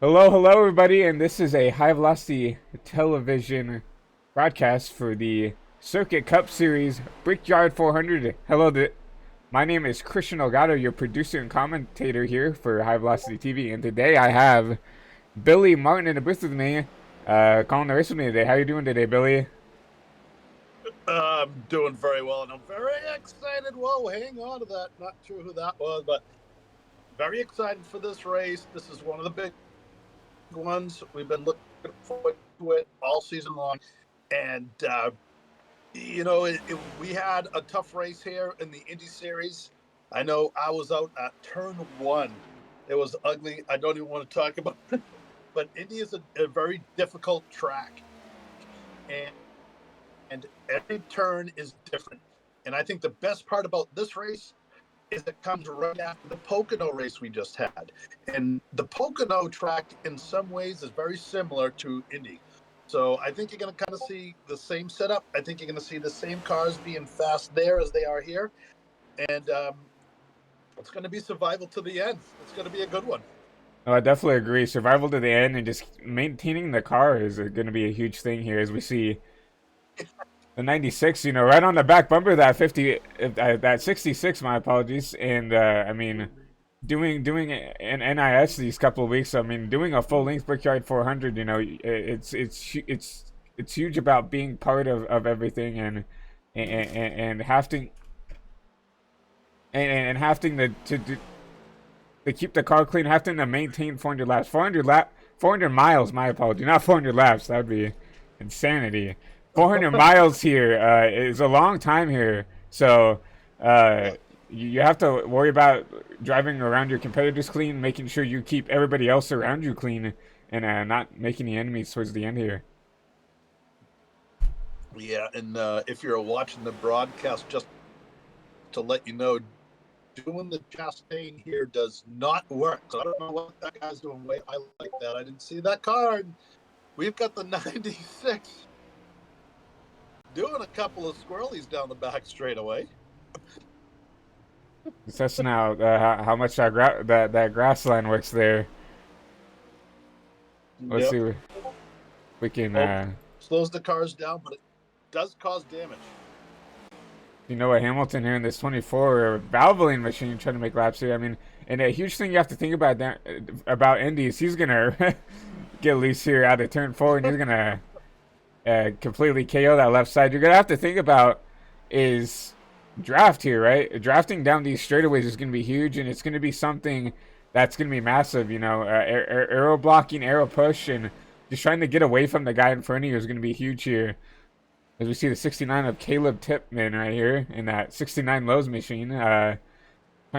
Hello, hello, everybody, and this is a high velocity television broadcast for the Circuit Cup Series Brickyard 400. My name is Christian Elgato, your producer and commentator here for High Velocity TV, and today I have Billy Martin in the booth with me, calling the race with me today. How you doing today, Billy? I'm doing very well, and I'm very excited. Whoa, hang on to that. Not sure who that was, but very excited for this race. This is one of the big ones. We've been looking forward to it all season long. And, we had a tough race here in the Indy Series. I know I was out at turn one. It was ugly. I don't even want to talk about it. But Indy is a very difficult track. And every turn is different. And I think the best part about this race is it comes right after the Pocono race we just had. And the Pocono track, in some ways, is very similar to Indy. So I think you're going to kind of see the same setup. I think you're going to see the same cars being fast there as they are here. And it's going to be survival to the end. It's going to be a good one. Oh, I definitely agree. Survival to the end and just maintaining the car is going to be a huge thing here as we see the 96, right on the back bumper of that 50, that 66, my apologies. And, doing an NIS these couple of weeks, doing a full length Brickyard 400, it's huge about being part of everything and having and having to keep the car clean, having to maintain 400 miles, my apology, not 400 laps. That would be insanity. 400 miles here is a long time here. So you have to worry about driving around your competitors clean, making sure you keep everybody else around you clean, and not making any enemies towards the end here. Yeah, and if you're watching the broadcast, just to let you know, doing the Chastain here does not work. So I don't know what that guy's doing. Wait, I like that. I didn't see that card. We've got the 96 doing a couple of squirrelies down the back straightaway. It's testing out how much that grass line works there. Let's Yep. see if we can. Slows the cars down, but it does cause damage. Hamilton here in this 24 Valvoline machine trying to make laps here. And a huge thing you have to think about Indy is he's gonna get loose here out of turn four, and he's gonna completely KO that left side. You're gonna have to think about is draft here, right? Drafting down these straightaways is gonna be huge, and it's gonna be something that's gonna be massive. Aero blocking, aero push, and just trying to get away from the guy in front of you is gonna be huge here. As we see the 69 of Caleb Tipman right here in that 69 Lowe's machine, trying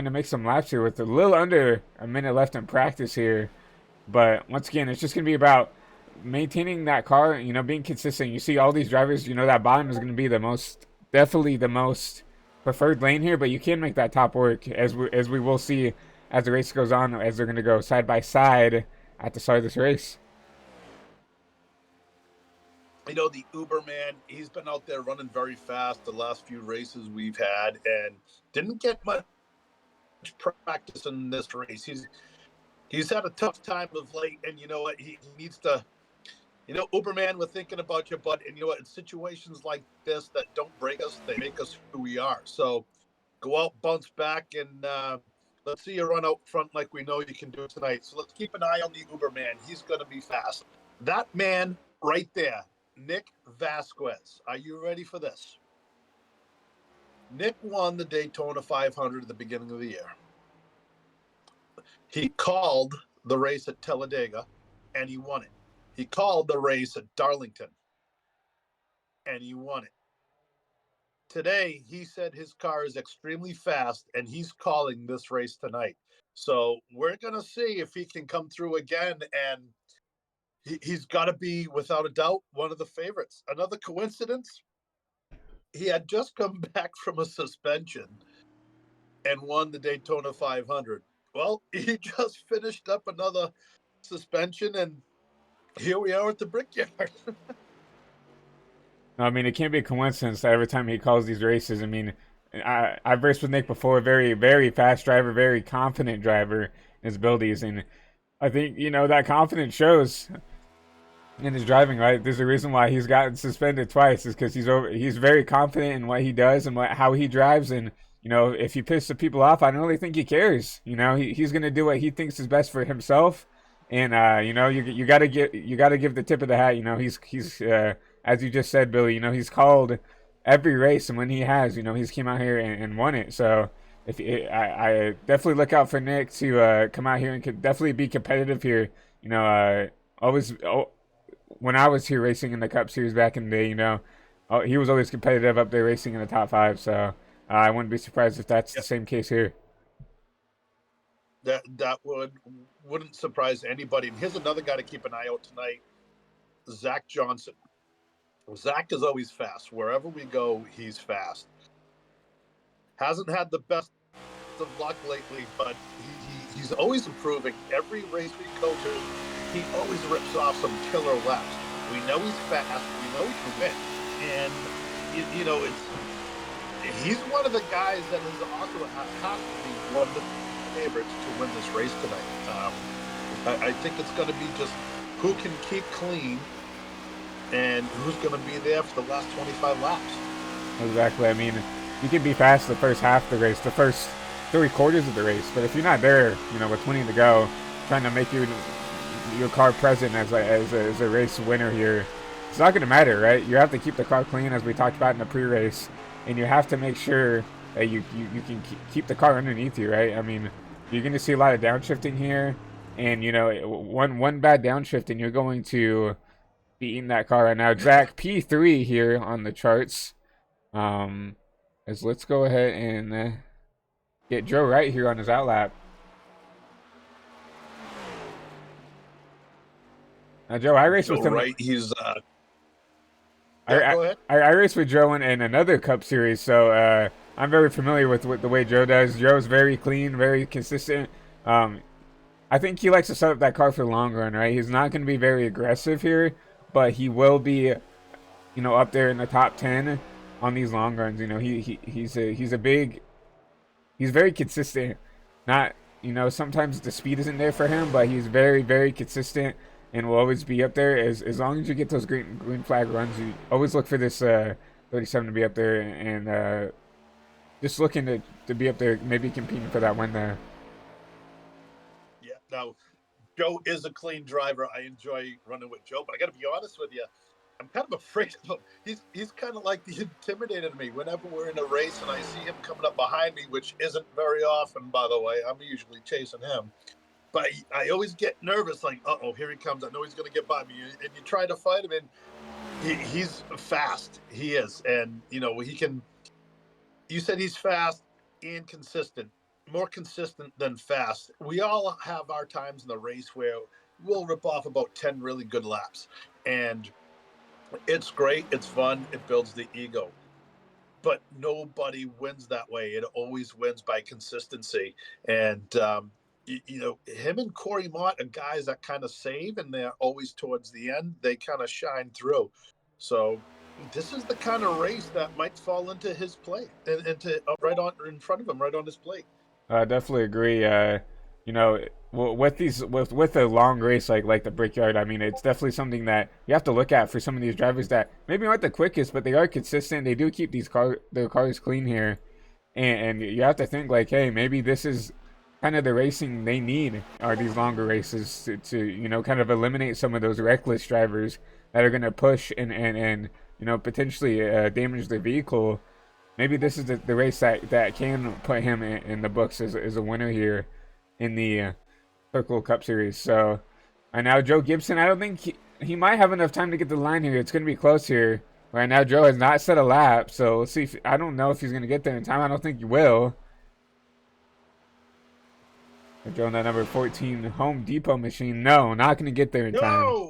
to make some laps here with a little under a minute left in practice here. But once again, it's just going to be about maintaining that car, being consistent. You see all these drivers, that bottom is going to be definitely the most preferred lane here, but you can make that top work as we will see as the race goes on, as they're going to go side by side at the start of this race. The Uberman, he's been out there running very fast the last few races we've had and didn't get much practice in this race. He's had a tough time of late, and you know what? He needs to, Uberman, we're thinking about you, bud. And you know what? In situations like this that don't break us, they make us who we are. So go out, bounce back, and let's see you run out front like we know you can do tonight. So let's keep an eye on the Uberman. He's going to be fast. That man right there, Nick Vasquez. Are you ready for this? Nick won the Daytona 500 at the beginning of the year. He called the race at Talladega, and he won it. He called the race at Darlington, and he won it. Today, he said his car is extremely fast, and he's calling this race tonight. So we're going to see if he can come through again, and he's got to be, without a doubt, one of the favorites. Another coincidence? He had just come back from a suspension and won the Daytona 500. Well, he just finished up another suspension, and here we are at the Brickyard. It can't be a coincidence that every time he calls these races, I've raced with Nick before, very, very fast driver, very confident driver in his abilities, and I think, that confidence shows in his driving, right? There's a reason why he's gotten suspended twice, is because he's very confident in what he does and how he drives. And, if he pisses people off, I don't really think he cares. He's going to do what he thinks is best for himself. And, you got to give the tip of the hat. He's as you just said, Billy, he's called every race. And when he has, he's came out here and won it. So, I definitely look out for Nick to come out here and could definitely be competitive here. Always when I was here racing in the Cup Series back in the day, he was always competitive up there racing in the top five. So I wouldn't be surprised if that's the same case here. That wouldn't surprise anybody. And here's another guy to keep an eye out tonight, Zach Johnson. Zach is always fast. Wherever we go, he's fast. Hasn't had the best of luck lately, but he's always improving. Every race we go to, he always rips off some killer laps. We know he's fast. We know he can win. And, he's one of the guys that is also has to be one of the favorites to win this race tonight. I think it's going to be just who can keep clean and who's going to be there for the last 25 laps. Exactly. I mean, you can be fast the first half of the race, the first 3/4 of the race, but if you're not there, with 20 to go, trying to make your car present as a race winner here, it's not going to matter, right? You have to keep the car clean, as we talked about in the pre-race, and you have to make sure that you can keep the car underneath you, right? I mean, you're going to see a lot of downshifting here, and one bad downshift and you're going to be eating that car right now. Zach P3 here on the charts. Let's go ahead and get Joe right here on his outlap. Now, Joe, I raced with him. Right, he's. Go ahead. I raced with Joe in another Cup Series, so I'm very familiar with the way Joe does. Joe's very clean, very consistent. I think he likes to set up that car for the long run, right? He's not going to be very aggressive here, but he will be, up there in the top 10 on these long runs. He's very consistent. Not, sometimes the speed isn't there for him, but he's very, very consistent and will always be up there. As long as you get those green flag runs, you always look for this 37 to be up there and just looking to be up there, maybe competing for that win there. Yeah, now, Joe is a clean driver. I enjoy running with Joe, but I got to be honest with you. I'm kind of afraid of him. He's kind of like the intimidated me whenever we're in a race and I see him coming up behind me, which isn't very often, by the way. I'm usually chasing him. But I always get nervous, like, uh-oh, here he comes. I know he's going to get by me. And you try to fight him, and he's fast. He is. And, he can – you said he's fast and consistent. More consistent than fast. We all have our times in the race where we'll rip off about 10 really good laps. And it's great. It's fun. It builds the ego. But nobody wins that way. It always wins by consistency. And, him and Corey Mott are guys that kind of save, and they're always towards the end. They kind of shine through. So this is the kind of race that might fall into his plate, into right on in front of him, right on his plate. I definitely agree. With a long race like the Brickyard, I mean, it's definitely something that you have to look at for some of these drivers that maybe aren't the quickest, but they are consistent. They do keep their cars clean here, and you have to think like, hey, maybe this is kind of the racing they need, are these longer races to kind of eliminate some of those reckless drivers that are going to push and potentially damage the vehicle. Maybe this is the race that can put him in the books as a winner here in the Circle Cup Series. So, and now Joe Gibson, I don't think he might have enough time to get the line here. It's going to be close here. Right now, Joe has not set a lap, so we'll see. I don't know if he's going to get there in time. I don't think he will. Joe in that number 14 Home Depot machine. No, not going to get there in time.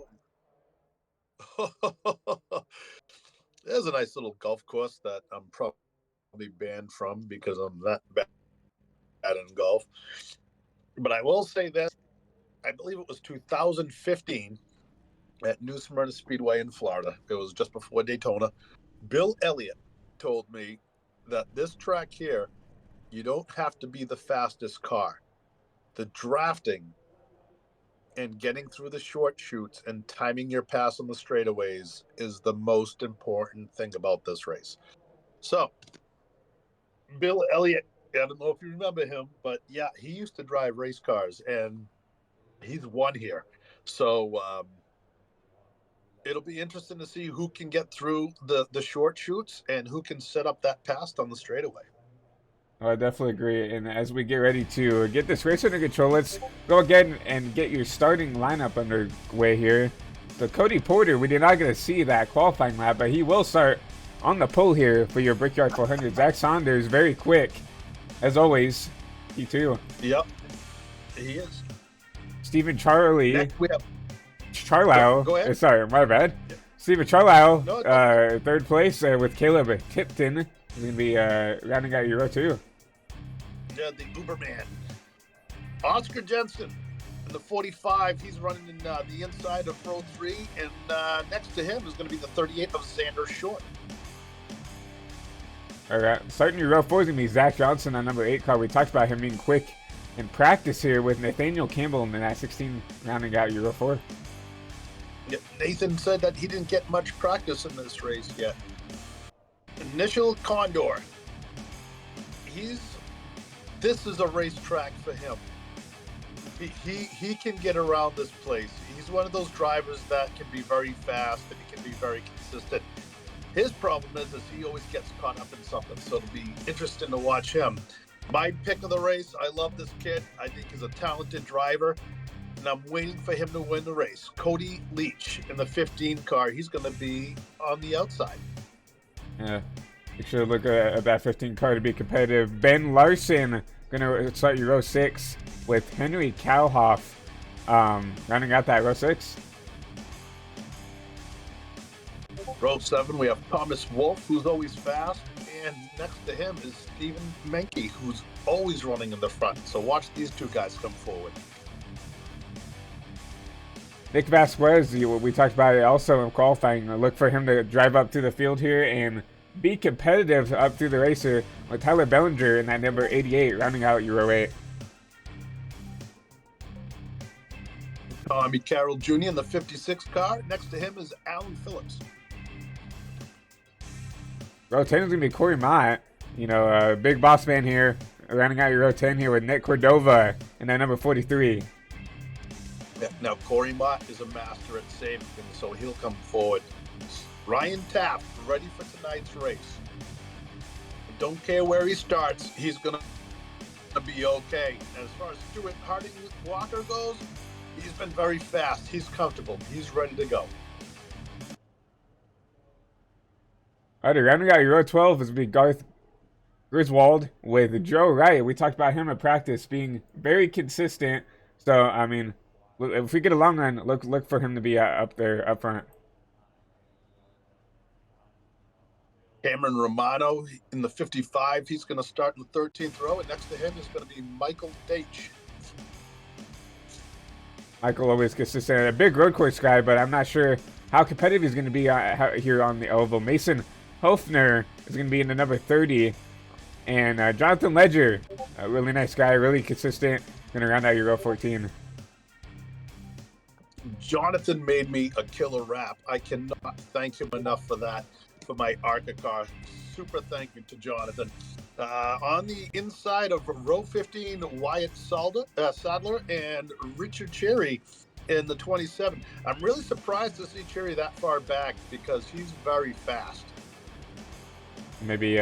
There's a nice little golf course that I'm probably banned from because I'm that bad in golf. But I will say this. I believe it was 2015 at New Smyrna Speedway in Florida. It was just before Daytona. Bill Elliott told me that this track here, you don't have to be the fastest car. The drafting and getting through the short chutes and timing your pass on the straightaways is the most important thing about this race. So, Bill Elliott, I don't know if you remember him, but yeah, he used to drive race cars and he's won here. So, it'll be interesting to see who can get through the short chutes and who can set up that pass on the straightaway. Oh, I definitely agree. And as we get ready to get this race under control, let's go again and get your starting lineup underway here. So Cody Porter, we did not get to see that qualifying lap, but he will start on the pole here for your Brickyard 400. Zach Saunders, very quick, as always. He too. Yep, he is. Stephen Charlie. Next we have Charlisle. Go ahead. Sorry, my bad. Yeah. Stephen Charlisle, No, third place with Caleb Tipton. He's going to be rounding out Euro 2. Yeah, the Uberman. Oscar Jensen in the 45. He's running in the inside of row 3. And next to him is going to be the 38 of Xander Short. All right, starting your row 4 is going to be Zach Johnson on number 8 car. We talked about him being quick in practice here with Nathaniel Campbell in that 16 rounding out Euro 4. Yeah, Nathan said that he didn't get much practice in this race yet. Initial Condor. This is a racetrack for him. He can get around this place. He's one of those drivers that can be very fast and he can be very consistent. His problem is he always gets caught up in something, so it'll be interesting to watch him. My pick of the race, I love this kid. I think he's a talented driver, and I'm waiting for him to win the race. Cody Leach in the 15 car. He's going to be on the outside. Yeah. You should look at that 15 car to be competitive. Ben Larson going to start your row 6 with Henry Kalhoff rounding out that row 6. Row 7, we have Thomas Wolf, who's always fast, and next to him is Stephen Menke, who's always running in the front. So watch these two guys come forward. Nick Vasquez, we talked about it also in qualifying. Look for him to drive up to the field here and be competitive up through the racer with Tyler Bellinger in that number 88, rounding out Euro 8. Tommy Carroll Jr. in the 56 car. Next to him is Alan Phillips. Row 10 is going to be Corey Mott. Big boss man here, rounding out your row 10 here with Nick Cordova in that number 43. Yeah, now, Corey Mott is a master at saving, so he'll come forward. Ryan Taft, ready for tonight's race. Don't care where he starts, he's going to be okay. And as far as Stuart Harding Walker goes, he's been very fast. He's comfortable. He's ready to go. All right, rounding out your row 12 is going to be Garth Griswold with Joe Wright. We talked about him in practice being very consistent. So, I mean, if we get a long run, look for him to be up there, up front. Cameron Romano in the 55. He's going to start in the 13th row, and next to him is going to be Michael Deitch. Michael always consistent. A big road course guy, but I'm not sure how competitive he's going to be here on the oval. Mason Hofner is going to be in the number 30. And Jonathan Ledger, a really nice guy, really consistent. Going to round out your row 14. Jonathan made me a killer rap. I cannot thank him enough for that, for my ARCA car. Super thank you to Jonathan. On the inside of row 15, Wyatt Sadler and Richard Cherry in the 27. I'm really surprised to see Cherry that far back because he's very fast. Maybe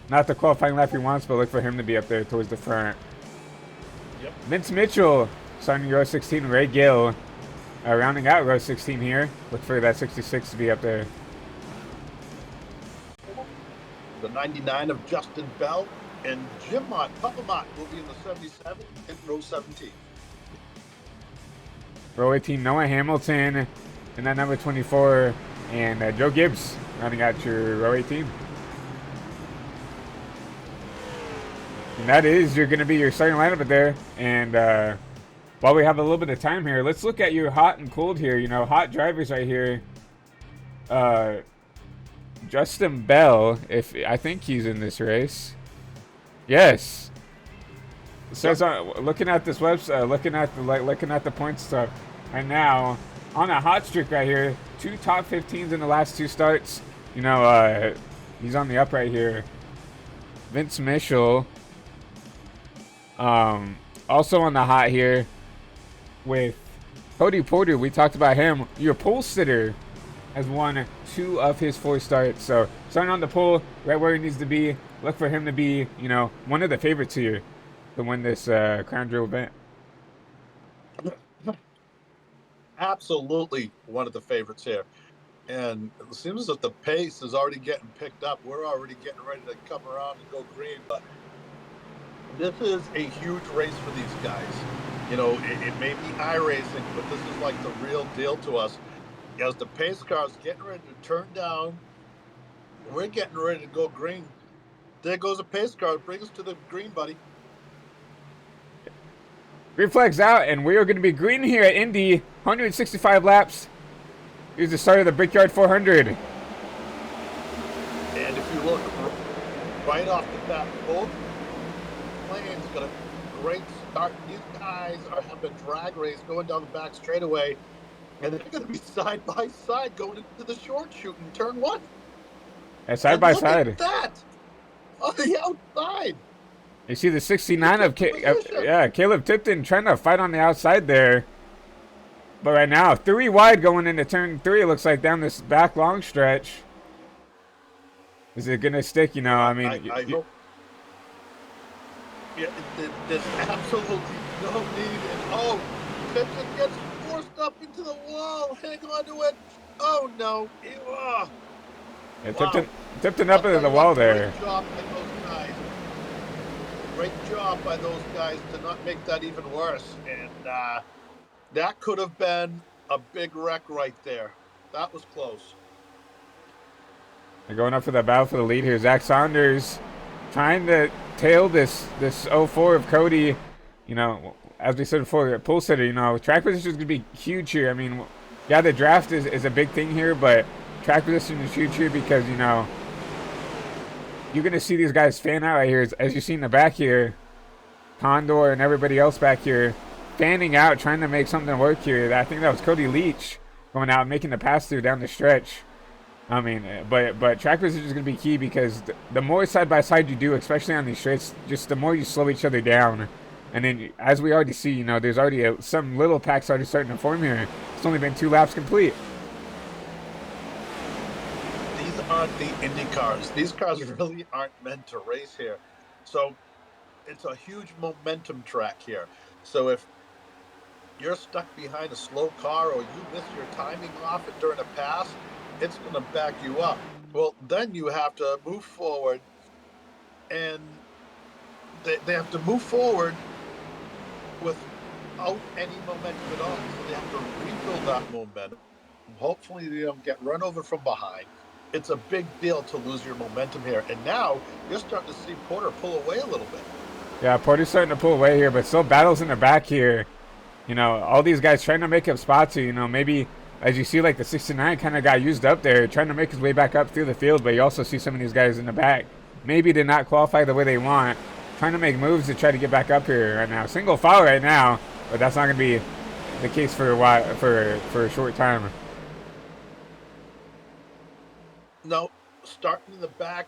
not the qualifying lap he wants, but look for him to be up there towards the front. Yep. Vince Mitchell starting row 16. Ray Gill rounding out row 16 here. Look for that 66 to be up there. The 99 of Justin Bell and Jim Mott, Papa Mott will be in the 77 in row 17. Row 18, Noah Hamilton in that number 24, and Joe Gibbs rounding out your row 18. And that is, you're going to be your starting lineup there. And while we have a little bit of time here, let's look at your hot and cold here. Hot drivers right here. Justin Bell, I think he's in this race. Yes. says looking at this website, looking at the point stuff right now, on a hot streak right here. 2 top 15s in the last 2 starts. You know, he's on the up right here. Vince Mitchell, also on the hot here with Cody Porter. We talked about him. Your pole sitter has won 2 of his 4 starts. So starting on the pole, right where he needs to be. Look for him to be, you know, one of the favorites here to win this Crown Jewel event. Absolutely one of the favorites here. And it seems as if the pace is already getting picked up. We're already getting ready to come around and go green. But this is a huge race for these guys. You know, it may be iRacing, but this is like the real deal to us. As the pace car's getting ready to turn down, we're getting ready to go green. There goes a pace car. Bring us to the green, buddy. Green flag's out, and we are going to be green here at Indy. 165 laps. Here's the start of the Brickyard 400. And if you look right off the bat, both lanes got a great start. These guys are having a drag race going down the back straightaway, and they're going to be side by side going into the short shoot in turn 1. And side by side. Look at that on the outside. You see the 69 of Caleb Tipton trying to fight on the outside there. But right now, 3 wide going into turn 3, it looks like, down this back long stretch. Is it going to stick? You know, I mean... I hope. Yeah, there's absolutely no need. And, Tipton gets forced up into the wall. Hang on to it. Oh, no. Yeah, Wow. Tipton up into the wall there. Great job by those guys. Great job by those guys to not make that even worse. And that could have been a big wreck right there. That was close. They're going up for the battle for the lead here. Zach Saunders trying to tail this 04 of Cody. You know, as we said before, pole sitter, you know, track position is going to be huge here. I mean, yeah, the draft is a big thing here, but track position is huge here because, you know, you're going to see these guys fan out right here. As you see in the back here, Condor and everybody else back here fanning out, trying to make something work here. I think that was Cody Leach going out and making the pass through down the stretch. I mean, but track position is going to be key because the more side-by-side you do, especially on these straights, just the more you slow each other down. And then, as we already see, you know, there's already some little packs already starting to form here. It's only been 2 laps complete. These aren't the Indy cars. These cars really aren't meant to race here. So it's a huge momentum track here. So if you're stuck behind a slow car or you miss your timing off it during a pass, it's going to back you up. Well, then you have to move forward, and they have to move forward without any momentum at all. So they have to rebuild that momentum. Hopefully they don't get run over from behind. It's a big deal to lose your momentum here. And now you're starting to see Porter pull away a little bit. Yeah, Porter's starting to pull away here, but still battles in the back here. You know, all these guys trying to make up spots here. You know, maybe as you see, like the 69 kind of got used up there, trying to make his way back up through the field, but you also see some of these guys in the back. Maybe did not qualify the way they want, trying to make moves to try to get back up here right now. Single file right now, but that's not going to be the case for a while, for a short time. No, starting in the back,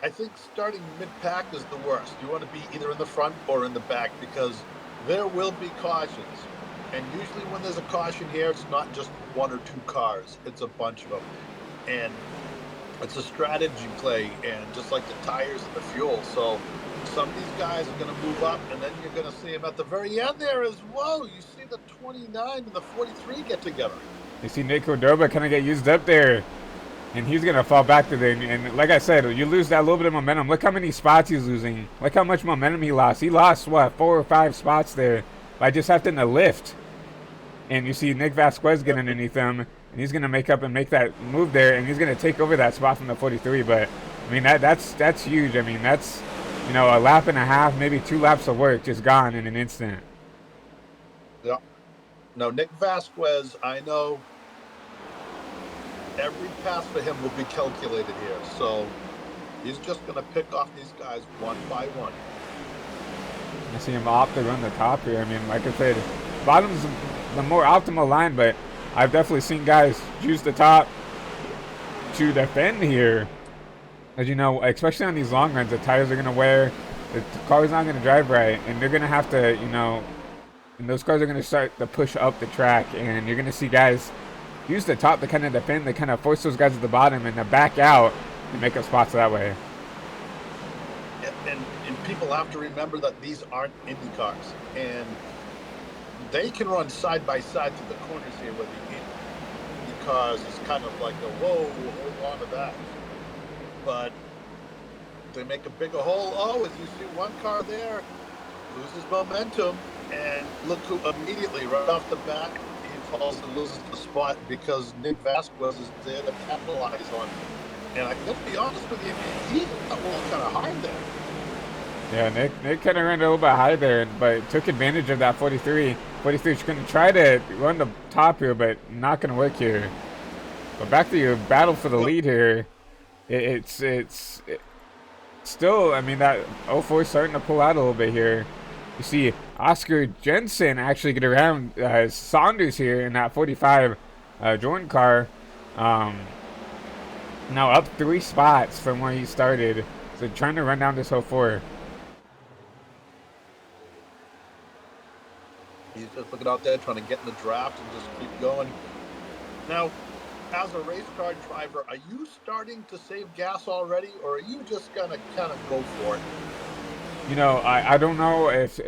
I think starting mid-pack is the worst. You want to be either in the front or in the back because there will be cautions. And usually when there's a caution here, it's not just 1 or 2 cars. It's a bunch of them. And it's a strategy play, and just like the tires and the fuel. So some of these guys are going to move up, and then you're going to see them at the very end there as well. You see the 29 and the 43 get together. You see Nick Cordoba kind of get used up there, and he's going to fall back to the, and like I said, you lose that little bit of momentum. Look how many spots he's losing. Look how much momentum he lost. He lost, what, 4 or 5 spots there by just having to lift. And you see Nick Vasquez get underneath him, and he's going to make up and make that move there, and he's going to take over that spot from the 43. But, I mean, that's huge. I mean, that's, you know, a lap and a half, maybe 2 laps of work just gone in an instant. Yeah. No, Nick Vasquez, I know every pass for him will be calculated here. So he's just going to pick off these guys one by one. I see him opt to run the top here. I mean, like I said, bottom's the more optimal line, but I've definitely seen guys use the top to defend here. As you know, especially on these long runs, the tires are going to wear, the car's not going to drive right, and they're going to have to, you know, and those cars are going to start to push up the track, and you're going to see guys use the top to kind of defend, they kind of force those guys at the bottom and to back out and make up spots that way. And people have to remember that these aren't Indy cars, and they can run side by side through the corners here with the Indy cars. It's kind of like a whoa, hold on to that. But they make a bigger hole. Oh, as you see one car there loses momentum, and look who immediately right off the bat he falls and loses the spot because Nick Vasquez is there to capitalize on. And I gotta be honest with you, he got a little kind of high there. Yeah, Nick kind of ran a little bit high there, but took advantage of that 43. 43's going to try to run the top here, but not going to work here. But back to your battle for the lead here. It's still, I mean, that 04 is starting to pull out a little bit here. You see Oscar Jensen actually get around Saunders here in that 45 Jordan car. Now up 3 spots from where he started. So trying to run down this 04. He's just looking out there trying to get in the draft and just keep going. Now, as a race car driver, are you starting to save gas already, or are you just going to kind of go for it? You know, I don't know if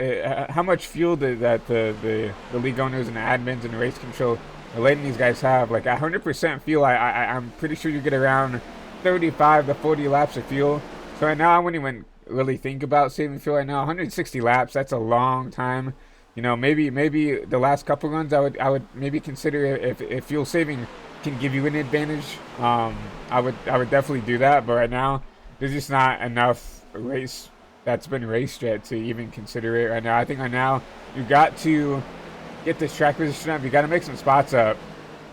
how much fuel that the league owners and the admins and the race control are letting these guys have. Like 100% fuel, I'm pretty sure you get around 35 to 40 laps of fuel. So right now I wouldn't even really think about saving fuel right now. 160 laps, that's a long time. You know, maybe the last couple runs I would maybe consider if fuel saving can give you an advantage. I would definitely do that. But right now, there's just not enough race that's been raced yet to even consider it right now. I think right now you got to get this track position up. You got to make some spots up,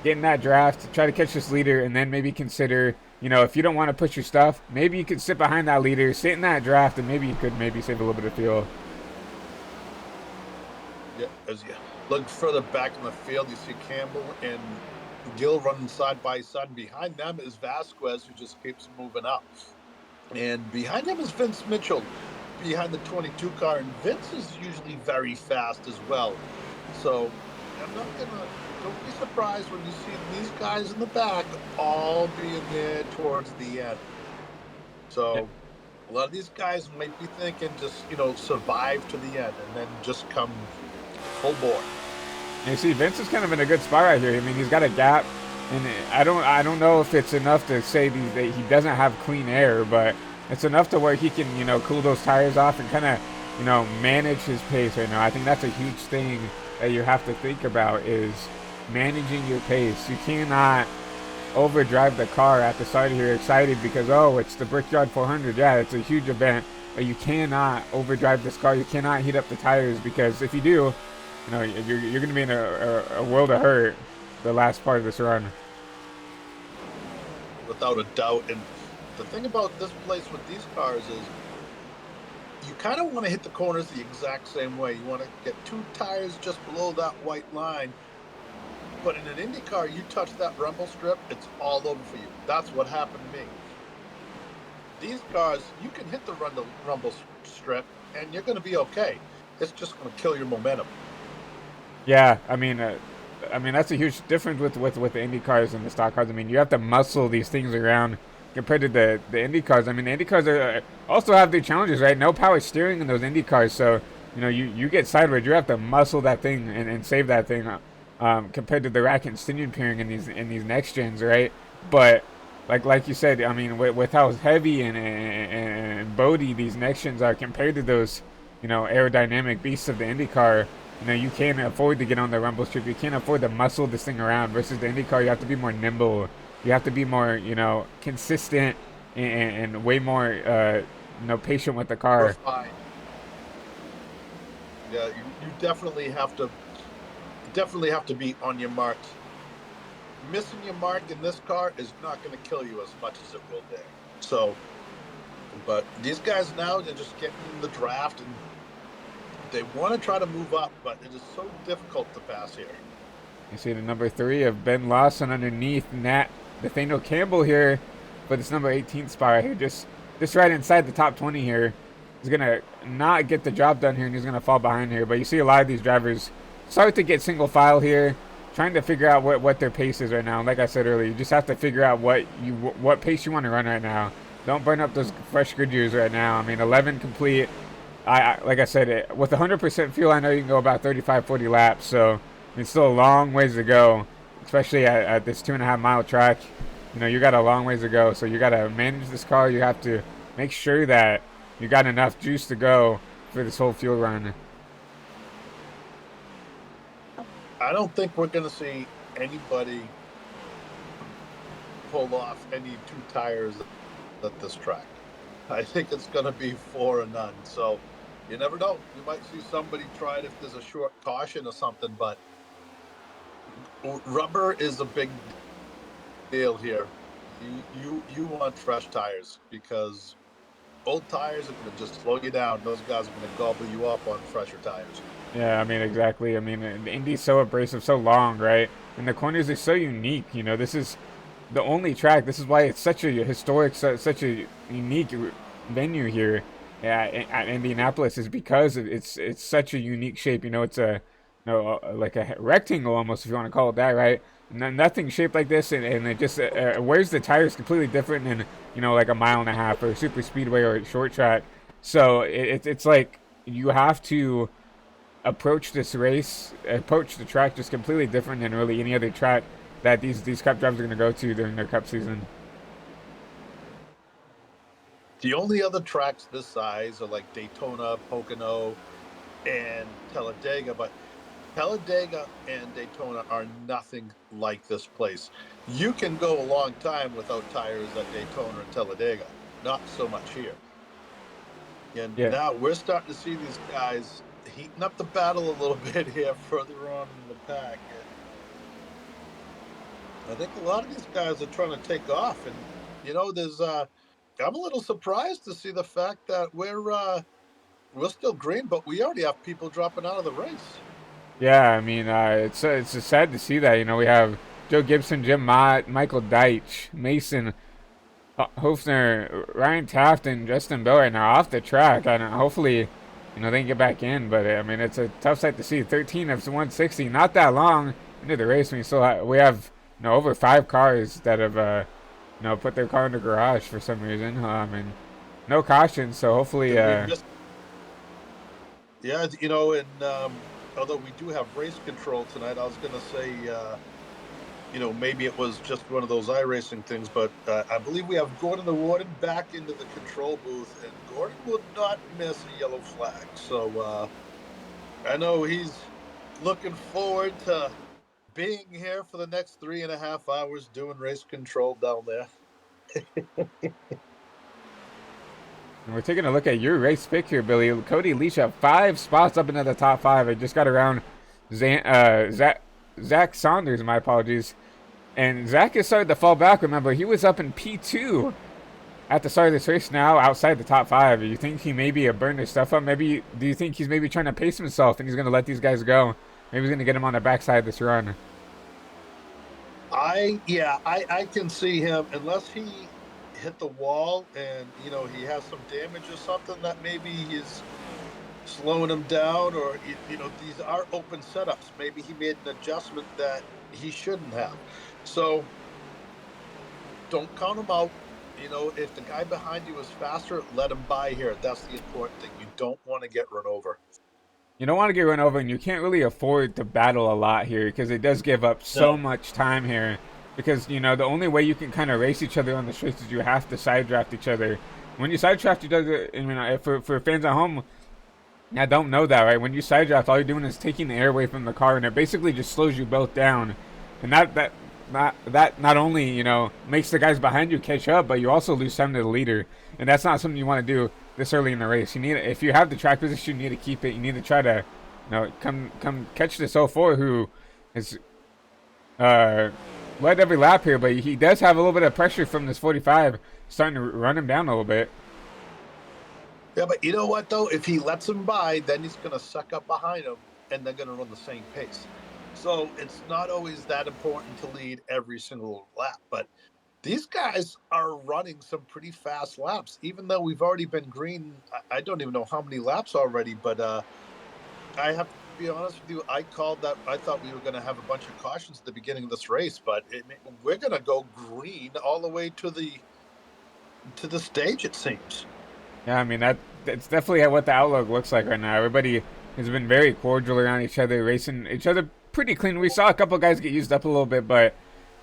get in that draft, try to catch this leader, and then maybe consider. You know, if you don't want to push your stuff, maybe you could sit behind that leader, sit in that draft, and maybe you could save a little bit of fuel. Yeah, as you look further back in the field, you see Campbell and Gill running side by side. Behind them is Vasquez, who just keeps moving up. And behind him is Vince Mitchell, behind the 22 car. And Vince is usually very fast as well. So don't be surprised when you see these guys in the back all being there towards the end. So a lot of these guys might be thinking just, survive to the end and then just come full bore. You see, Vince is kind of in a good spot right here. I mean, he's got a gap, and I don't know if it's enough to say that he doesn't have clean air, but it's enough to where he can, cool those tires off and kind of, manage his pace right now. I think that's a huge thing that you have to think about is managing your pace. You cannot overdrive the car at the start here excited because, it's the Brickyard 400. Yeah, it's a huge event, but you cannot overdrive this car. You cannot heat up the tires because if you do, you're going to be in a world of hurt the last part of this run. Without a doubt. And the thing about this place with these cars is you kind of want to hit the corners the exact same way. You want to get 2 tires just below that white line. But in an Indy car, you touch that rumble strip, it's all over for you. That's what happened to me. These cars, you can hit the rumble strip, and you're going to be okay. It's just going to kill your momentum. Yeah, I mean that's a huge difference with the Indy cars and the stock cars. I mean, you have to muscle these things around compared to the Indy cars. I mean, the Indy cars also have their challenges, right? No power steering in those Indy cars, so you get sideways. You have to muscle that thing and save that thing. Compared to the rack and pinion pairing in these next gens, right? But like you said, I mean, with how heavy and boaty these next gens are compared to those, aerodynamic beasts of the IndyCar, you can't afford to get on the rumble strip. You can't afford to muscle this thing around. Versus the IndyCar, you have to be more nimble. You have to be more, consistent and way more, patient with the car. Refined. Yeah, you definitely have to be on your mark. Missing your mark in this car is not going to kill you as much as it will there. So, but these guys now, they're just getting in the draft and They want to try to move up, but it is so difficult to pass here. You see the number 3 of Ben Lawson underneath Nat Nathaniel Campbell here for this number 18 spot right here. Just right inside the top 20 here. He's going to not get the job done here, and he's going to fall behind here. But you see a lot of these drivers start to get single file here, trying to figure out what their pace is right now. Like I said earlier, you just have to figure out what pace you want to run right now. Don't burn up those fresh Goodyears right now. I mean, 11 complete. Like I said, with 100% fuel, I know you can go about 35, 40 laps. So it's still a long ways to go, especially at this 2.5 mile track. You know, you got a long ways to go. So you got to manage this car. You have to make sure that you got enough juice to go for this whole fuel run. I don't think we're going to see anybody pull off any 2 tires at this track. I think it's going to be 4 or none. So you never know. You might see somebody try it if there's a short caution or something, but rubber is a big deal here. You want fresh tires, because old tires are going to just slow you down. Those guys are going to gobble you up on fresher tires. Yeah, I mean, exactly. I mean, the Indy's so abrasive, so long, right? And the corners are so unique. You know, this is the only track. This is why it's such a historic, such a unique venue here at Indianapolis, is because it's such a unique shape. You know, it's like a rectangle almost, if you want to call it that, right? Nothing shaped like this, and it just wears the tires completely different than, you know, like a 1.5 mile or super speedway or a short track. So it's like you have to approach the track just completely different than really any other track that these Cup drivers are going to go to during their Cup season. The only other tracks this size are like Daytona, Pocono, and Talladega, but Talladega and Daytona are nothing like this place. You can go a long time without tires at Daytona and Talladega, not so much here. And now we're starting to see these guys heating up the battle a little bit here further on in the pack. And I think a lot of these guys are trying to take off. And, you know, I'm a little surprised to see the fact that we're still green, but we already have people dropping out of the race. Yeah, I mean, it's just sad to see that. You know, we have Joe Gibson, Jim Mott, Michael Deitch, Mason Hofner, Ryan Taft, and Justin Bell right now off the track. And hopefully, you know, they can get back in. But I mean, it's a tough sight to see. 13 of 160, not that long into the race. We have you know, over 5 cars that have you know, put their car in the garage for some reason. I mean, no caution, so hopefully. Yeah, you know, and although we do have race control tonight, I was going to say, you know, maybe it was just one of those iRacing things, but I believe we have Gordon Warden back into the control booth, and Gordon will not miss a yellow flag. So I know he's looking forward to being here for the next 3.5 hours doing race control down there. And we're taking a look at your race pick here, Billy. Cody Leach up 5 spots up into the top 5. I just got around Zach Saunders, my apologies. And Zach has started to fall back. Remember, he was up in P2 at the start of this race, now outside the top 5. Do you think he maybe burned his stuff up? Maybe, do you think he's maybe trying to pace himself and he's going to let these guys go? Maybe he's going to get him on the backside of this run. I can see him, unless he hit the wall and, you know, he has some damage or something that maybe he's slowing him down, or, you know, these are open setups. Maybe he made an adjustment that he shouldn't have. So don't count him out. You know, if the guy behind you is faster, let him by here. That's the important thing. You don't want to get run over. You don't want to get run over, and you can't really afford to battle a lot here because it does give up so much time here. Because, you know, the only way you can kind of race each other on the streets is you have to side draft each other. When you side draft each other, I mean, for fans at home, I don't know that, right? When you side draft, all you're doing is taking the air away from the car, and it basically just slows you both down. And that not only, you know, makes the guys behind you catch up, but you also lose time to the leader. And that's not something you want to do this early in the race. You need, if you have the track position, you need to keep it. You need to try to, you know, come catch this 04 who is led every lap here, but he does have a little bit of pressure from this 45 starting to run him down a little bit. Yeah, but you know what though? If he lets him by, then he's going to suck up behind him, and they're going to run the same pace. So it's not always that important to lead every single lap. But these guys are running some pretty fast laps, even though we've already been green. I don't even know how many laps already, but I have to be honest with you. I called that. I thought we were going to have a bunch of cautions at the beginning of this race, but we're going to go green all the way to the stage. It seems. Yeah, I mean that's definitely what the outlook looks like right now. Everybody has been very cordial around each other, racing each other pretty clean. We saw a couple guys get used up a little bit, but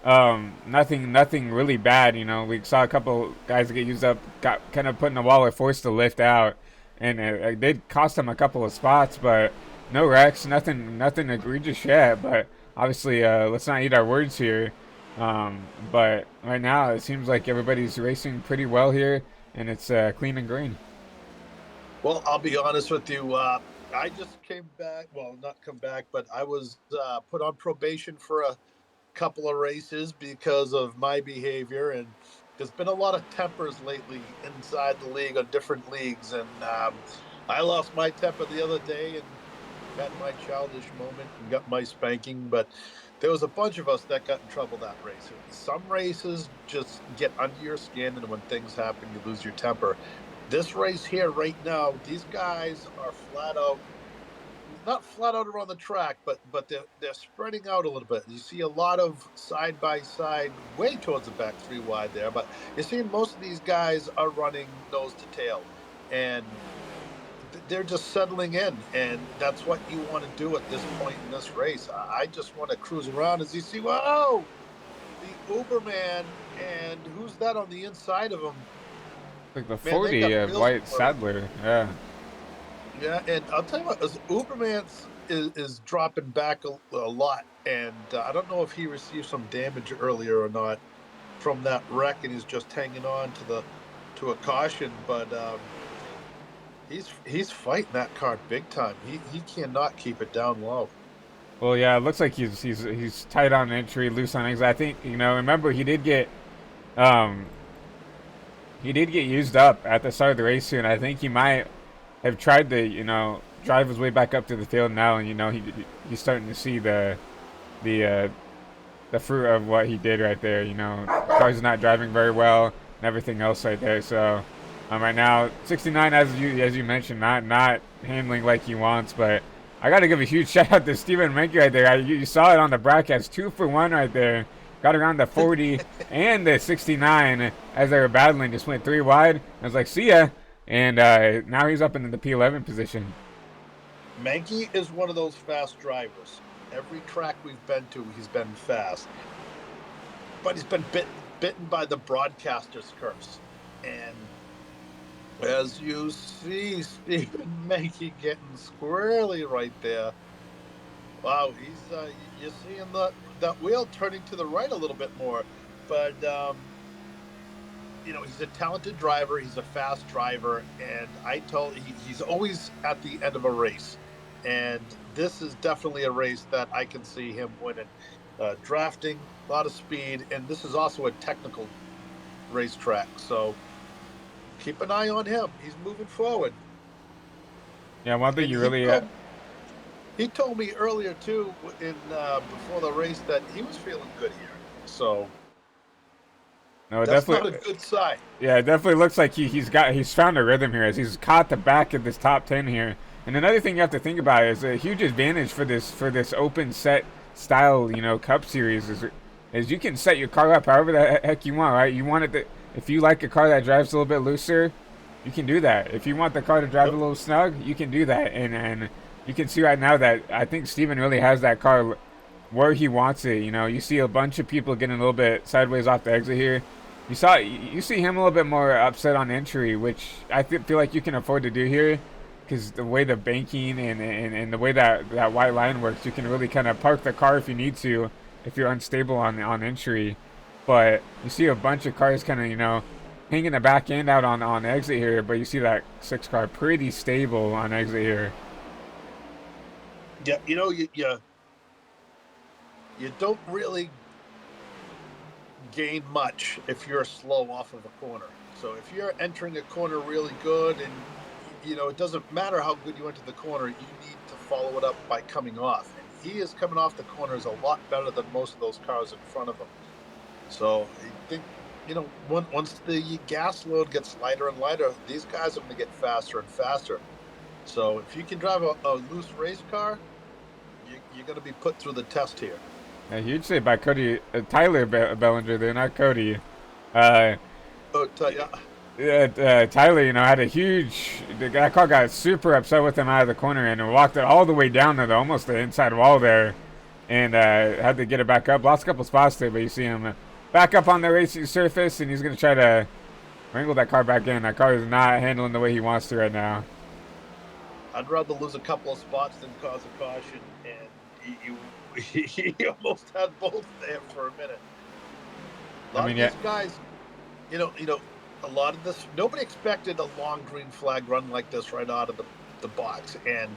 nothing really bad. You know, we saw a couple guys get used up, got kind of put in the wall or forced to lift out, and it did cost them a couple of spots, but no wrecks, nothing egregious yet. But obviously, let's not eat our words here. But right now, it seems like everybody's racing pretty well here, and it's clean and green. Well, I'll be honest with you. I just came back. Well, not come back, but I was put on probation for a couple of races because of my behavior. And there's been a lot of tempers lately inside the league on different leagues. And I lost my temper the other day and had my childish moment and got my spanking. But there was a bunch of us that got in trouble that race. Some races just get under your skin, and when things happen, you lose your temper. This race here right now, these guys are flat out, not flat out around the track, but they're spreading out a little bit. You see a lot of side by side, way towards the back three wide there, but you're seeing most of these guys are running nose to tail, and they're just settling in, and that's what you want to do at this point in this race. I just want to cruise around as you see, whoa, the Uberman, and who's that on the inside of him? Like the Man, they 40 got of real White smart. Sadler, yeah. Yeah, and I'll tell you what, as Uberman is dropping back a lot, and I don't know if he received some damage earlier or not from that wreck, and he's just hanging on to a caution. But he's fighting that car big time. He cannot keep it down low. Well, yeah, it looks like he's tight on entry, loose on exit. I think remember um he did get used up at the start of the race here, and I think he might have tried to drive his way back up to the field now, and he's starting to see the uh, the fruit of what he did right there. Car's not driving very well and everything else right there. So right now, 69 as you mentioned, not handling like he wants. But I got to give a huge shout out to Steven Menke right there. You saw it on the broadcast, 2 for 1 right there. Got around the 40 and the 69 as they were battling. Just went 3 wide. I was like, see ya. And now he's up in the P11 position. Mankey is one of those fast drivers. Every track we've been to, he's been fast, but he's been bitten by the broadcaster's curse. And as you see, Stephen Mankey getting squarely right there. Wow, he's you're seeing that wheel turning to the right a little bit more, but he's a talented driver. He's a fast driver, and he's always at the end of a race, and this is definitely a race that I can see him winning. Drafting, a lot of speed, and this is also a technical racetrack, so keep an eye on him. He's moving forward, Yeah, one thing and you really he told me earlier too in before the race that he was feeling good here. So no, it that's not a definitely. good sign. Yeah, it definitely looks like he's found a rhytm here as he's caught the back of this top 10 here. And another thing you have to think about is a huge advantage for this open set style Cup series is you can set your car up however the heck you want, right? You want it to, if you like a car that drives a little bit looser, you can do that. If you want the car to drive a Yep. little snug, you can do that. And you can see right now that I think Steven really has that car where he wants it. You see a bunch of people getting a little bit sideways off the exit here. You see him a little bit more upset on entry, which I feel like you can afford to do here, because the way the banking and the way that white line works, you can really kind of park the car if you need to, if you're unstable on entry. But you see a bunch of cars kind of hanging the back end out on exit here, but you see that 6 car pretty stable on exit here. Yeah, you don't really gain much if you're slow off of a corner. So if you're entering a corner really good and it doesn't matter how good you enter the corner. You need to follow it up by coming off. And he is coming off the corners a lot better than most of those cars in front of him. So I think, once the gas load gets lighter and lighter, these guys are going to get faster and faster. So if you can drive a loose race car, you're going to be put through the test here. A huge save by Cody, Tyler Bellinger there, not Cody. Uh, Oh, yeah. Tyler, had a huge. That car got super upset with him out of the corner and walked it all the way down to almost the inside wall there, and had to get it back up. Lost a couple spots there, but you see him back up on the racing surface, and he's gonna try to wrangle that car back in. That car is not handling the way he wants to right now. I'd rather lose a couple of spots than cause a caution, and he almost had both there for a minute. A lot of these guys, a lot of this, nobody expected a long green flag run like this right out of the box, and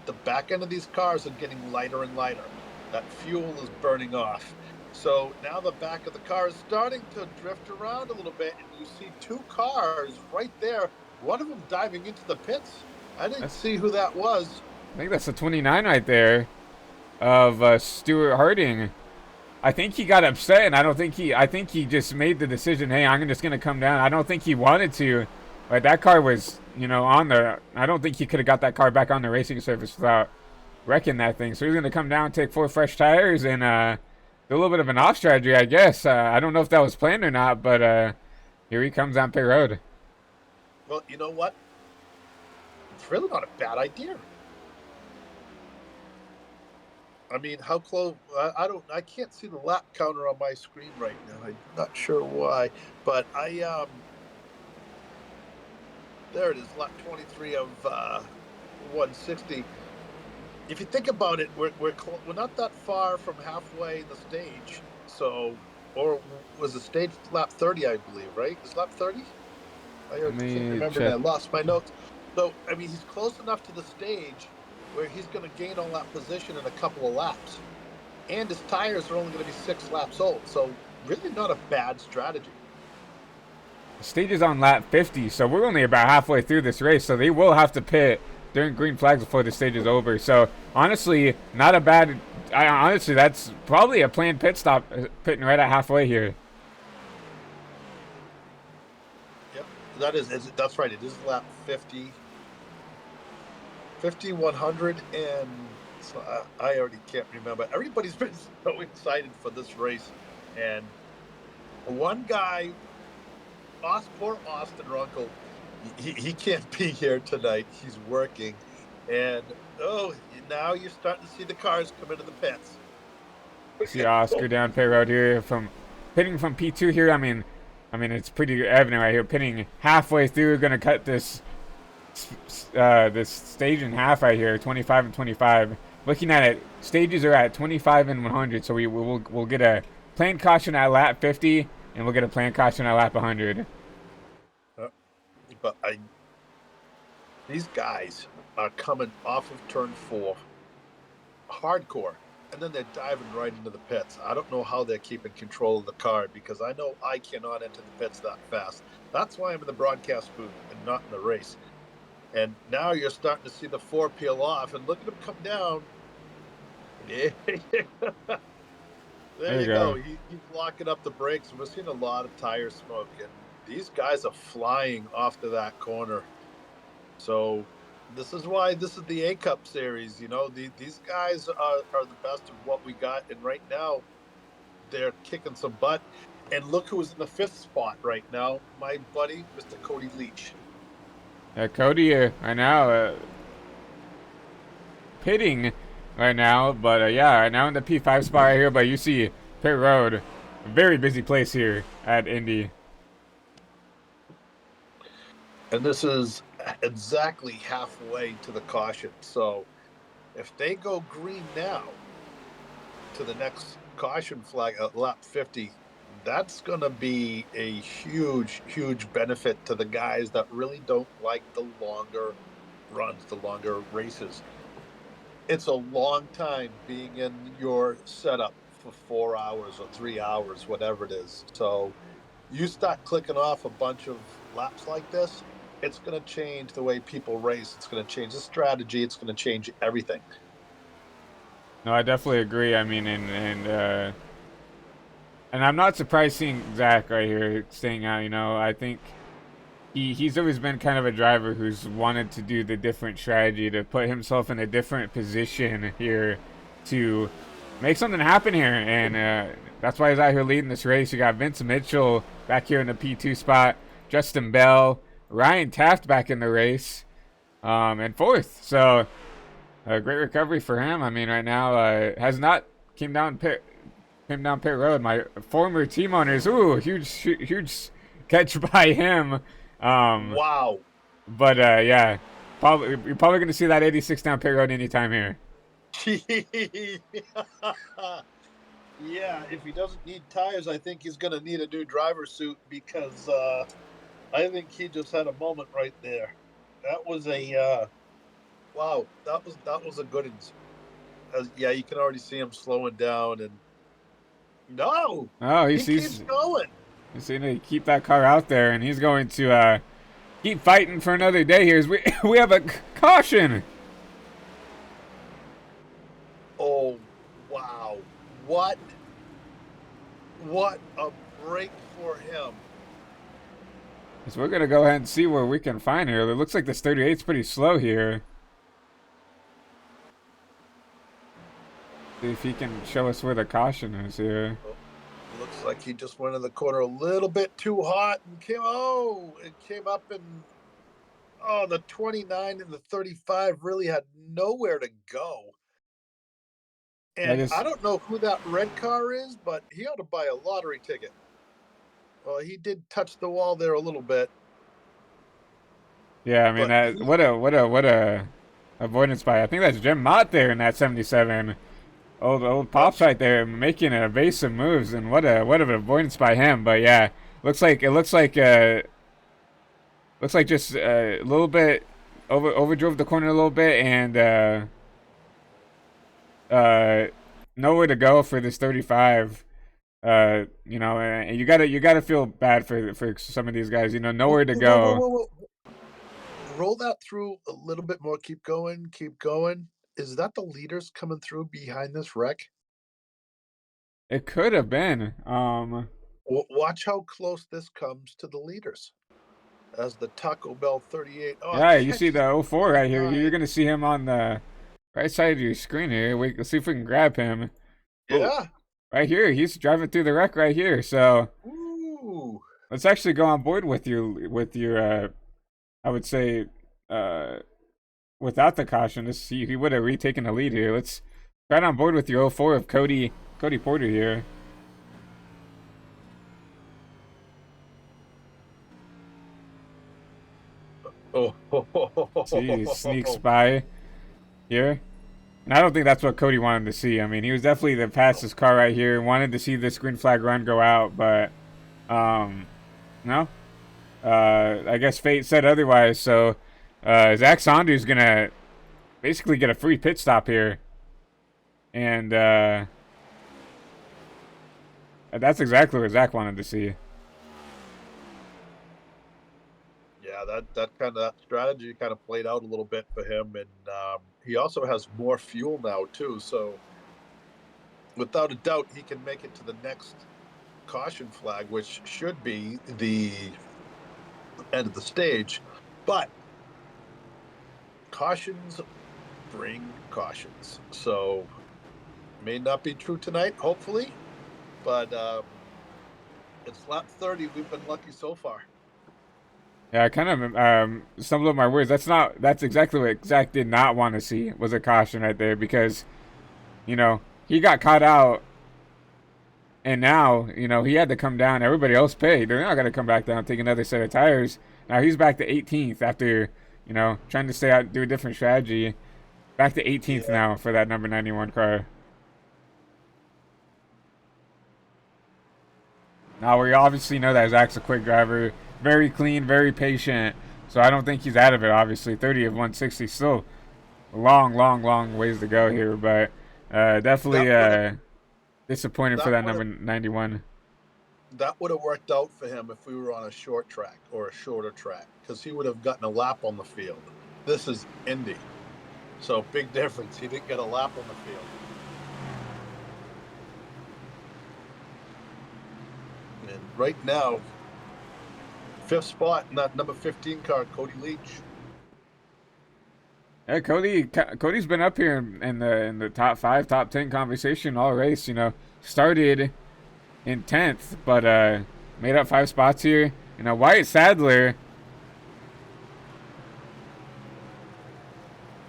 the back end of these cars are getting lighter and lighter. That fuel is burning off. So now the back of the car is starting to drift around a little bit, and you see two cars right there, one of them diving into the pits. I didn't see who that was. I think that's the 29 right there of Stuart Harding. I think he got upset, and I think he just made the decision, hey, I'm just going to come down. I don't think he wanted to. But that car was, I don't think he could have got that car back on the racing surface without wrecking that thing. So he's going to come down, take 4 fresh tires, and do a little bit of an off strategy, I guess. I don't know if that was planned or not, but here he comes on pit road. Well, you know what? It's really not a bad idea. I mean, how close? I can't see the lap counter on my screen right now. I'm not sure why, but there it is, lap 23 of 160. If you think about it, we're not that far from halfway in the stage. So, or was the stage lap 30? I believe, right? Is lap 30? I can't remember. I lost my notes. So, I mean, he's close enough to the stage where he's going to gain all that position in a couple of laps. And his tires are only going to be 6 laps old. So really not a bad strategy. The stage is on lap 50, so we're only about halfway through this race, so they will have to pit during green flags before the stage is over. So honestly, not a bad... honestly, that's probably a planned pit stop, pitting right at halfway here. Yep, that's right. It is lap 50. 100, and so I already can't remember. Everybody's been so excited for this race, and one guy, poor Austin Runkle, he can't be here tonight. He's working, and now you're starting to see the cars come into the pits. See Oscar down pit road here, pitting from P2 here. I mean, it's pretty evident right here. Pitting halfway through, going to cut this stage in half right here, 25 and 25. Looking at it, stages are at 25 and 100, so we'll get a planned caution at lap 50, and we'll get a planned caution at lap 100. But these guys are coming off of turn 4, hardcore, and then they're diving right into the pits. I don't know how they're keeping control of the car, because I know I cannot enter the pits that fast. That's why I'm in the broadcast booth and not in the race. And now you're starting to see the 4 peel off, and look at him come down. There you go. He's locking up the brakes. We're seeing a lot of tire smoke, and these guys are flying off to that corner. So this is why this is the A Cup series. These guys are the best of what we got, and right now they're kicking some butt. And look who's in the 5th spot right now, my buddy, Mr. Cody Leach. Cody right now pitting right now, but right now in the P5 spot right here. But you see pit road, a very busy place here at Indy. And this is exactly halfway to the caution. So if they go green now to the next caution flag at lap 50, that's going to be a huge, huge benefit to the guys that really don't like the longer runs, the longer races. It's a long time being in your setup for 4 hours or 3 hours, whatever it is. So you start clicking off a bunch of laps like this, it's going to change the way people race. It's going to change the strategy. It's going to change everything. No, I definitely agree. I mean, and I'm not surprised seeing Zach right here staying out. You know, I think he's always been kind of a driver who's wanted to do the different strategy to put himself in a different position here to make something happen here, and that's why he's out here leading this race. You got Vince Mitchell back here in the P2 spot, Justin Bell, Ryan Taft back in the race, and fourth. So a great recovery for him. I mean, right now has not came down pit road. My former team owners, ooh, huge catch by him. Wow. But yeah, you're probably gonna see that 86 down pit road anytime here. Yeah, if he doesn't need tires, I think he's going to need a new driver's suit because I think he just had a moment right there. That was a wow. That was a good. Yeah, you can already see him slowing down, and no, Oh, he keeps going. He's gonna keep that car out there, and he's going to keep fighting for another day here. As we have a caution. Oh, wow. What a break for him. So we're gonna go ahead and see where we can find here. It looks like this 38's pretty slow here. See if he can show us where the caution is here. Looks like he just went in the corner a little bit too hot and it came up and the 29 and the 35 really had nowhere to go. And I don't know who that red car is, but he ought to buy a lottery ticket. Well, he did touch the wall there a little bit. Yeah, I mean, what a avoidance by. I think that's Jim Mott there in that 77. Old Pops right there making evasive moves, and what an avoidance by him. But yeah, looks like just a little bit overdrove the corner a little bit, and nowhere to go for this 35. You know, and you gotta feel bad for some of these guys. You know, nowhere to go. Whoa. Roll that through a little bit more. Keep going. Is that the leaders coming through behind this wreck? It could have been. Watch how close this comes to the leaders. As the Taco Bell 38. Oh, yeah, you see the 04 right here. You're gonna see him on the right side of your screen here. Let's see if we can grab him. Yeah. Ooh, right here. He's driving through the wreck right here. So ooh. Let's actually go on board with your I would say without the caution. Let's see, he would have retaken the lead here. Let's right on board with your 04 of Cody Porter here. Oh, see, sneaks by here. And I don't think that's what Cody wanted to see. I mean, he was definitely the fastest car right here. Wanted to see this green flag run go out, but no. I guess fate said otherwise. So Zach Saunders gonna basically get a free pit stop here, and that's exactly what Zach wanted to see. Yeah, that strategy kind of played out a little bit for him, and he also has more fuel now too. So without a doubt, he can make it to the next caution flag, which should be the end of the stage. But cautions bring cautions, so may not be true tonight, hopefully, but it's lap 30. We've been lucky so far. Yeah, I kind of stumbled on my words. That's exactly what Zach did not want to see, was a caution right there, because you know he got caught out, and now you know he had to come down. Everybody else paid. They're not gonna come back down and take another set of tires. Now he's back to 18th after trying to stay out, do a different strategy. Back to 18th now for that number 91 car. Now we obviously know that Zach's a quick driver, very clean, very patient. So I don't think he's out of it. Obviously, 30 of 160, still a long ways to go here, but definitely disappointed for that number 91. that would have worked out for him if we were on a short track or a shorter track because he would have gotten a lap on the field. This is Indy. So big difference. He didn't get a lap on the field. And right now, fifth spot in that number 15 car, Cody Leach. Yeah, Cody's been up here in the top 5, top 10 conversation all race. You know, started in 10th, but made up 5 spots here. You know, Wyatt Sadler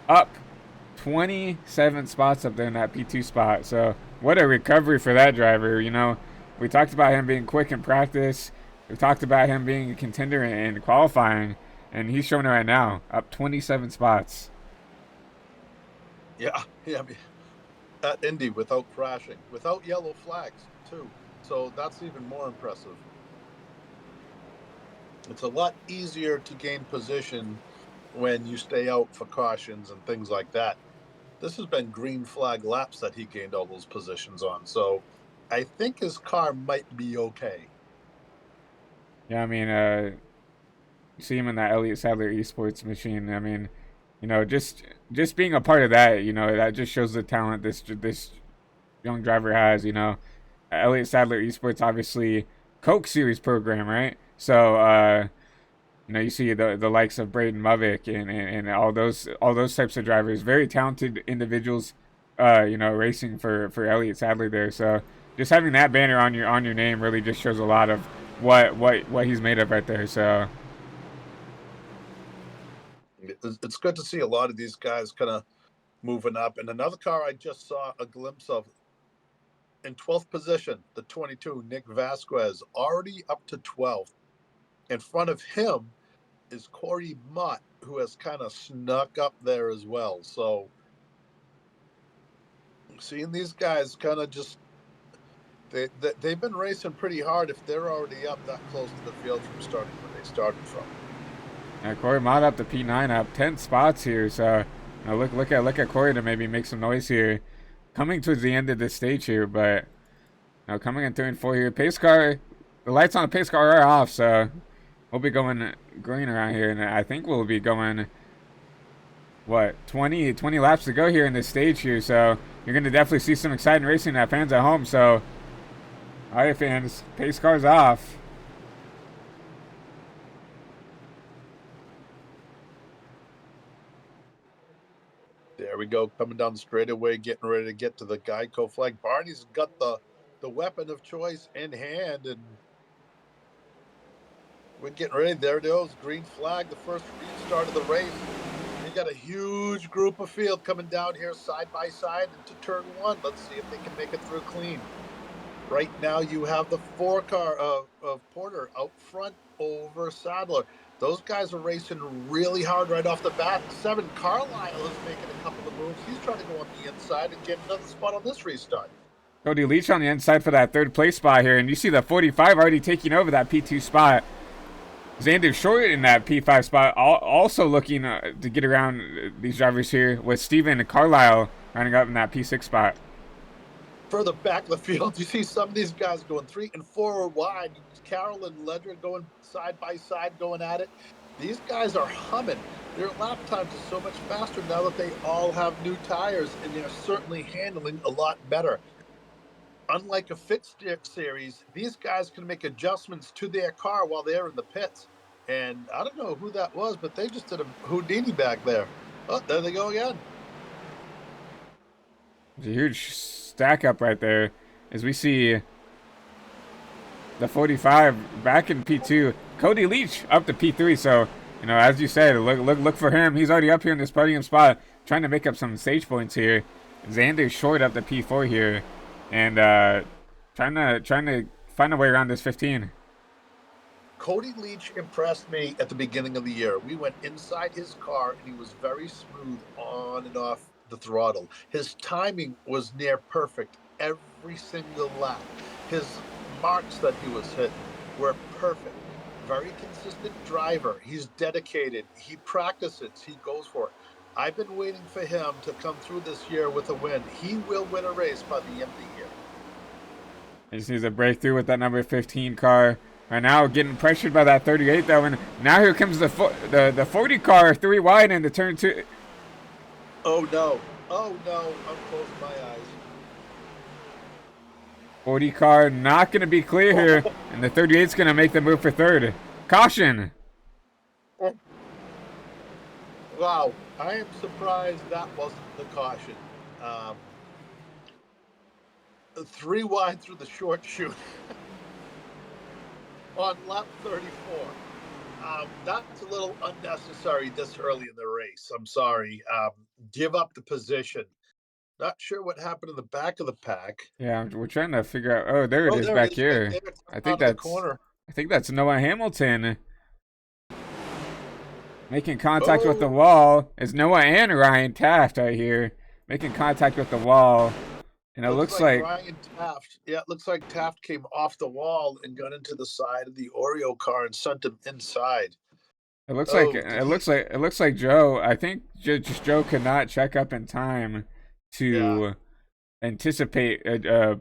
up 27 spots up there in that P2 spot. So what a recovery for that driver. You know, we talked about him being quick in practice. We talked about him being a contender in qualifying, and he's showing it right now, up 27 spots. Yeah, yeah. At Indy without crashing, without yellow flags too. So that's even more impressive. It's a lot easier to gain position when you stay out for cautions and things like that. This has been green flag laps that he gained all those positions on. So I think his car might be okay. Yeah, I mean, see him in that Elliott Sadler Esports machine. I mean, you know, just being a part of that, you know, that just shows the talent this young driver has. You know, Elliott Sadler Esports, obviously Coke Series program, right? So, you know, you see the likes of Braden Movick and all those types of drivers, very talented individuals. You know, racing for Elliott Sadler there. So just having that banner on your name really just shows a lot of what he's made of right there. So It's good to see a lot of these guys kind of moving up. And another car I just saw a glimpse of in 12th position, the 22, Nick Vasquez, already up to 12th. In front of him is Corey Mott, who has kind of snuck up there as well. So seeing these guys kind of just they've been racing pretty hard if they're already up that close to the field from starting where they started from. Corey Mott up to P9, up 10 spots here. So you know, look at Corey to maybe make some noise here, coming towards the end of this stage here. But you know, coming in 3 and 4 here, pace car, the lights on the pace car are off. So we'll be going green around here, and I think we'll be going what 20 laps to go here in this stage here. So you're gonna definitely see some exciting racing at fans at home. So all right, fans, pace car's off. There we go, coming down the straightaway, getting ready to get to the Geico flag. Barney's got the weapon of choice in hand, and we're getting ready. There it is, green flag, the first restart of the race. You got a huge group of field coming down here side by side into turn 1. Let's see if they can make it through clean. Right now, you have the 4 car of Porter out front over Sadler. Those guys are racing really hard right off the bat. 7, Carlisle is making a couple of moves. He's trying to go on the inside and get another spot on this restart. Cody Leach on the inside for that 3rd place spot here, and you see the 45 already taking over that P2 spot. Xander Short in that P5 spot, also looking to get around these drivers here, with Steven Carlisle running up in that P6 spot. Further back of the field, you see some of these guys going 3 and 4 wide. Carroll and Ledger going side by side, going at it. These guys are humming. Their lap times are so much faster now that they all have new tires, and they're certainly handling a lot better. Unlike a fixed series, these guys can make adjustments to their car while they're in the pits. And I don't know who that was, but they just did a Houdini back there. Oh, there they go again. There's a huge stack up right there as we see the 45 back in P2. Cody Leach up to P3. So, you know, as you said, look for him. He's already up here in this podium spot, trying to make up some stage points here. Xander Short up to P4 here, and trying to find a way around this 15. Cody Leach impressed me at the beginning of the year. We went inside his car, and he was very smooth on and off the throttle. His timing was near perfect every single lap. His marks that he was hitting were perfect. Very consistent driver. He's dedicated. He practices. He goes for it. I've been waiting for him to come through this year with a win. He will win a race by the end of the year. He just needs a breakthrough with that number 15 car. Right now, getting pressured by that 38 though, and now here comes the 40 car, 3 wide into turn 2. Oh no! Oh no! I'm closing my eyes. 40 car not going to be clear here, and the 38's going to make the move for third. Caution! Wow, I am surprised that wasn't the caution. 3 wide through the short chute on lap 34. That's a little unnecessary this early in the race. I'm sorry. Give up the position. Not sure what happened in the back of the pack. Yeah, we're trying to figure out. Oh, there it Oh, is there back it is, right here. there, I out think of the that's corner. I think that's Noah Hamilton making contact with the Oh, wall. It's Noah and Ryan Taft right here making contact with the wall, and it looks looks like like Ryan Taft. Yeah, it looks like Taft came off the wall and got into the side of the Oreo car and sent him inside. Oh, did he? it looks like Joe. I think just Joe could not check up in time Yeah. to anticipate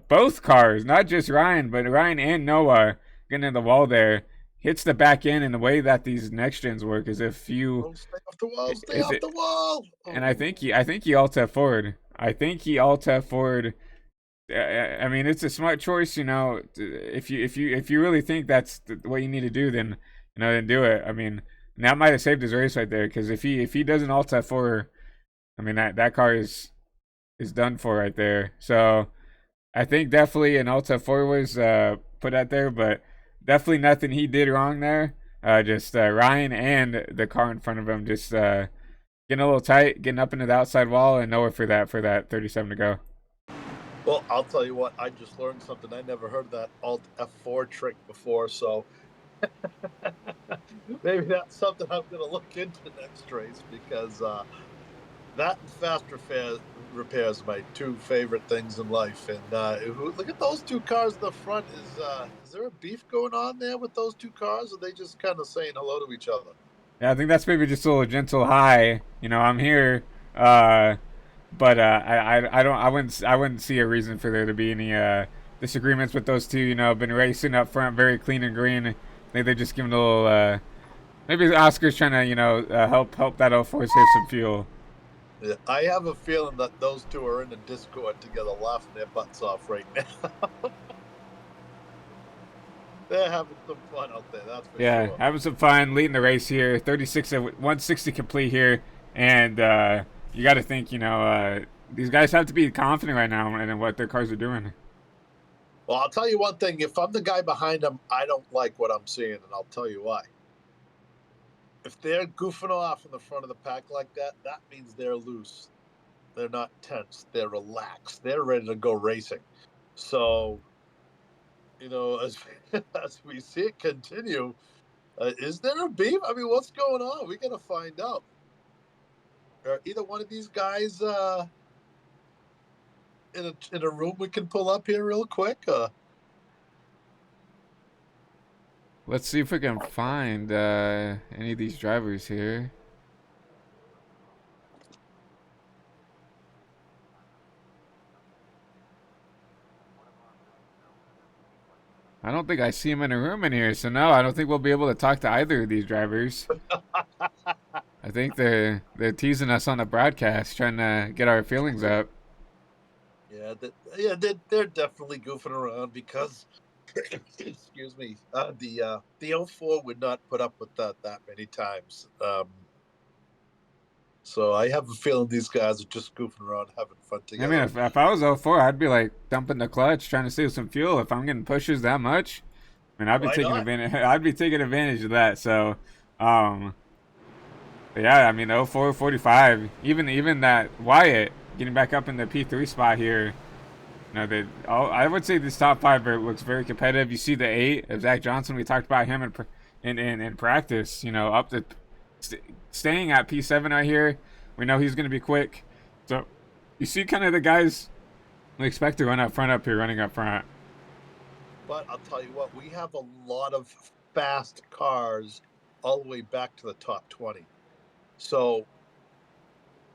both cars, not just Ryan, but Ryan and Noah getting in the wall there. Hits the back end, and the way that these next gens work is if you Oh, stay off the wall. Stay is off it, the wall. and Oh. I think he alt F forward. I think he alt F forward. I mean, it's a smart choice, you know. If you really think that's what you need to do, then then do it. I mean, that might have saved his race right there, because if he doesn't alt F forward, I mean that car is done for right there. So I think definitely an alt F forward was put out there, but definitely nothing he did wrong there. Just Ryan and the car in front of him just getting a little tight, getting up into the outside wall, and nowhere for that 37 to go. Well, I'll tell you what. I just learned something. I never heard of that Alt F4 trick before. So maybe that's something I'm going to look into next race because that and repairs are my 2 favorite things in life. And look at those 2 cars in the front. Is there a beef going on there with those 2 cars? Or are they just kind of saying hello to each other? Yeah, I think that's maybe just a little gentle hi. I'm here. Uh, but I wouldn't see a reason for there to be any disagreements with those two. Been racing up front, very clean and green. I think they're just giving a little. Maybe Oscar's trying to help that 04 save some fuel. Yeah, I have a feeling that those 2 are in the Discord together, laughing their butts off right now. They're having some fun out there, that's for Yeah, sure. having some fun, leading the race here. 36 at 160 complete here, and you got to think, these guys have to be confident right now in what their cars are doing. Well, I'll tell you one thing. If I'm the guy behind them, I don't like what I'm seeing, and I'll tell you why. If they're goofing off in the front of the pack like that, that means they're loose. They're not tense. They're relaxed. They're ready to go racing. So, as as we see it continue, is there a beef? I mean, what's going on? We got to find out. Are either one of these guys in a room we can pull up here real quick? Let's see if we can find any of these drivers here. I don't think I see him in a room in here, so no, I don't think we'll be able to talk to either of these drivers. I think they're teasing us on the broadcast, trying to get our feelings up. Yeah, they're definitely goofing around because, excuse me, the 04 would not put up with that many times. So I have a feeling these guys are just goofing around, having fun I mean, together. if I was 04, I'd be like dumping the clutch, trying to save some fuel. If I'm getting pushes that much, I mean, I'd be Why taking not? advantage. I'd be taking advantage of that. So, um, but yeah, I mean, 04, 45, even that Wyatt getting back up in the P3 spot here. I would say this top 5 looks very competitive. You see the 8 of Zach Johnson. We talked about him in practice. Up to staying at P7 right here. We know he's going to be quick. So you see kind of the guys we expect to run up front up here, running up front. But I'll tell you what, we have a lot of fast cars all the way back to the top 20. So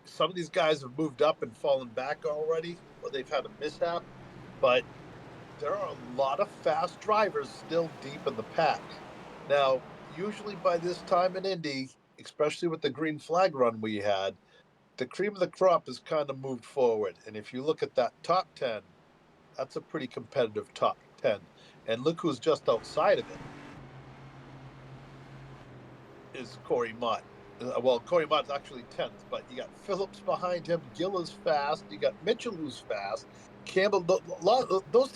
some of these guys have moved up and fallen back already, or they've had a mishap. But there are a lot of fast drivers still deep in the pack. Now, usually by this time in Indy, especially with the green flag run we had, the cream of the crop has kind of moved forward. And if you look at that top 10, that's a pretty competitive top 10. And look who's just outside of it is Corey Mott. Well, Corey Mott's actually 10th, but you got Phillips behind him. Gill is fast. You got Mitchell who's fast. Campbell, those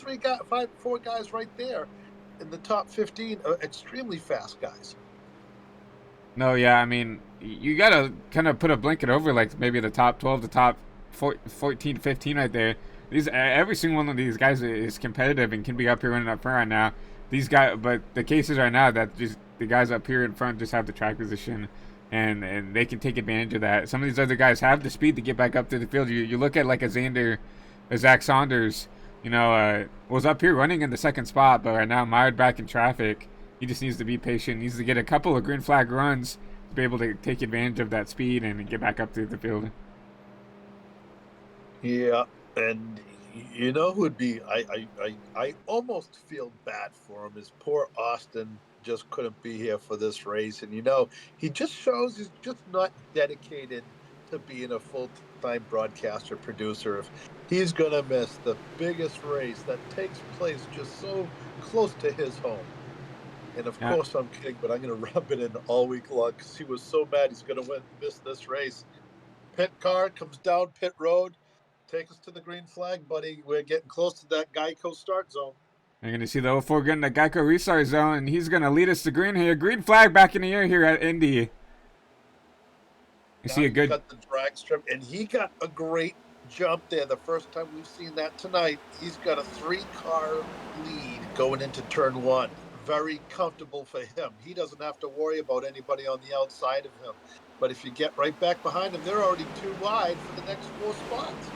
four guys right there in the top 15 are extremely fast guys. No, yeah, I mean, you gotta kind of put a blanket over like maybe the top 12, the top 14, 15 right there. These every single one of these guys is competitive and can be up here running up front right now. These guys, but the cases right now that just the guys up here in front just have the track position, and they can take advantage of that. Some of these other guys have the speed to get back up to the field. You look at like a Zach Saunders, was up here running in the second spot, but right now mired back in traffic. He just needs to be patient. He needs to get a couple of green flag runs to be able to take advantage of that speed and get back up to the field. Yeah, and you know who'd be? I almost feel bad for him. Is poor Austin just couldn't be here for this race, and he just shows he's just not dedicated to being a full-time broadcaster producer. If he's gonna miss the biggest race that takes place just so close to his home. And of course, I'm kidding, but I'm going to rub it in all week long because he was so mad he's going to miss this race. Pit car comes down pit road. Take us to the green flag, buddy. We're getting close to that Geico start zone. You're going to see the 04 getting the Geico restart zone, and he's going to lead us to green here. Green flag back in the air here at Indy. You see a good... Got the drag strip, and he got a great jump there. The first time we've seen that tonight. He's got a 3-car lead going into turn 1. Very comfortable for him. He doesn't have to worry about anybody on the outside of him. But if you get right back behind him, they're already too wide for the next 4 spots.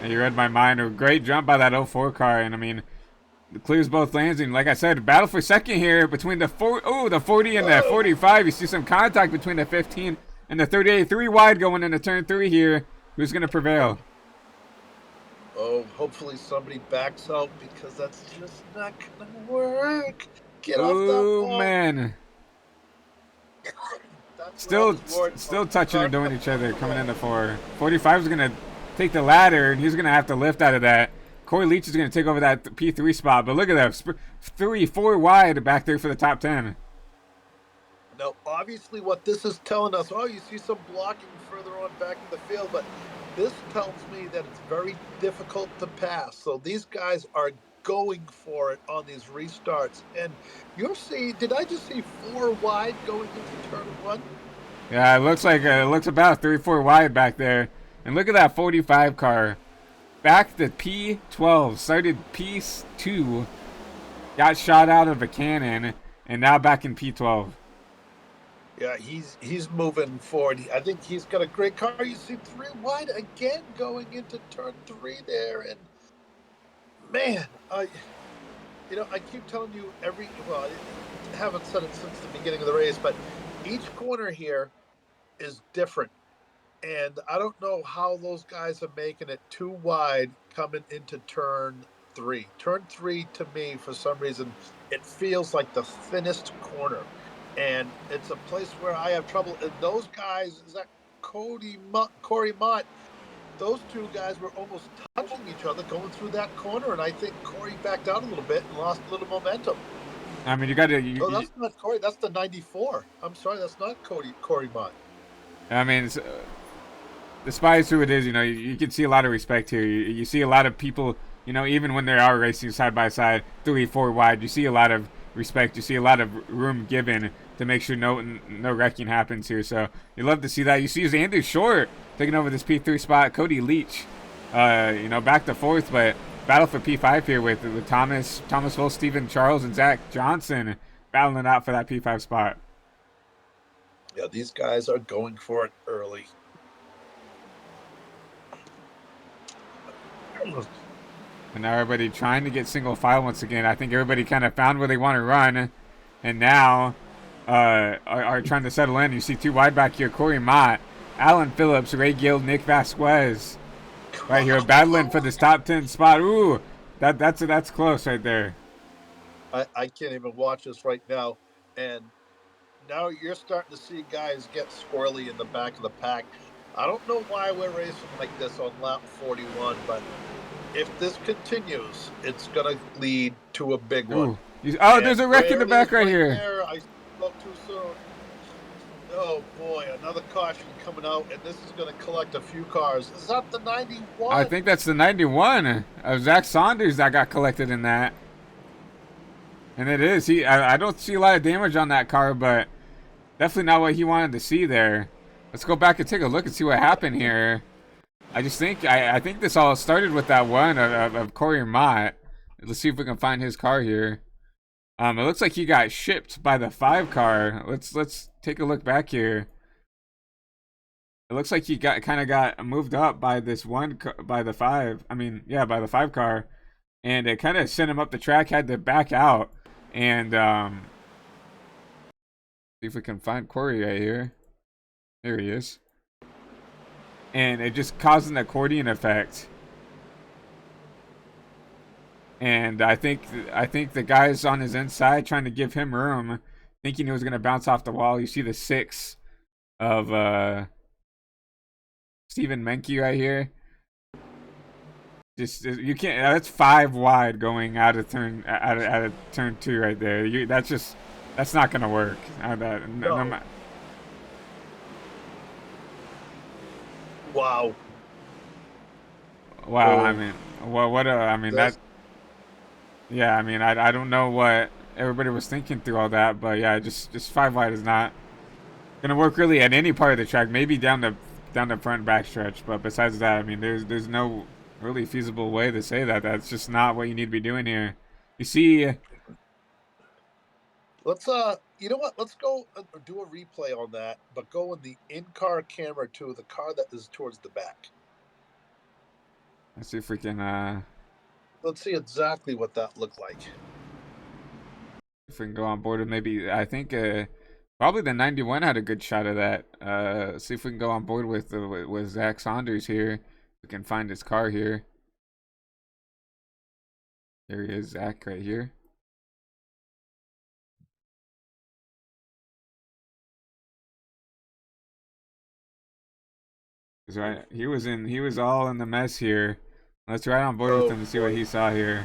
You read my mind. A great jump by that 04 car, and I mean, it clears both lanes. And like I said, battle for second here between the 40 and the 45. You see some contact between the 15 and the 38. 3 wide going into turn 3 here. Who's going to prevail? Oh, hopefully somebody backs out because that's just not going to work. Get off that wall. Man. Still touching and doing each other coming into 4. 45 is going to take the ladder, and he's going to have to lift out of that. Corey Leach is going to take over that P3 spot, but look at that. 4 wide back there for the top 10. Now, obviously what this is telling us, you see some blocking further on back in the field, but this tells me that it's very difficult to pass. So these guys are going for it on these restarts. And did I just see 4 wide going into turn 1? Yeah, it looks about 3-4 wide back there. And look at that 45 car. Back to P12, started P2, got shot out of a cannon, and now back in P12. Yeah, he's moving forward. I think he's got a great car. You see 3 wide again going into turn 3 there, and man, I keep telling you I haven't said it since the beginning of the race, but each corner here is different. And I don't know how those guys are making it 2 wide coming into turn 3. Turn 3, to me, for some reason, it feels like the thinnest corner. And it's a place where I have trouble. And those guys, is that Corey Mott, those 2 guys were almost touching each other going through that corner. And I think Corey backed out a little bit and lost a little momentum. I mean, that's not Corey. That's the 94. I'm sorry, that's not Corey Mott. I mean, despite who it is, you can see a lot of respect here. You see a lot of people, even when they are racing side by side, 3-4 wide, you see a lot of respect. You see a lot of room given to make sure no wrecking happens here. So you love to see that. You see Andrew Short taking over this P3 spot. Cody Leach, back to 4th, but battle for P5 here with Thomas Will, Steven Charles, and Zach Johnson battling out for that P5 spot. Yeah, these guys are going for it early. And now everybody trying to get single file once again. I think everybody kind of found where they want to run, and now are trying to settle in. You see 2 wide back here. Corey Mott, Alan Phillips, Ray Gill, Nick Vasquez right here battling for this top 10 spot. Ooh, That's close right there. I can't even watch this right now. And now you're starting to see guys get squirrely in the back of the pack. I don't know why we're racing like this on lap 41, but if this continues, it's going to lead to a big one. Ooh. Oh, there's And a wreck in there the it back is right right here. there. I spoke too soon. Oh boy, another caution coming out, and this is going to collect a few cars. Is that the 91? I think that's the 91 of Zach Saunders that got collected in that. And it is. I don't see a lot of damage on that car, but definitely not what he wanted to see there. Let's go back and take a look and see what happened here. I think this all started with that one of Corey Mott. Let's see if we can find his car here. It looks like he got shipped by the 5 car. Let's take a look back here. It looks like he got moved up by this one by the 5. I mean, yeah, by the 5 car, and it kind of sent him up the track. Had to back out, and see if we can find Corey right here. There he is, and it just caused an accordion effect. And I think the guys on his inside trying to give him room, thinking he was gonna bounce off the wall. You see the 6 of Stephen Menke right here. Just you can't. That's 5 wide going out of turn turn 2 right there. That's not gonna work. No. Wow. Wow. Oh, I mean, that. Yeah. I mean, I don't know what everybody was thinking through all that, but yeah, just 5 wide is not gonna work really at any part of the track. Maybe down the front backstretch, but besides that, I mean, there's no really feasible way to say that. That's just not what you need to be doing here. You see, let's you know what? Let's go do a replay on that, but go in the in-car camera to the car that is towards the back. let's see if we can Let's see exactly what that looked like. if we can go on board with maybe. I think probably the 91 had a good shot of that. Let's see if we can go on board with Zach Saunders here. We can find his car here. There he is, Zach, right here. He's right. He was all in the mess here. Let's ride on board with him and see what he saw here.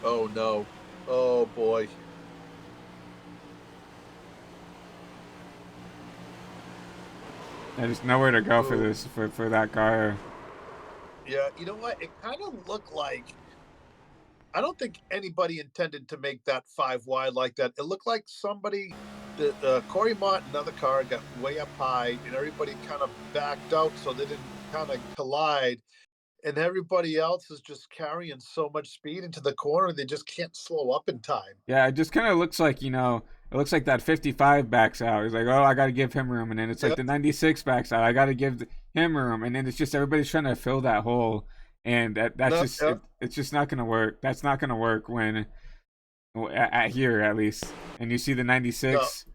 Oh no. Oh boy. There's nowhere to go for this for that car. Yeah, you know what? It kind of looked like, I don't think anybody intended to make that 5 wide like that. It looked like somebody, Corey Mott, another car, got way up high, and everybody kind of backed out so they didn't kind of collide. And everybody else is just carrying so much speed into the corner, they just can't slow up in time. Yeah, it just kind of looks like, it looks like that 55 backs out. He's like, oh, I got to give him room. And then it's like the 96 backs out. I got to give him room. And then it's just everybody's trying to fill that hole. And it's just not going to work. That's not going to work when, at here at least. And you see the 96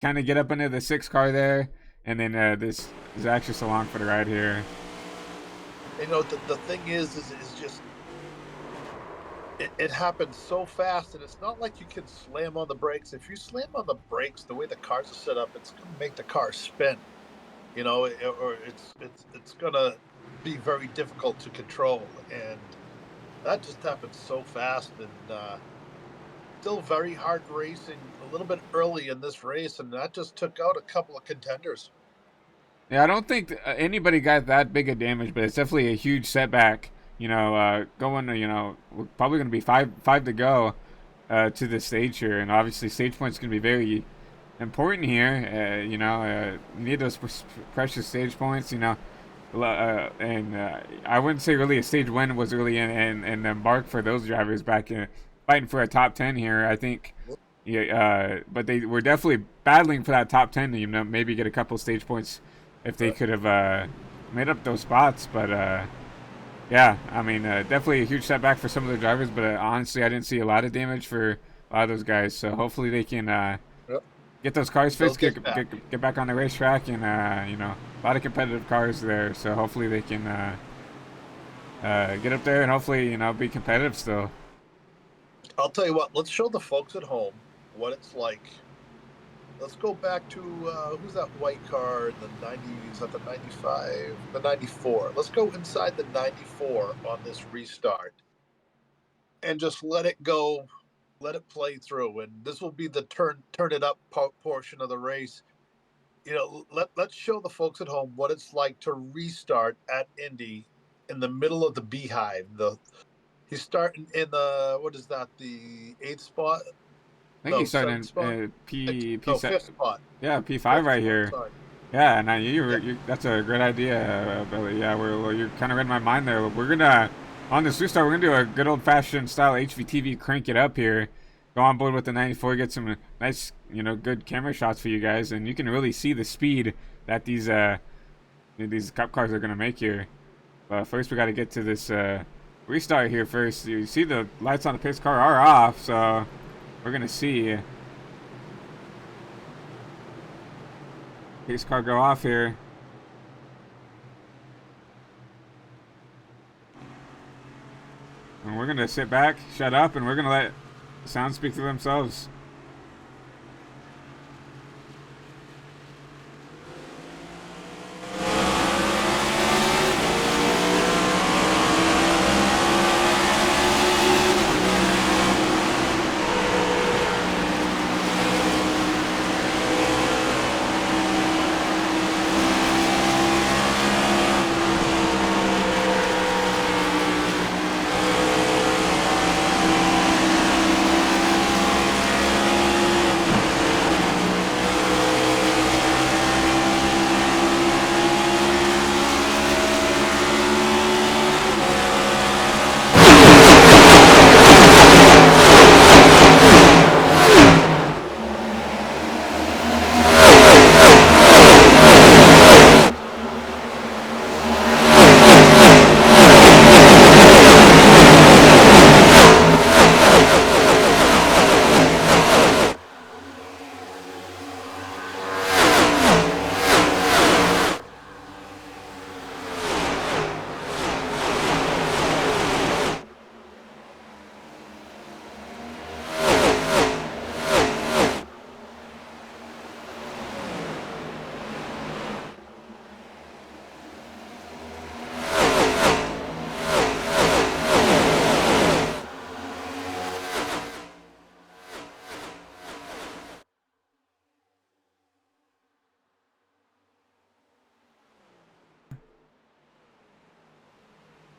kind of get up into the 6 car there. And then this is actually so long for the ride here. You know, the thing is just, it happens so fast, and it's not like you can slam on the brakes. If you slam on the brakes, the way the cars are set up, it's going to make the car spin. You know, or it's going to be very difficult to control, and that just happened so fast. And still very hard racing a little bit early in this race, and that just took out a couple of contenders. Yeah, I don't think anybody got that big of damage, but it's definitely a huge setback. Going, we're probably going to be five to go to the stage here, and obviously stage points going to be very important here. Need those precious stage points. And I wouldn't say really a stage win was really an embark for those drivers back in fighting for a top 10 here. I think. Yeah, but they were definitely battling for that top 10 to maybe get a couple stage points if they could have made up those spots. But yeah, I mean, definitely a huge setback for some of the drivers. But honestly, I didn't see a lot of damage for a lot of those guys. So hopefully they can get those cars fixed, get back on the racetrack, and a lot of competitive cars there. So hopefully they can get up there and hopefully, be competitive still. I'll tell you what. Let's show the folks at home what it's like. Let's go back to who's that white car in the 90s, at the 95, the 94. Let's go inside the 94 on this restart and just let it go, let it play through. And this will be the turn it up portion of the race. Let's show the folks at home what it's like to restart at Indy in the middle of the beehive. He's starting in the, what is that, the 8th spot? I think he's starting spot? in Fifth spot. Yeah, P5 right here. Sorry. Yeah, and you that's a great idea, Billy. Yeah, you're kind of read my mind there. We're gonna on this restart, we're gonna do a good old fashioned style HVTV, crank it up here. Go on board with the 94, get some nice, good camera shots for you guys, and you can really see the speed that these cup cars are gonna make here. But first, we got to get to this restart here first. You see the lights on the pace car are off, so we're gonna see pace car go off here. And we're gonna sit back, shut up, and we're gonna let the sounds speak for themselves.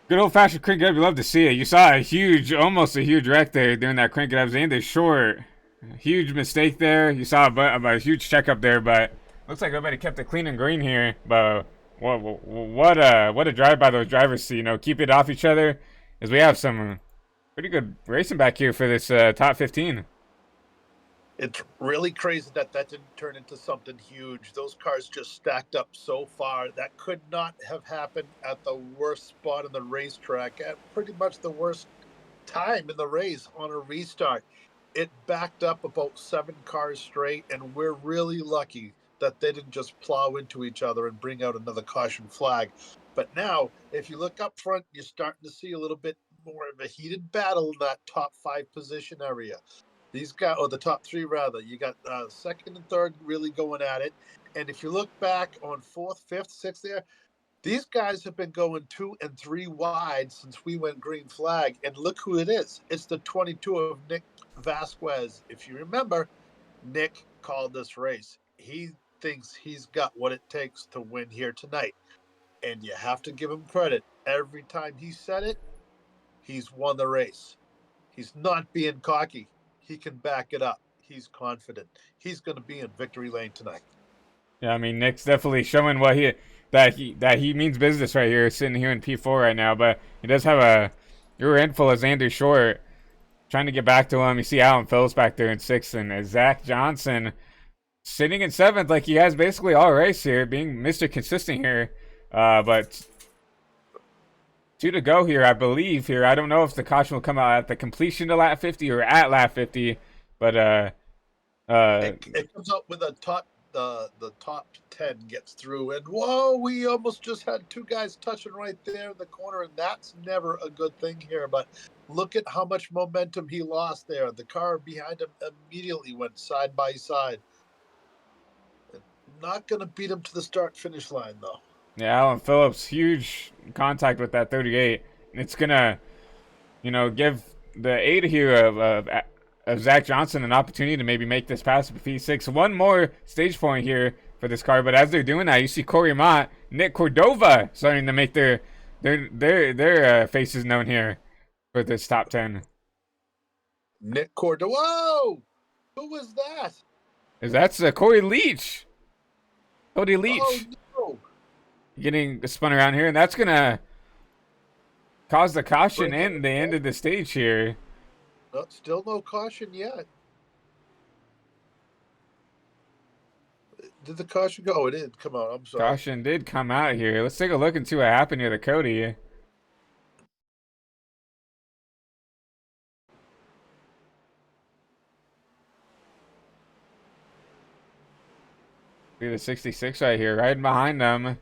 Good old fashioned crank it up. You love to see it. You saw almost a huge wreck there during that crank it up. Xander short. Huge mistake there. You saw a huge checkup there, but looks like everybody kept it clean and green here. But what a drive by those drivers to keep it off each other, as we have some pretty good racing back here for this top 15. It's really crazy that didn't turn into something huge. Those cars just stacked up so far. That could not have happened at the worst spot in the racetrack, at pretty much the worst time in the race on a restart. It backed up about 7 cars straight, and we're really lucky that they didn't just plow into each other and bring out another caution flag. But now, if you look up front, you're starting to see a little bit more of a heated battle in that top 5 position area. These guys, or the top 3 rather, you got second and third really going at it. And if you look back on 4th, 5th, 6th there, these guys have been going 2 and 3 wide since we went green flag. And look who it is. It's the 22 of Nick Vasquez. If you remember, Nick called this race. He thinks he's got what it takes to win here tonight. And you have to give him credit. Every time he said it, he's won the race. He's not being cocky. He can back it up. He's confident. He's going to be in victory lane tonight. Yeah, I mean, Nick's definitely showing that he means business right here, sitting here in P4 right now. But he does have a rear end full of Xander Short, trying to get back to him. You see Alan Phillips back there in 6th, and Zach Johnson sitting in 7th, like he has basically all race here, being Mr. Consistent here. But 2 to go here, I believe. Here, I don't know if the caution will come out at the completion of lap 50 or at lap 50, but it comes out with the the top 10 gets through. And whoa, we almost just had two guys touching right there in the corner, and that's never a good thing here. But look at how much momentum he lost there. The car behind him immediately went side by side. Not going to beat him to the start finish line, though. Yeah, Alan Phillips, huge contact with that 38. It's gonna, give the 8 here of Zach Johnson an opportunity to maybe make this pass to P6. One more stage point here for this car, but as they're doing that, you see Corey Mott, Nick Cordova starting to make their faces known here for this top 10. Nick Cordova. Whoa! Who was that? That's Corey Leach. Cody Leach. Oh, no. Getting spun around here, and that's gonna cause the caution in the end of the stage here. Still no caution yet. Did the caution go? Oh, it did come out. I'm sorry. Caution did come out here. Let's take a look and see what happened here to Cody. See the 66 right here, right behind them.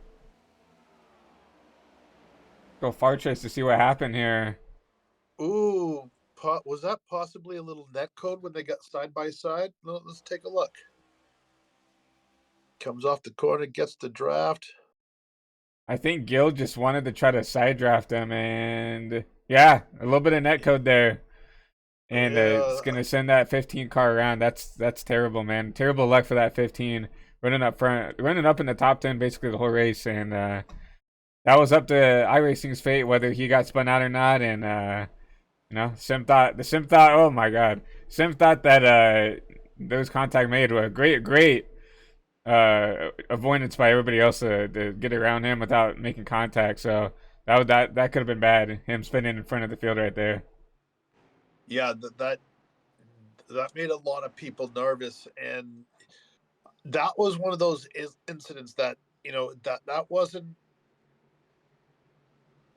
Go far chase to see what happened here. Ooh, was that possibly a little net code when they got side by side? No, let's take a look. Comes off the corner, gets the draft. I think Gil just wanted to try to side draft him, and yeah, a little bit of net code there. And it's gonna send that 15 car around. That's terrible, man. Terrible luck for that 15 running up front, running up in the top 10 basically the whole race, and that was up to iRacing's fate whether he got spun out or not. And Sim thought oh my god, Sim thought that those contact made were great avoidance by everybody else to get around him without making contact. So that could have been bad. Him spinning in front of the field right there. Yeah, that made a lot of people nervous, and that was one of those incidents that that wasn't.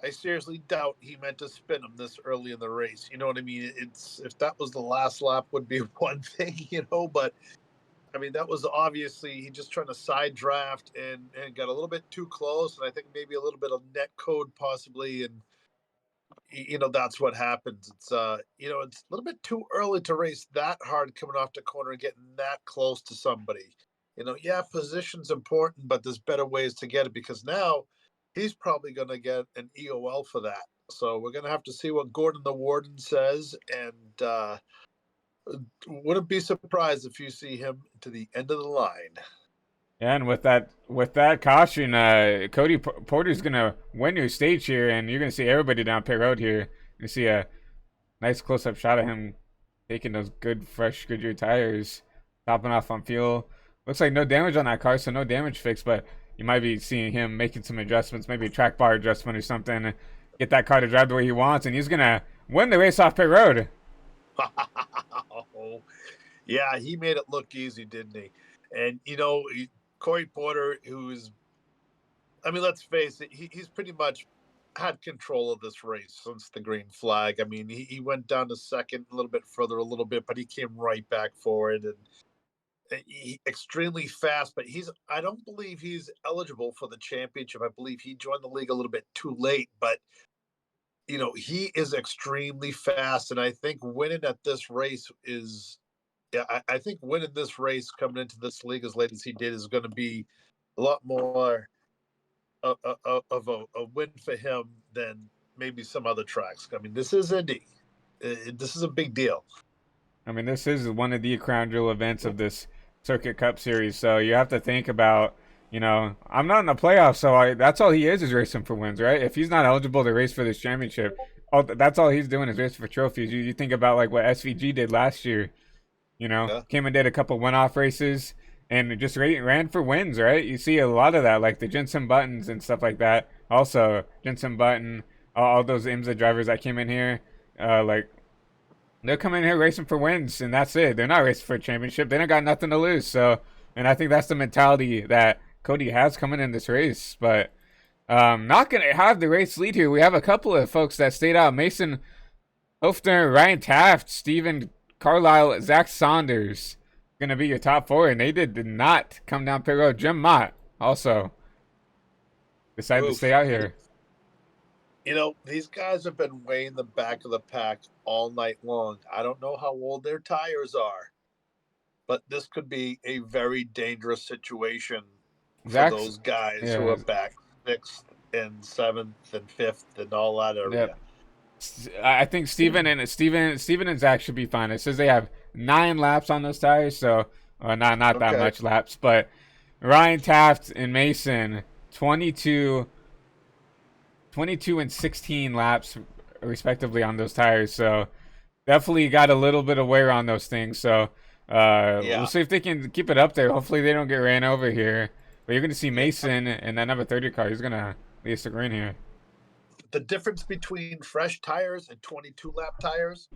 I seriously doubt he meant to spin him this early in the race. You know what I mean? It's if that was the last lap would be one thing, but I mean that was obviously he just trying to side draft and got a little bit too close, and I think maybe a little bit of net code possibly, and that's what happens. It's it's a little bit too early to race that hard coming off the corner and getting that close to somebody. Yeah, position's important, but there's better ways to get it because now he's probably going to get an EOL for that. So we're going to have to see what Gordon the Warden says, and wouldn't be surprised if you see him to the end of the line. Yeah, and with that caution, Cody Porter's gonna win your stage here, and you're gonna see everybody down pit road here. You see a nice close-up shot of him taking those good, fresh Goodyear tires, topping off on fuel. Looks like no damage on that car, so no damage fix, but you might be seeing him making some adjustments, maybe a track bar adjustment or something, get that car to drive the way he wants, and he's gonna win the race off pit road. Yeah, he made it look easy, didn't he? And Corey Porter, let's face it, he's pretty much had control of this race since the green flag. I mean, he went down to second a little bit, but he came right back forward, and he extremely fast. But I don't believe he's eligible for the championship. I believe he joined the league a little bit too late, but he is extremely fast, and I think winning at this race is. Yeah, I think winning this race coming into this league as late as he did is going to be a lot more of a win for him than maybe some other tracks. I mean, this is Indy. This is a big deal. I mean, this is one of the crown jewel events of this Circuit Cup Series, so you have to think about, I'm not in the playoffs, so that's all he is racing for wins, right? If he's not eligible to race for this championship, that's all he's doing is racing for trophies. You think about like what SVG did last year. Came and did a couple one-off races and just ran for wins, right? You see a lot of that, like the Jensen Buttons and stuff like that. Also, Jensen Button, all those IMSA drivers that came in here, they're coming in here racing for wins, and that's it. They're not racing for a championship. They don't got nothing to lose. So, and I think that's the mentality that Cody has coming in this race. But not going to have the race lead here. We have a couple of folks that stayed out. Mason Hofner, Ryan Taft, Steven Carlisle, Zach Saunders. gonna be your top four, and they did not come down pit road. Jim Mott also decided to stay Oof. out here. These guys have been way in the back of the pack all night long. I don't know how old their tires are, but this could be a very dangerous situation for Zach's, those guys who yeah, are back sixth and seventh and fifth and all that yeah. area. I think Steven and Zach should be fine. It says they have 9 laps on those tires, so not that Okay. much laps. But Ryan Taft and Mason, 22 and 16 laps respectively on those tires. So definitely got a little bit of wear on those things. So we'll Yeah. see if they can keep it up there. Hopefully they don't get ran over here. But you're gonna see Yeah. Mason and that number 30 car. He's gonna lead us to green here. The difference between fresh tires and 22 lap tires,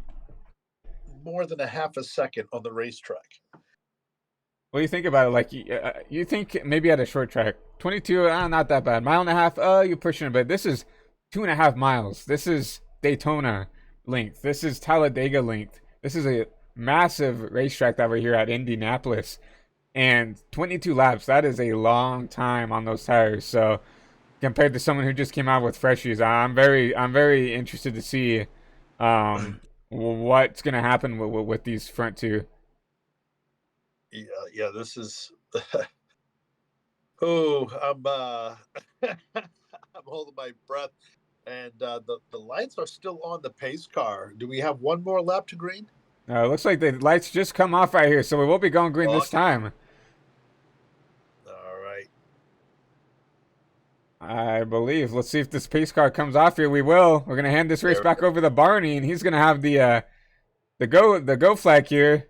more than a half a second on the racetrack. What do you think about it? Like, you think maybe at a short track, 22, not that bad. Mile and a half, you're pushing it, but this is 2.5 miles. This is Daytona length. This is Talladega length. This is a massive racetrack that we're here at Indianapolis. And 22 laps, that is a long time on those tires. So, compared to someone who just came out with freshies, I'm very interested to see what's going to happen with these front two. Yeah, yeah, this is oh, I'm holding my breath. And the lights are still on the pace car. Do we have one more lap to green? Looks like the lights just come off right here, so we won't be going green this Okay. time. All right. I believe. Let's see if this pace car comes off here. We will. We're gonna hand this race There, back over to Barney, and he's gonna have the go flag here.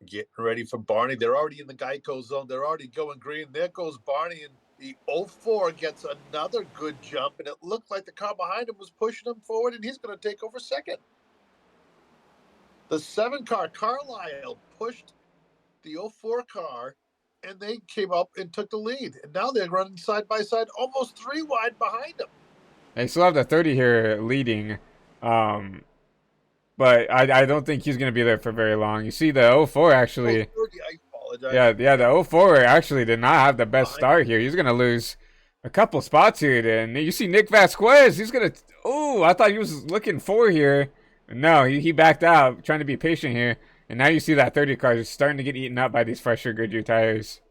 getting ready for Barney. They're already in the Geico zone. They're already going green. There goes Barney, and the 04 gets another good jump, and it looked like the car behind him was pushing him forward, and he's going to take over second. The 7 car, Carlisle, pushed the 04 car, and they came up and took the lead. And now they're running side by side, almost 3 wide behind them. They still have the 30 here leading, but I don't think he's gonna be there for very long. You see the 04 actually. Oh, 30, I apologize. Yeah, the 04 actually did not have the best Behind. start here. He's gonna lose a couple spots here. And you see Nick Vasquez. He's gonna. Oh, I thought he was looking for here. No, he backed out, trying to be patient here. And now you see that 30 car is starting to get eaten up by these fresher Goodyear tires.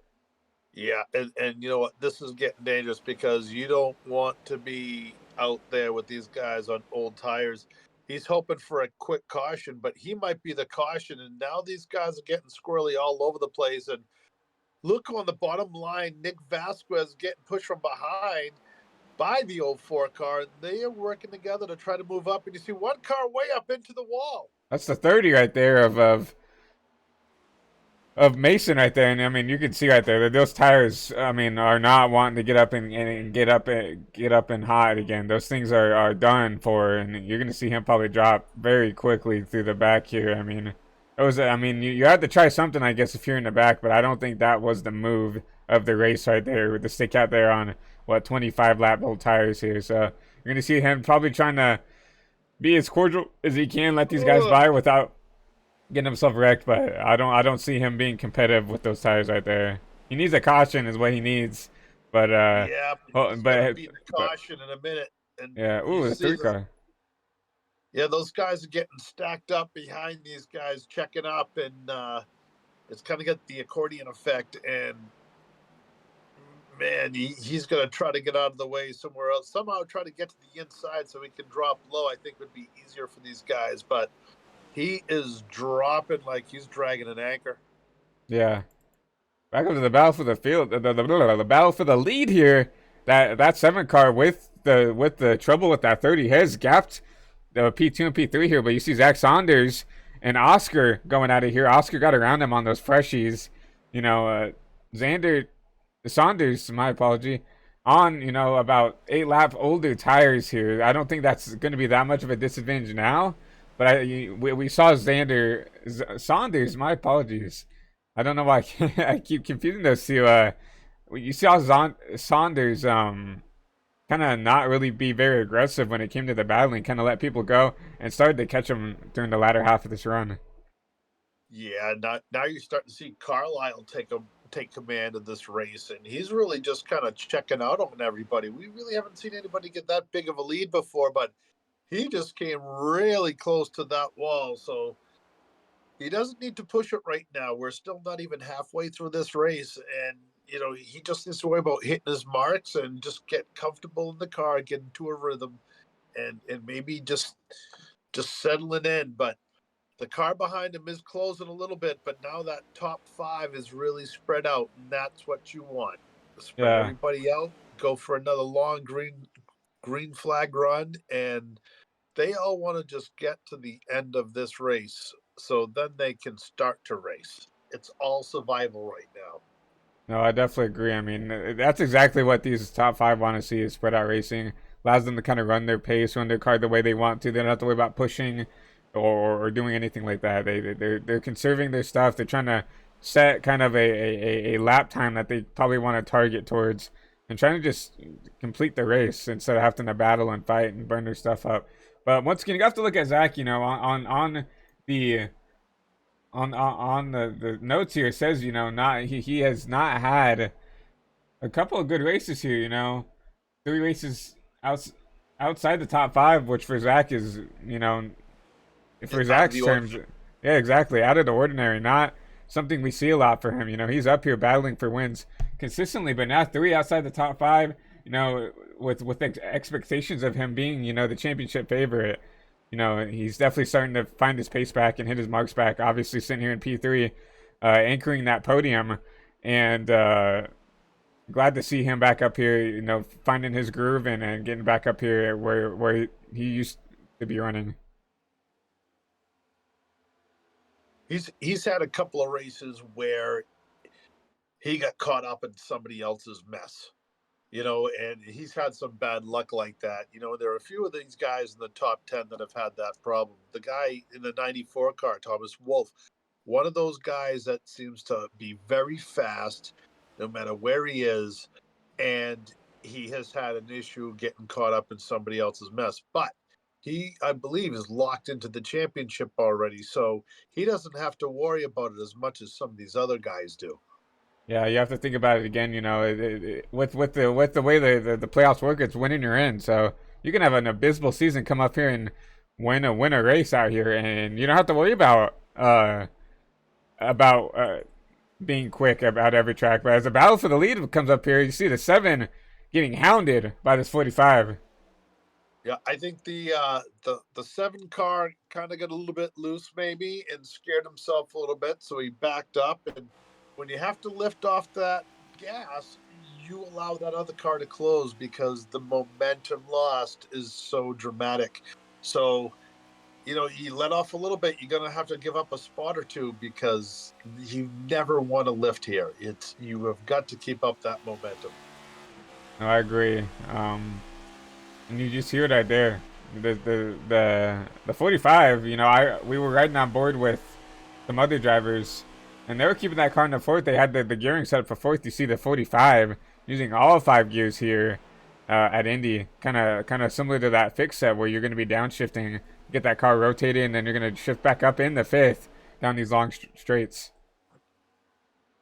Yeah, and you know what? This is getting dangerous because you don't want to be out there with these guys on old tires. He's hoping for a quick caution, but he might be the caution. And now these guys are getting squirrely all over the place. And look on the bottom line, Nick Vasquez getting pushed from behind by the 04 car. And they are working together to try to move up. And you see one car way up into the wall. That's the 30 right there of Mason right there, and I mean you can see right there that those tires, I mean, are not wanting to get up and get up and hot again. Those things are done for, and you're gonna see him probably drop very quickly through the back here. I mean, you had to try something, I guess, if you're in the back, but I don't think that was the move of the race right there with the stick out there on 25 lap old tires here. So you're gonna see him probably trying to be as cordial as he can, let these guys by without getting himself wrecked, but I don't see him being competitive with those tires right there. He needs a caution is what he needs. But Yeah, oh, he's but, gonna be the but caution in a minute. And yeah, ooh, you the see 3 car. yeah, those guys are getting stacked up behind these guys, checking up, and it's kind of got the accordion effect. And man, he's going to try to get out of the way somewhere else, somehow try to get to the inside so he can drop low. I think would be easier for these guys, but he is dropping like he's dragging an anchor. Yeah. Back up to the battle for the field, the battle for the lead here. That 7 car with the trouble with that 30 has gapped the P2 and P3 here, but you see Zach Saunders and Oscar going out of here. Oscar got around him on those freshies. You know, Saunders, my apology, on, about 8 lap older tires here. I don't think that's going to be that much of a disadvantage now, but we saw Saunders, my apologies. I don't know why I keep confusing those two. You saw Saunders kind of not really be very aggressive when it came to the battling, kind of let people go and started to catch him during the latter half of this run. Yeah, now you're starting to see Carlisle take command of this race, and he's really just kind of checking out on everybody. We really haven't seen anybody get that big of a lead before, but he just came really close to that wall. So he doesn't need to push it right now. We're still not even halfway through this race, and he just needs to worry about hitting his marks and just get comfortable in the car, get into a rhythm, and maybe just settling in. But the car behind him is closing a little bit, but now that top five is really spread out, and that's what you want. Spread Yeah. everybody out, go for another long green flag run, and they all want to just get to the end of this race so then they can start to race. It's all survival right now. No, I definitely agree. I mean, that's exactly what these top five want to see is spread out racing. Allows them to kind of run their pace, run their car the way they want to. They don't have to worry about pushing or doing anything like that. They're conserving their stuff. They're trying to set kind of a lap time that they probably want to target towards and trying to just complete the race instead of having to battle and fight and burn their stuff up. But once again, you have to look at Zach, on the on the notes here, it says, not he has not had a couple of good races here, 3 races outside the top five, which for Zach is, for Out of Zach's the terms, ordinary. yeah, exactly, out of the ordinary, not something we see a lot for him. He's up here battling for wins consistently, but now 3 outside the top five, with expectations of him being, the championship favorite. He's definitely starting to find his pace back and hit his marks back. Obviously, sitting here in P3, anchoring that podium, and glad to see him back up here. Finding his groove and getting back up here where he used to be running. He's had a couple of races where he got caught up in somebody else's mess. And he's had some bad luck like that. There are a few of these guys in the top 10 that have had that problem. The guy in the 94 car, Thomas Wolf, one of those guys that seems to be very fast no matter where he is. And he has had an issue getting caught up in somebody else's mess. But he, I believe, is locked into the championship already. So he doesn't have to worry about it as much as some of these other guys do. Yeah, you have to think about it again. With the way the playoffs work, it's winning you're in. So you can have an abysmal season, come up here and win a race out here, and you don't have to worry about being quick about every track. But as the battle for the lead comes up here, you see the 7 getting hounded by this 45. Yeah, I think the 7 car kind of got a little bit loose maybe and scared himself a little bit, so he backed up. And when you have to lift off that gas, you allow that other car to close because the momentum lost is so dramatic. So you let off a little bit, you're gonna have to give up a spot or two because you never want to lift here. You have got to keep up that momentum. No, I agree. And you just hear that there. The 45, we were riding on board with some other drivers, and they were keeping that car in the fourth. They had the gearing set up for fourth. You see the 45 using all 5 gears here at Indy, kind of similar to that fix set where you're going to be downshifting, get that car rotated, and then you're going to shift back up in the fifth down these long straights.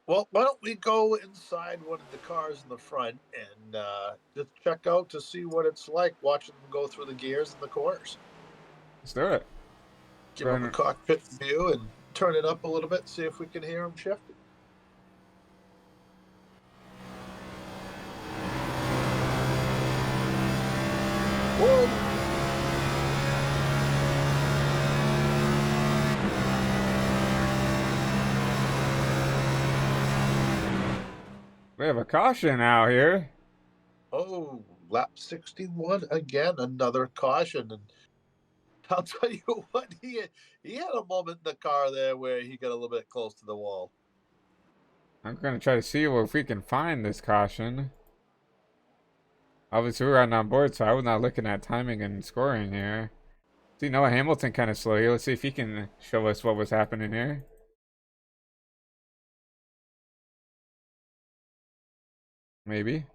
Well, why don't we go inside one of the cars in the front and just check out to see what it's like watching them go through the gears in the corners. Let's do it. Give them a Then cockpit view and turn it up a little bit, see if we can hear them shifting. Whoa! we have a caution out here. Oh, lap 61 again, another caution. And I'll tell you what, he had a moment in the car there where he got a little bit close to the wall. I'm going to try to see if we can find this caution. Obviously, we're riding on board, so I was not looking at timing and scoring here. See Noah Hamilton kind of slow here. Let's see if he can show us what was happening here. Maybe.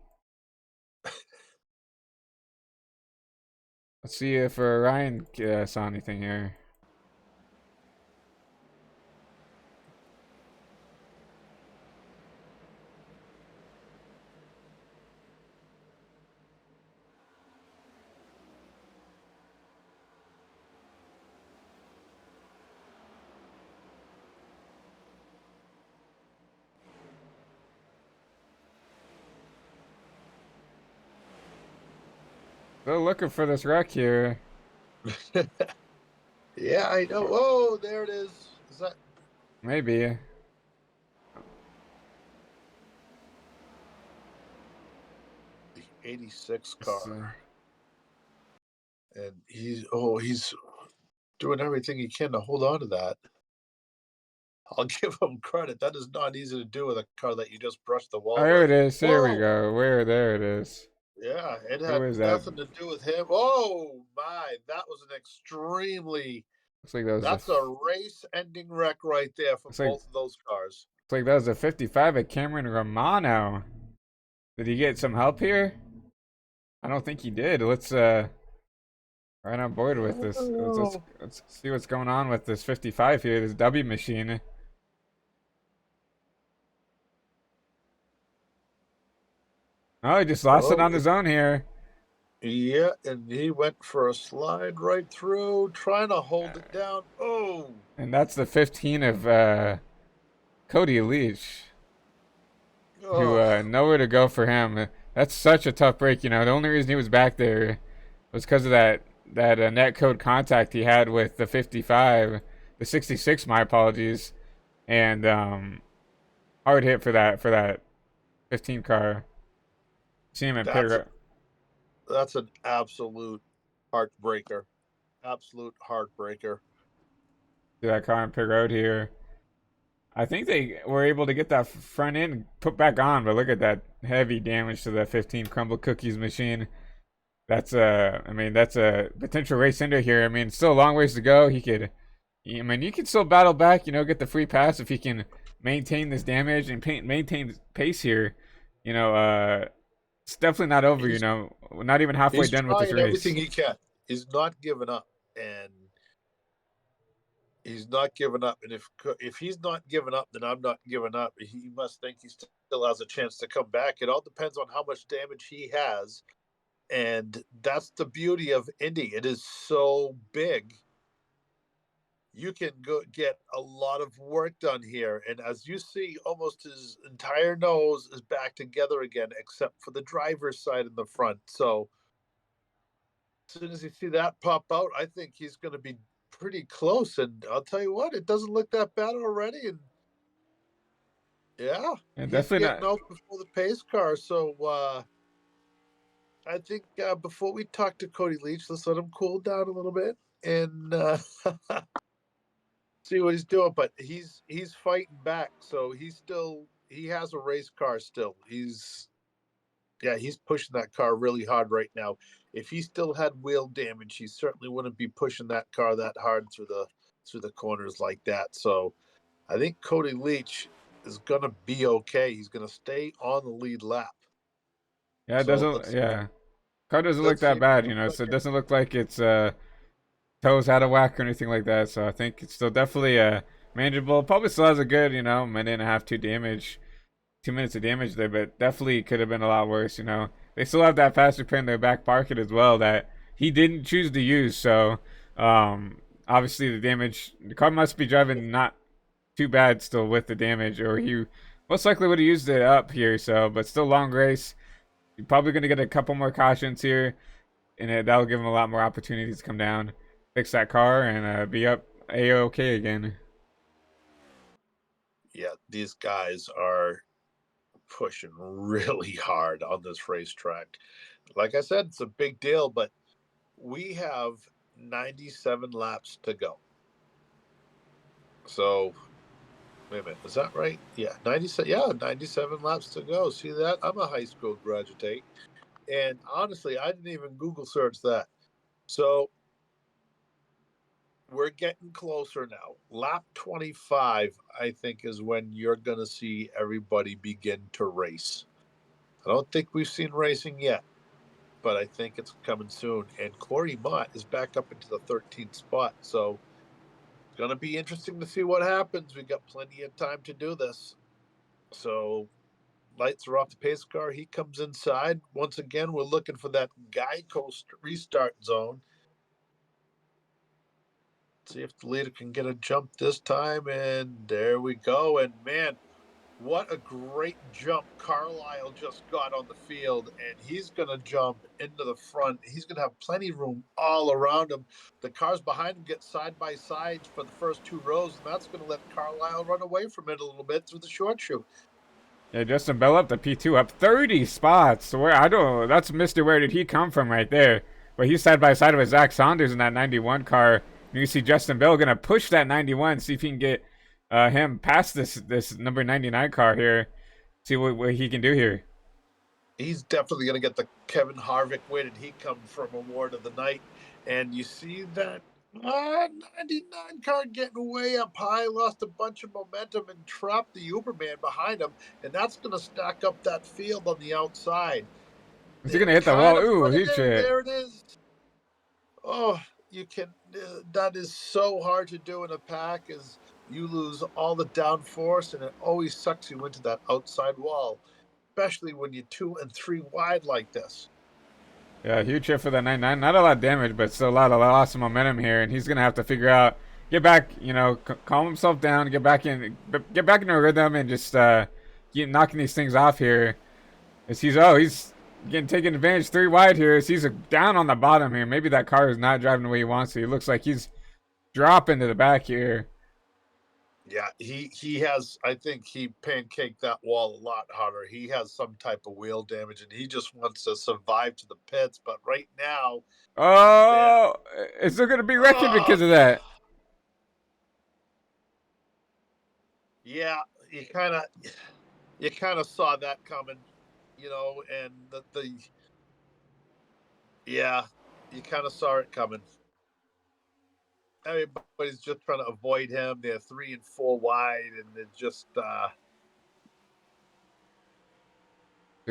Let's see if Ryan saw anything here. Still looking for this wreck here. Yeah, I know. Oh, there it is. Is that Maybe. the 86 Let's see. car? And he's doing everything he can to hold on to that. I'll give him credit. That is not easy to do with a car that you just brushed the Oh, wall here it with. is. Here we Whoa! go. There it is. Yeah, it Who had is that? nothing to do with him. Oh my, that was an extremely Looks like that was that's a race-ending wreck right there for looks like both of those cars. looks like that was a 55 at Cameron Romano. Did he get some help here? I don't think he did. Let's right on board with this. Oh, Let's see what's going on with this 55 here. This W machine. Oh, he just lost it oh, on his own here. yeah, and he went for a slide right through, trying to Uh, hold it down. Oh, And that's the 15 of Cody Leach, who oh, nowhere to go for him. That's such a tough break. You know, the only reason he was back there was because of that net code contact he had with the 55, the 66. My apologies, and hard hit for that 15 car. See him at pit that's a, road. that's an absolute heartbreaker. Absolute heartbreaker. See that car on pit road here. I think they were able to get that front end put back on, but look at that heavy damage to that 15 crumble cookies machine. I mean, that's a potential race ender here. I mean, still a long ways to go. I mean, you can still battle back, you know, get the free pass if he can maintain this damage and maintain pace here. You know, it's definitely not over, you He's know, we're not even halfway he's done with this trying everything race. he can. He's not giving up, and he's not giving up. And if he's not giving up, then I'm not giving up. He must think he still has a chance to come back. It all depends on how much damage he has, and that's the beauty of Indy. It is so big. You can go get a lot of work done here, and as you see, almost his entire nose is back together again, except for the driver's side in the front. So as soon as you see that pop out, I think he's going to be pretty close. And I'll tell you what, it doesn't look that bad already. And yeah, And he's definitely getting not. out before the pace car. So I think before we talk to Cody Leach, let's let him cool down a little bit and see what he's doing. But he's fighting back, so he has a race car still. He's pushing that car really hard right now. If he still had wheel damage, he certainly wouldn't be pushing that car that hard through the corners like that. So I think Cody Leach is gonna be okay. He's gonna stay on the lead lap. Yeah, it So doesn't. Yeah, car doesn't look let's that see. bad, you know. So it doesn't look like it's toes out of whack or anything like that. So I think it's still definitely manageable. Probably still has a good, you know, minute and a half, 2 minutes of damage there, but definitely could have been a lot worse. You know, they still have that faster pin in their back pocket as well that he didn't choose to use. So obviously the car must be driving not too bad still with the damage, or he most likely would have used it up here. So, but still long race. You're probably going to get a couple more cautions here, and that'll give him a lot more opportunities to come down, fix that car, and be up a-okay again. Yeah, these guys are pushing really hard on this racetrack. Like I said, it's a big deal, but we have 97 laps to go. So wait a minute, is that right? Yeah, 97. Yeah, 97 laps to go. See that? I'm a high school graduate, and honestly, I didn't even Google search that. So we're getting closer now. Lap 25, I think, is when you're going to see everybody begin to race. I don't think we've seen racing yet, but I think it's coming soon. And Corey Mott is back up into the 13th spot. So it's going to be interesting to see what happens. We got plenty of time to do this. So lights are off the pace car. He comes inside. Once again, we're looking for that Geico restart zone. See if the leader can get a jump this time. And there we go. And man, what a great jump Carlisle just got on the field, and he's going to jump into the front. He's going to have plenty of room all around him. The cars behind him get side by side for the first two rows, and that's going to let Carlisle run away from it a little bit through the short shoot. Yeah, Justin Bell up to P2, up 30 spots. Where I don't, that's Mister. Where did he come from right there? But he's side by side with Zach Saunders in that 91 car. And you see Justin Bell gonna push that 91, see if he can get him past this number 99 car here. See what he can do here. He's definitely going to get the Kevin Harvick "Where Did He Come From" award of the night. And you see that 99 car getting way up high, lost a bunch of momentum and trapped the Uberman behind him. And that's going to stack up that field on the outside. Is he gonna hit the wall? Ooh, he tripped. There it is. Oh, you can. That is so hard to do in a pack. Is you lose all the downforce, and it always sucks you into that outside wall, especially when you're 2 and 3 wide like this. Yeah, huge hit for the 99. Not a lot of damage, but still a lot of loss of momentum here, and he's gonna have to figure out, get back, calm himself down, get back in a rhythm, and just keep knocking these things off here. As he's getting taken advantage 3 wide here. As he's down on the bottom here. Maybe that car is not driving the way he wants to. It looks like he's dropping to the back here. Yeah, he has. I think he pancaked that wall a lot harder. He has some type of wheel damage, and he just wants to survive to the pits. But right now, oh, is there going to be wrecking because of that? Yeah, you kind of saw that coming, and yeah, you kind of saw it coming. Everybody's just trying to avoid him. They're 3 and 4 wide, and they're just. See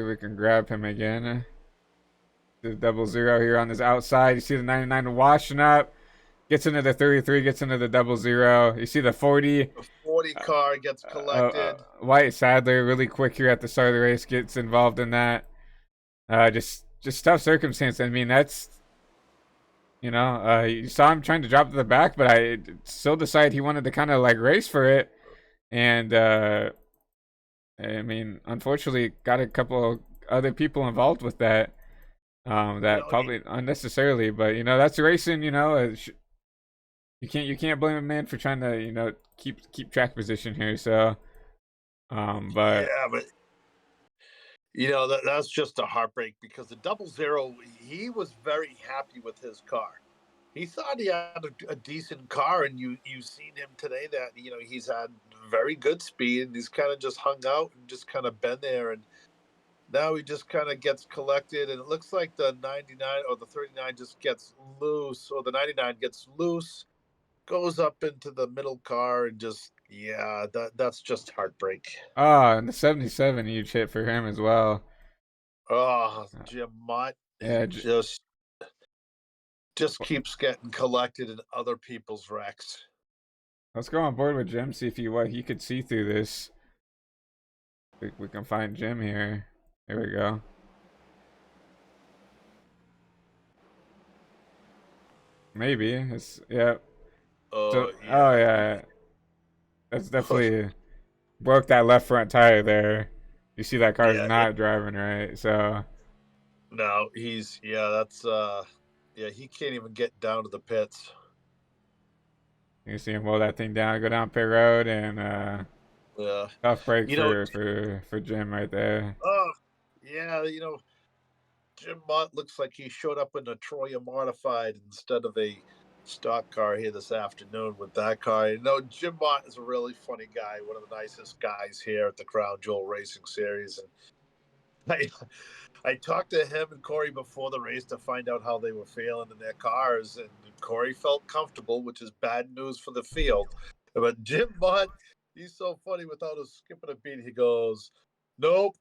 if we can grab him again. The 00 here on this outside. You see the 99 washing up. Gets into the 33, gets into the 00. You see the 40. The 40 car gets collected. White Sadler, really quick here at the start of the race, gets involved in that. Just tough circumstance. I mean, that's. You saw him trying to drop to the back, but I still decided he wanted to kind of like race for it. And, I mean, unfortunately, got a couple of other people involved with that. Probably unnecessarily, but that's racing. You can't blame a man for trying to keep track position here. So, but yeah, but that's just a heartbreak because the 00, he was very happy with his car. He thought he had a decent car, and you've seen him today that he's had very good speed, and he's kind of just hung out and just kind of been there, and now he just kind of gets collected, and it looks like the 99 or the 39 just gets loose, or the 99 gets loose, goes up into the middle car, and just that's just heartbreak. And the 77 huge hit for him as well. Oh, Jim Mott, just keeps getting collected in other people's wrecks. Let's go on board with Jim, see if what he could see through this. We can find Jim here. There we go. Maybe yeah. Oh yeah. That's definitely broke that left front tire there. You see that car's not driving right, so. No, he can't even get down to the pits. You see him roll that thing down, go down pit road, and tough break for Jim right there. Oh, yeah, Jim Mott looks like he showed up in a Troya modified instead of a stock car here this afternoon with that car. Jim Mott is a really funny guy, one of the nicest guys here at the Crown Jewel Racing Series, and I talked to him and Corey before the race to find out how they were feeling in their cars, and Corey felt comfortable, which is bad news for the field. But Jim Mott, he's so funny without us skipping a beat. He goes, "Nope."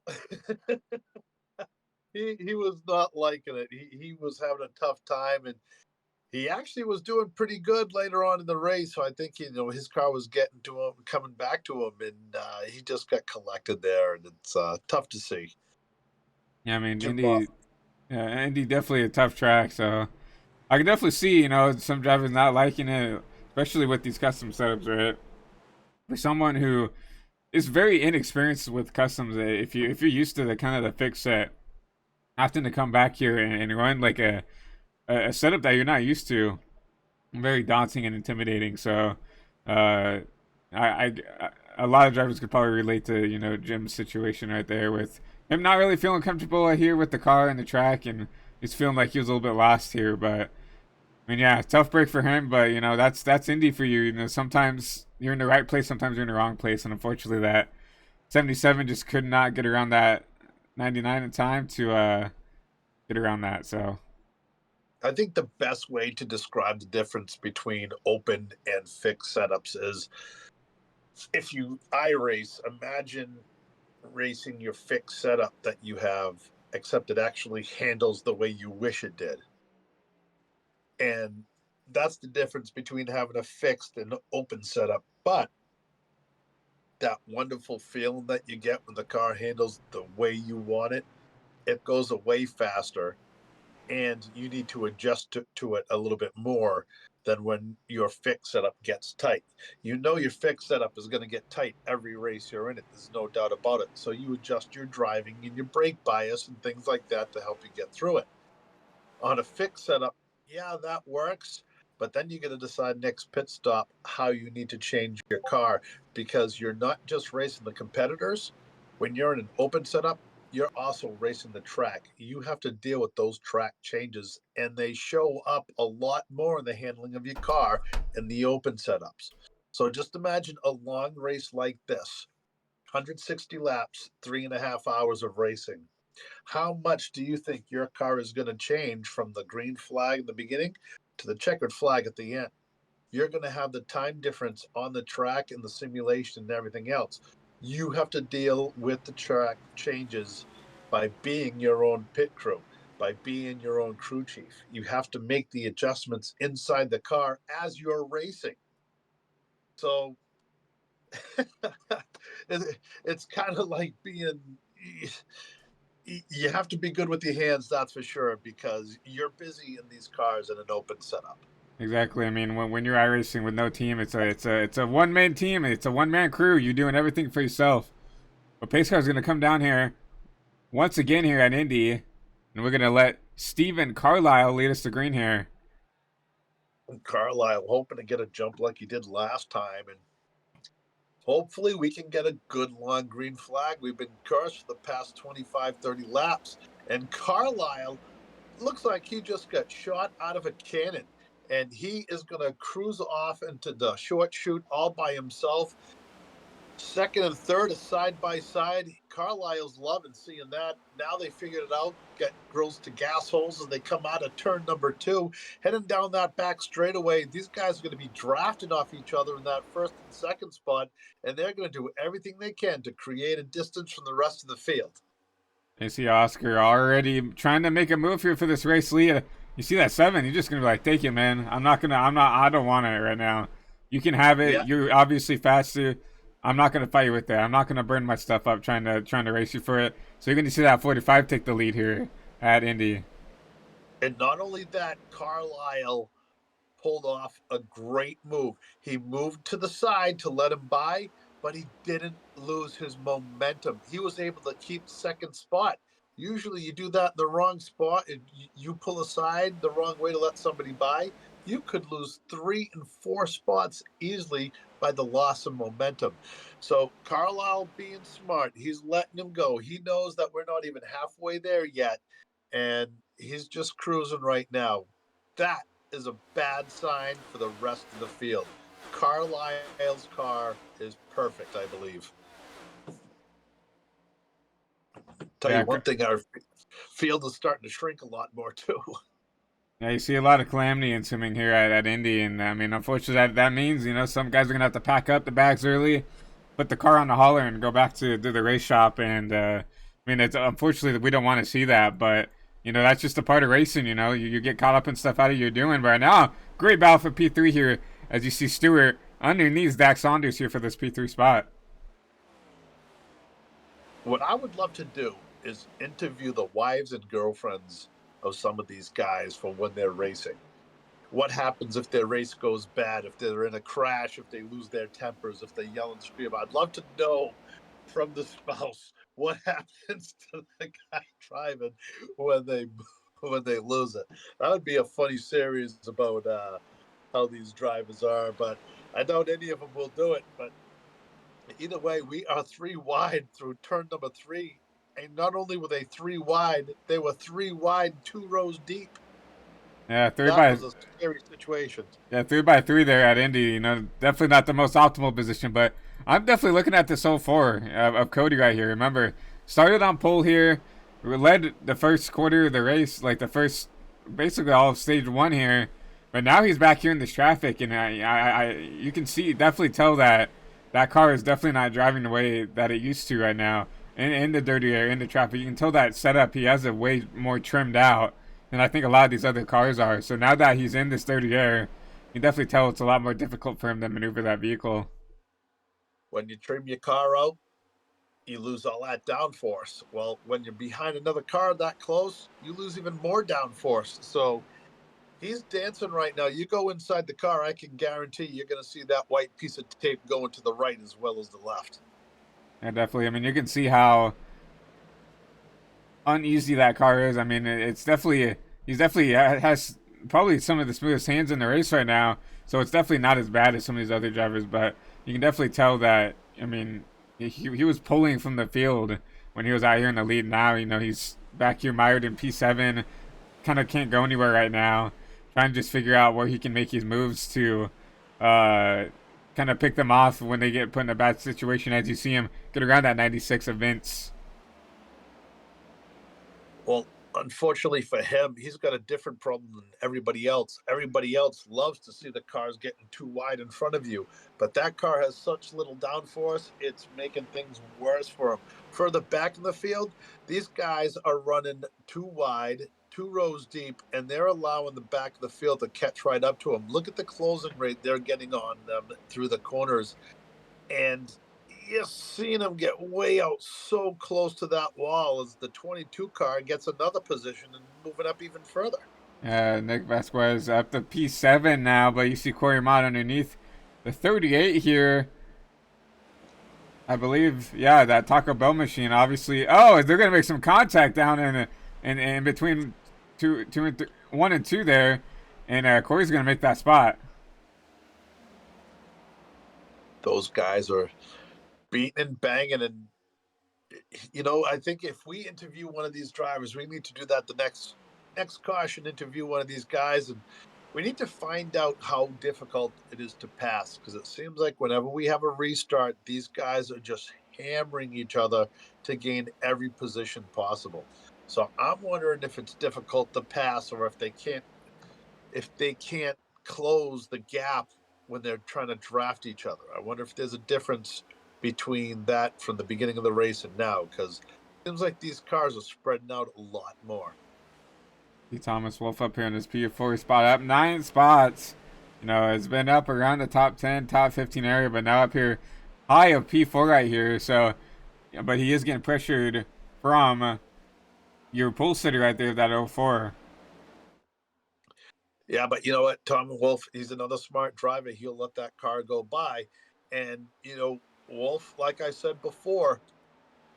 He was not liking it. He was having a tough time, and he actually was doing pretty good later on in the race. So I think his car was getting to him, coming back to him, and he just got collected there, and it's tough to see. Yeah, I mean, Indy definitely a tough track, so I can definitely see, some drivers not liking it, especially with these custom setups, right? For someone who is very inexperienced with customs. If you're used to the kind of the fixed set, having to come back here and run like a setup that you're not used to, very daunting and intimidating. So, uh, I a lot of drivers could probably relate to Jim's situation right there with him not really feeling comfortable here with the car and the track, and he's feeling like he was a little bit lost here. But I mean, yeah, tough break for him. But that's Indy for you. Sometimes you're in the right place, sometimes you're in the wrong place, and unfortunately, that 77 just could not get around that 99 in time to get around that. So I think the best way to describe the difference between open and fixed setups is if you iRace, imagine racing your fixed setup that you have, except it actually handles the way you wish it did. And that's the difference between having a fixed and open setup. But that wonderful feeling that you get when the car handles the way you want it, it goes away faster, and you need to adjust to it a little bit more than when your fixed setup gets tight. You know your fixed setup is going to get tight every race you're in it. There's no doubt about it. So you adjust your driving and your brake bias and things like that to help you get through it. On a fixed setup, yeah, that works. But then you got to decide next pit stop how you need to change your car, because you're not just racing the competitors. When you're in an open setup, you're also racing the track. You have to deal with those track changes, and they show up a lot more in the handling of your car in the open setups. So just imagine a long race like this, 160 laps, 3.5 hours of racing. How much do you think your car is going to change from the green flag in the beginning to the checkered flag at the end? You're going to have the time difference on the track and the simulation and everything else. You have to deal with the track changes by being your own pit crew, by being your own crew chief. You have to make the adjustments inside the car as you're racing. So it's kind of like being, you have to be good with your hands, that's for sure, because you're busy in these cars in an open setup. exactly. I mean, when you're iRacing with no team, it's a one man team. It's a one man crew. You're doing everything for yourself. But Pace Car is gonna come down here once again here at Indy, and we're gonna let Steven Carlisle lead us to green here. Carlisle hoping to get a jump like he did last time, and hopefully we can get a good long green flag. We've been cursed for the past 25, 30 laps, and Carlisle looks like he just got shot out of a cannon, and he is going to cruise off into the short chute all by himself. Second and third is side by side. Carlisle's loving seeing that. Now they figured it out. Get grills to gas holes as they come out of turn number 2, heading down that back straightaway. These guys are going to be drafting off each other in that first and second spot, and they're going to do everything they can to create a distance from the rest of the field. You see Oscar already trying to make a move here for this race lead. You see that 7, you're just gonna be like, take it, man. I don't want it right now. You can have it. Yeah, You're obviously faster. I'm not gonna fight you with that. I'm not gonna burn my stuff up trying to race you for it. So you're gonna see that 45 take the lead here at Indy. and not only that, Carlisle pulled off a great move. He moved to the side to let him by, but he didn't lose his momentum. He was able to keep second spot. Usually, you do that in the wrong spot, and you pull aside the wrong way to let somebody by. You could lose 3 and 4 spots easily by the loss of momentum. So, Carlisle being smart, he's letting him go. He knows that we're not even halfway there yet, and he's just cruising right now. That is a bad sign for the rest of the field. Carlisle's car is perfect, I believe. Tell you Yeah, one thing, our field is starting to shrink a lot more too. yeah. You see a lot of calamity ensuing here at Indy, and I mean, unfortunately, that means some guys are gonna have to pack up the bags early, put the car on the hauler, and go back to the race shop. And I mean, it's unfortunately we don't want to see that, but that's just a part of racing. You get caught up in stuff out of your doing. But right now, great battle for P3 here, as you see Stewart underneath Dax Saunders here for this P3 spot. What I would love to do is interview the wives and girlfriends of some of these guys for when they're racing. what happens if their race goes bad, if they're in a crash, if they lose their tempers, if they yell and scream. I'd love to know from the spouse what happens to the guy driving when they lose it. That would be a funny series about how these drivers are, but I doubt any of them will do it. But either way, we are three wide through turn number three. And not only were they three wide, they were three wide, two rows deep. Yeah, That was a scary situation. 3x3 there at Indy. You know, definitely not the most optimal position, but I'm definitely looking at this 04 of Cody right here. Remember, started on pole here, led the first quarter of the race, like the first, basically all of stage one here. But now he's back here in this traffic, and you can see, definitely tell that that car is definitely not driving the way that it used to right now. In the dirty air, in the traffic, you can tell that setup, he has it way more trimmed out than I think a lot of these other cars are. So now that he's in this dirty air, you can definitely tell it's a lot more difficult for him to maneuver that vehicle. When you trim your car out, you lose all that downforce. Well, when you're behind another car that close, you lose even more downforce. So he's dancing right now. You go inside the car, I can guarantee you're going to see that white piece of tape going to the right as well as the left. Yeah, definitely. I mean, you can see how uneasy that car is. I mean, it's definitely he's definitely has probably some of the smoothest hands in the race right now. So it's definitely not as bad as some of these other drivers, but you can definitely tell that. I mean, he was pulling from the field when he was out here in the lead. Now you know he's back here mired in P7, kind of can't go anywhere right now. Trying to just figure out where he can make his moves to kind of pick them off when they get put in a bad situation. As you see him get around that 96 of Vince. Well, unfortunately for him, he's got a different problem than everybody else. Everybody else loves to see the cars getting too wide in front of you, but that car has such little downforce, it's making things worse for him. Further back in the field, these guys are running too wide, two rows deep, and they're allowing the back of the field to catch right up to them. Look at the closing rate they're getting on them through the corners. And you're seeing him get way out so close to that wall as the 22 car gets another position and moving up even further. Nick Vasquez up to P7 now, but you see Corey Mott underneath the 38 here. I believe, yeah, that Taco Bell machine. Obviously, oh, they're gonna make some contact down in between one and two there, and Corey's gonna make that spot. Those guys are beating and banging. And, I think if we interview one of these drivers, we need to do that the next caution, interview one of these guys, and we need to find out how difficult it is to pass, because it seems like whenever we have a restart, these guys are just hammering each other to gain every position possible. So I'm wondering if it's difficult to pass, or if they can't close the gap when they're trying to draft each other. I wonder if there's a difference between that from the beginning of the race and now, because it seems like these cars are spreading out a lot more. See Thomas Wolf up here in his P4 spot, up 9 spots. You know, it's been up around the top 10, top 15 area, but now up here high of P4 right here. So, but he is getting pressured from your pole sitter right there, that 04. Yeah, but you know what? Tom Wolf, he's another smart driver. He'll let that car go by. And, Wolf, like I said before,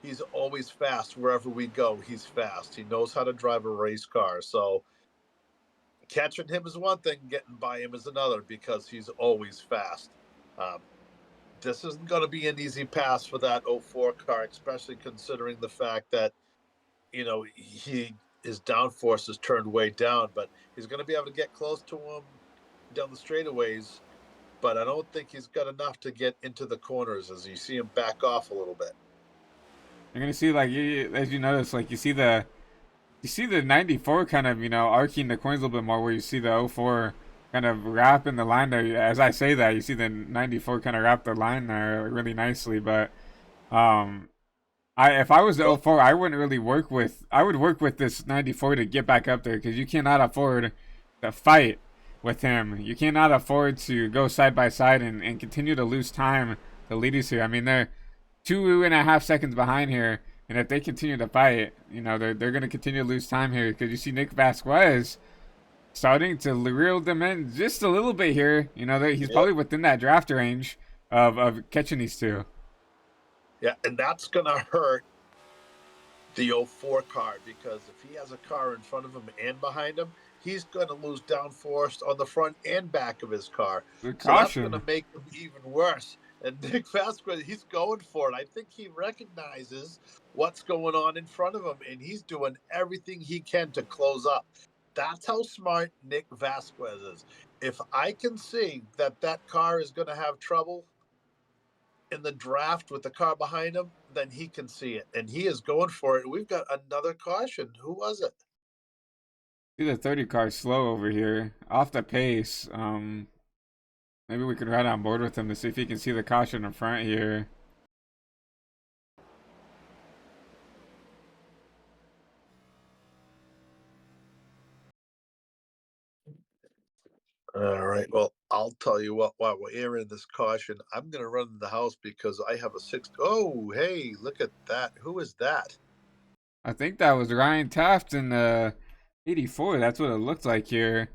he's always fast wherever we go. He's fast. He knows how to drive a race car. So catching him is one thing, getting by him is another, because he's always fast. Um, this isn't going to be an easy pass for that '04 car, especially considering the fact that, his downforce is turned way down, but he's going to be able to get close to him down the straightaways. But I don't think he's got enough to get into the corners as you see him back off a little bit. You're gonna see, like, as you notice, like, you see the 94 kind of, arcing the corners a little bit more, where you see the 04 kind of wrapping the line there. As I say that, you see the 94 kind of wrap the line there really nicely. But if I was the 04, I wouldn't really work with. I would work with this 94 to get back up there, because you cannot afford to fight with him. You cannot afford to go side by side and continue to lose time to leaders here. I mean, they're 2.5 seconds behind here, and if they continue to fight, they're going to continue to lose time here, because you see Nick Vasquez starting to reel them in just a little bit here. You know, he's Yep. probably within that draft range of catching these two. Yeah, and that's gonna hurt the '04 car, because if he has a car in front of him and behind him, he's going to lose downforce on the front and back of his car. Good So that's going caution. to make him even worse. And Nick Vasquez, he's going for it. I think he recognizes what's going on in front of him, and he's doing everything he can to close up. That's how smart Nick Vasquez is. If I can see that that car is going to have trouble in the draft with the car behind him, then he can see it, and he is going for it. We've got another caution. Who was it? See the 30 car slow over here, off the pace. Maybe we could ride on board with him to see if he can see the caution in front here. All right. Well, I'll tell you what. While we're airing this caution, I'm going to run in the house because I have a six. Oh, hey, look at that. Who is that? I think that was Ryan Taft in the 84. That's what it looked like here.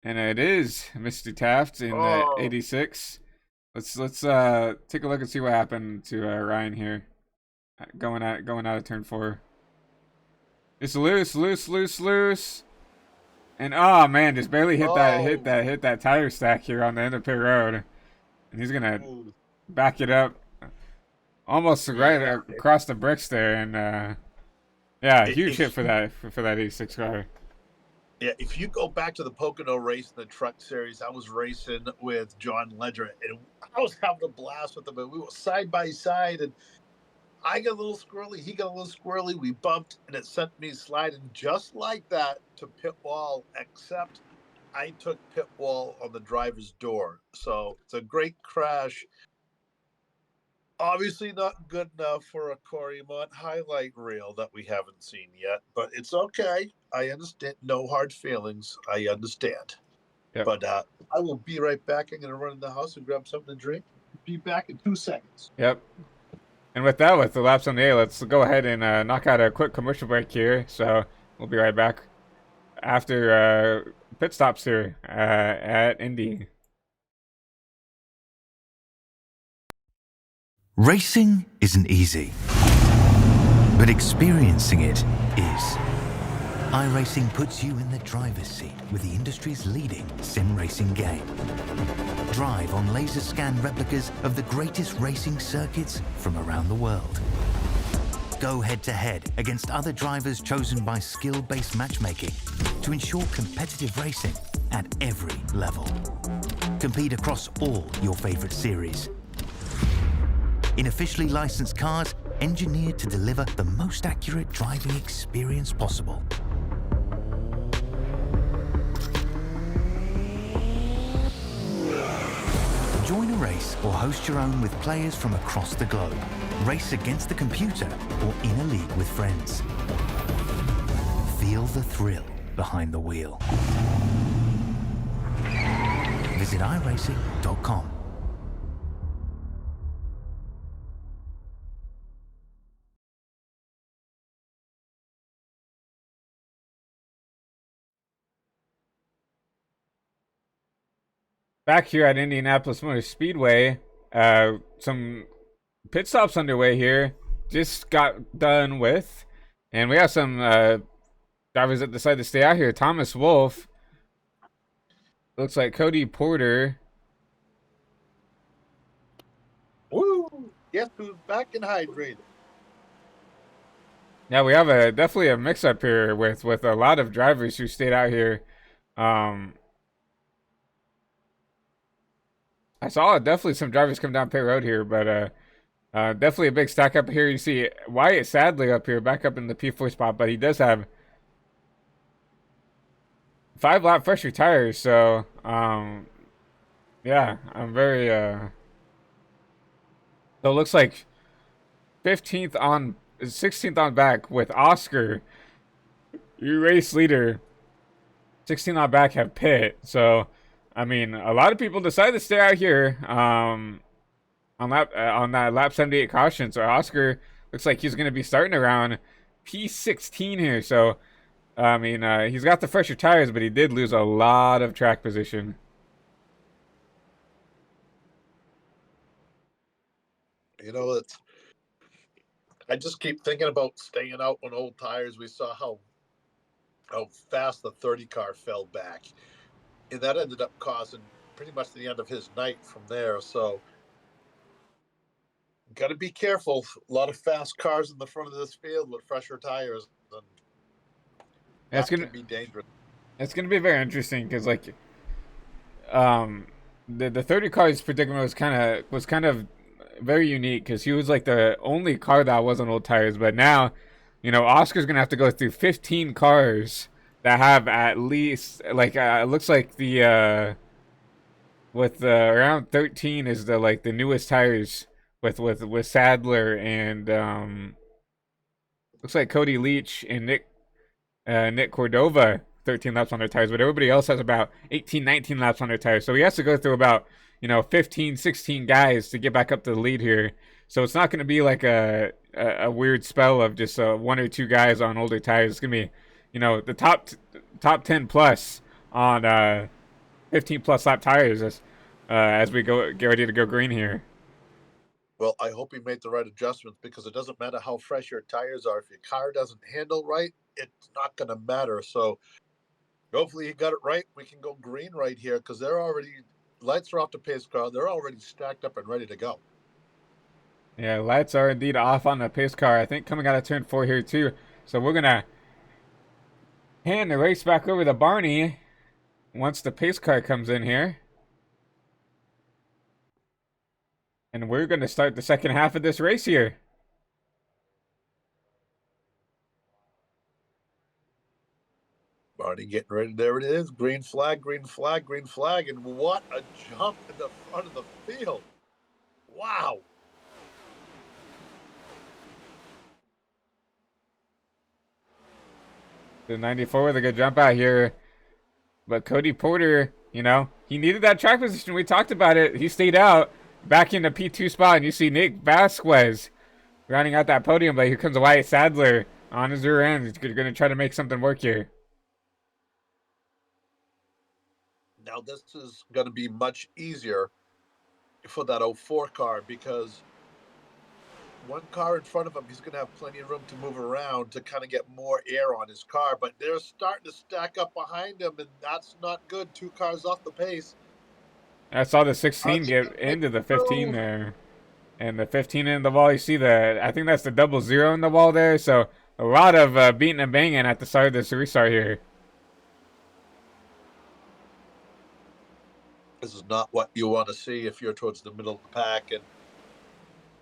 And it is Mr. Taft in the Oh, 86. Let's take a look and see what happened to Ryan here. Going out of turn 4. It's loose. And oh man, just barely hit that tire stack here on the end of pit road. And he's gonna ooh, back it up almost right yeah. across the bricks there, and yeah, huge hit If for that 86 car. Yeah, if you go back to the Pocono race in the truck series, I was racing with John Ledger, and I was having a blast with him. And we were side by side, and I got a little squirrely. He got a little squirrely. We bumped, and it sent me sliding just like that to pit wall, except I took pit wall on the driver's door. So it's a great crash. Obviously not good enough for a Corey Mont highlight reel that we haven't seen yet, but it's okay. I understand. No hard feelings. I understand. Yep. But I will be right back. I'm going to run in the house and grab something to drink. Be back in 2 seconds. Yep. And with that, with the laps on the A, let's go ahead and knock out a quick commercial break here. So we'll be right back after pit stops here at Indy. Racing isn't easy, but experiencing it is. iRacing puts you in the driver's seat with the industry's leading sim racing game. Drive on laser scan replicas of the greatest racing circuits from around the world. Go head to head against other drivers chosen by skill-based matchmaking to ensure competitive racing at every level. Compete across all your favorite series. In officially licensed cars, engineered to deliver the most accurate driving experience possible. Join a race or host your own with players from across the globe. Race against the computer or in a league with friends. Feel the thrill behind the wheel. Visit iRacing.com. Back here at Indianapolis Motor Speedway, some pit stops underway here. Just got done with, and we have some drivers that decided to stay out here. Thomas Wolf, looks like Cody Porter. Woo! Guess who's back and hydrated? Yeah, we have definitely a mix up here with a lot of drivers who stayed out here. I saw definitely some drivers come down pit road here, but definitely a big stack up here. You see Wyatt Sadler up here, back up in the P4 spot, but he does have 5-lap fresher tires, so yeah, I'm very so it looks like 16th on back with Oscar, your race leader. 16 on back have pit, so I mean a lot of people decided to stay out here on that lap 78 caution. So Oscar looks like he's going to be starting around P16 here, so I mean, he's got the fresher tires, but he did lose a lot of track position. You know, it's. I just keep thinking about staying out on old tires. We saw how fast the 30 car fell back, and that ended up causing pretty much the end of his night from there. So, got to be careful. A lot of fast cars in the front of this field with fresher tires, and It's that gonna can be dangerous. it's gonna be very interesting because like um the 30 cars predicament was kind of very unique because he was like the only car that was on old tires, but now, Oscar's gonna have to go through 15 cars that have at least like it looks like the with around 13 is the newest tires with Sadler and looks like Cody Leach and Nick Cordova 13 laps on their tires, but everybody else has about 18, 19 laps on their tires. So he has to go through about, 15, 16 guys to get back up to the lead here. So it's not going to be like a weird spell of just one or two guys on older tires. It's going to be, the top 10 plus on 15 plus lap tires as we get ready to go green here. Well, I hope he made the right adjustments because it doesn't matter how fresh your tires are. If your car doesn't handle right, it's not going to matter. So hopefully he got it right. We can go green right here because they're already lights are off the pace car. They're already stacked up and ready to go. Yeah, lights are indeed off on the pace car. I think coming out of turn 4 here too. So we're going to hand the race back over to Barney once the pace car comes in here. And we're going to start the second half of this race here. Barney getting ready. There it is. Green flag, green flag, green flag. And what a jump in the front of the field. Wow. The 94 with a good jump out here. But Cody Porter, he needed that track position. We talked about it. He stayed out back in the P2 spot. And you see Nick Vasquez rounding out that podium. But here comes Wyatt Sadler on his rear end. He's going to try to make something work here. Now this is going to be much easier for that 04 car because one car in front of him, he's going to have plenty of room to move around to kind of get more air on his car. But they're starting to stack up behind him, and that's not good. 2 cars off the pace. I saw the 16 get into the 15 there. And the 15 in the wall, you see I think that's the 00 in the wall there. So a lot of beating and banging at the start of this restart here. This is not what you want to see if you're towards the middle of the pack. And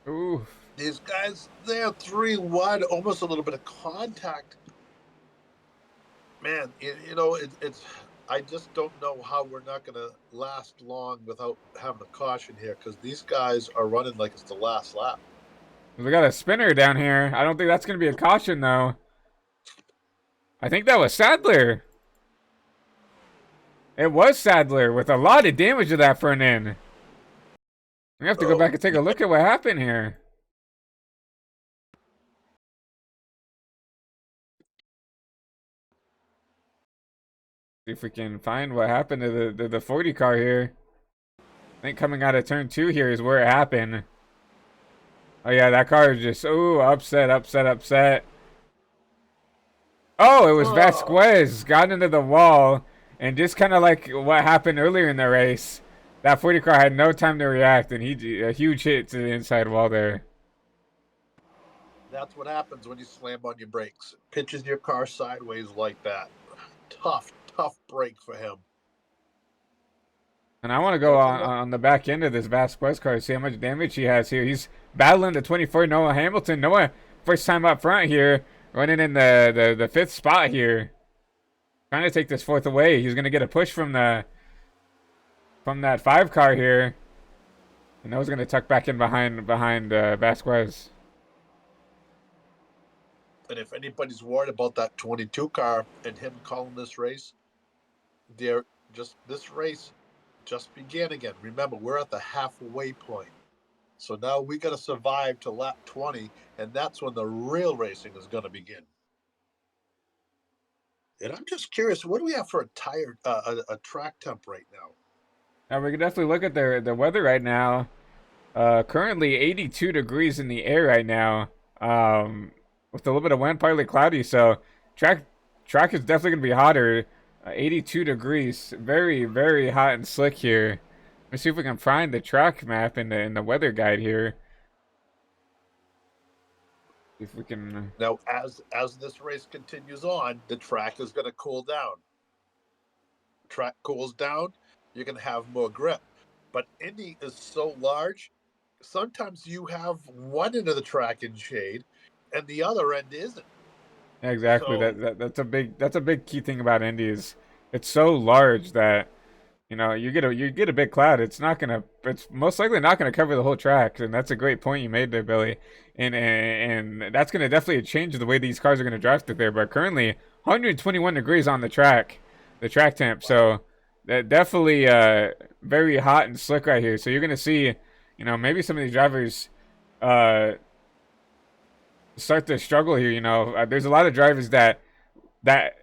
ooh, these guys, they're 3 wide, almost a little bit of contact. Man, it's. I just don't know how we're not going to last long without having a caution here because these guys are running like it's the last lap. we got a spinner down here. I don't think that's going to be a caution, though. I think that was Sadler. It was Sadler with a lot of damage to that front end. We have to go back and take a look at what happened here. See if we can find what happened to the 40 car here. I think coming out of turn 2 here is where it happened. Oh yeah, that car is just upset. Oh, it was Vasquez got into the wall, and just kind of like what happened earlier in the race, that 40 car had no time to react, and a huge hit to the inside wall there. That's what happens when you slam on your brakes. It pitches your car sideways like that. Tough break for him. And I want to go on the back end of this Vasquez car, see how much damage he has here. He's battling the 24 Noah Hamilton. Noah, first time up front here, running in the 5th spot here. Trying to take this 4th away. He's going to get a push from that 5 car here. And Noah's going to tuck back in behind Vasquez. And if anybody's worried about that 22 car and him calling this race, this race just began again. Remember, we're at the halfway point. So now we got to survive to lap 20, and that's when the real racing is going to begin. And I'm just curious, what do we have for a a track temp right now? Now we can definitely look at the weather right now. Currently 82 degrees in the air right now. With a little bit of wind, partly cloudy. So track track is definitely gonna be hotter. 82 degrees, very very hot and slick here. Let's see if we can find the track map in the weather guide here. If we can. Now, as this race continues on, the track is going to cool down. Track cools down, you're going to have more grip. But Indy is so large, sometimes you have one end of the track in shade, and the other end isn't. Yeah, exactly. So That's a big key thing about Indy is it's so large that you get a big cloud. It's most likely not gonna cover the whole track, and that's a great point you made there, Billy. And that's gonna definitely change the way these cars are gonna drive through there. But currently 121 degrees on the track temp. So that definitely very hot and slick right here. So you're gonna see, maybe some of these drivers uh start to struggle here. There's a lot of drivers that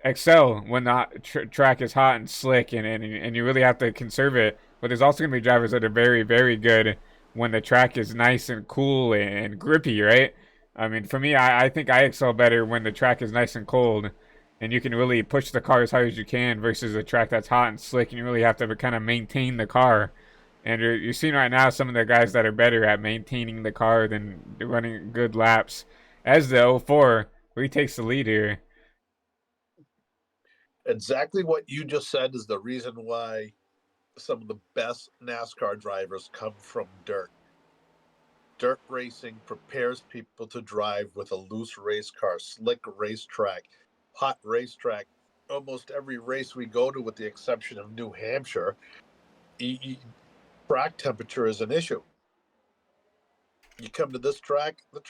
excel when the track is hot and slick, and you really have to conserve it. But there's also gonna be drivers that are very very good when the track is nice and cool and grippy, right? I mean, for me, I think I excel better when the track is nice and cold, and you can really push the car as hard as you can versus a track that's hot and slick, and you really have to kind of maintain the car. And you're seeing right now some of the guys that are better at maintaining the car than running good laps, as the '04, where he takes the lead here. exactly what you just said is the reason why some of the best NASCAR drivers come from dirt. Dirt racing prepares people to drive with a loose race car, slick racetrack, hot racetrack. Almost every race we go to, with the exception of New Hampshire, track temperature is an issue. You come to this track, the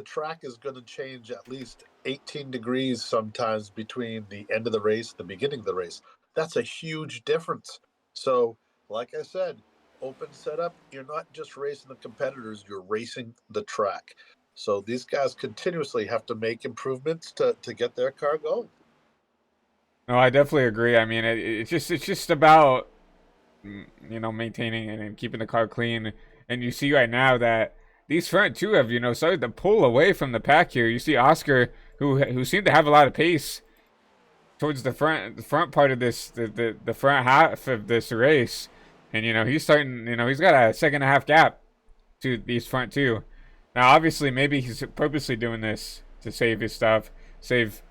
track is going to change at least 18 degrees sometimes between the end of the race and the beginning of the race. That's a huge difference. So, like I said, open setup, you're not just racing the competitors, you're racing the track. So these guys continuously have to make improvements to get their car going. No, I definitely agree. I mean, it's just about maintaining and keeping the car clean. And you see right now that these front two have started to pull away from the pack here. You see Oscar, who seemed to have a lot of pace towards the front part of the front half of this race, and he's starting. He's got a second and a half gap to these front two. Now, obviously, maybe he's purposely doing this to save his stuff, save.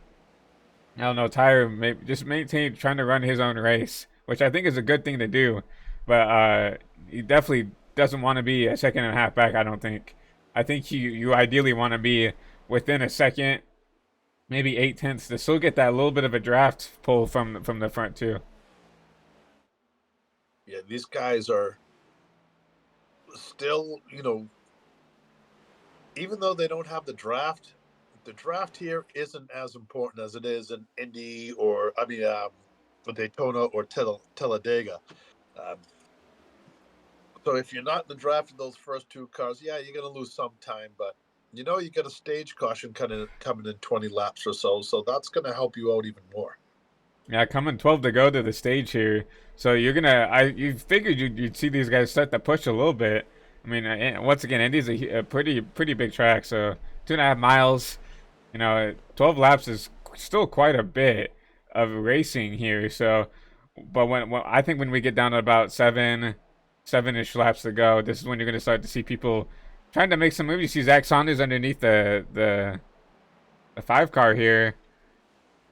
I don't know, tire, maybe just maintain, trying to run his own race, which I think is a good thing to do. But he definitely doesn't want to be a second and a half back, I don't think. I think you ideally want to be within a second, maybe 8/10 to still get that little bit of a draft pull from the front too. Yeah, these guys are still, even though they don't have the draft here isn't as important as it is in Indy or, Daytona or Talladega. Um, so if you're not in the draft of those first two cars, yeah, you're going to lose some time, but you get a stage caution coming in 20 laps or so. So that's going to help you out even more. Yeah, coming 12 to go to the stage here. So you figured you'd see these guys start to push a little bit. I mean, once again, Indy's a pretty big track, so 2.5 miles. 12 laps is still quite a bit of racing here. So, but when I think when we get down to about seven-ish laps to go, this is when you're going to start to see people trying to make some moves. You see Zach Saunders underneath the 5 car here,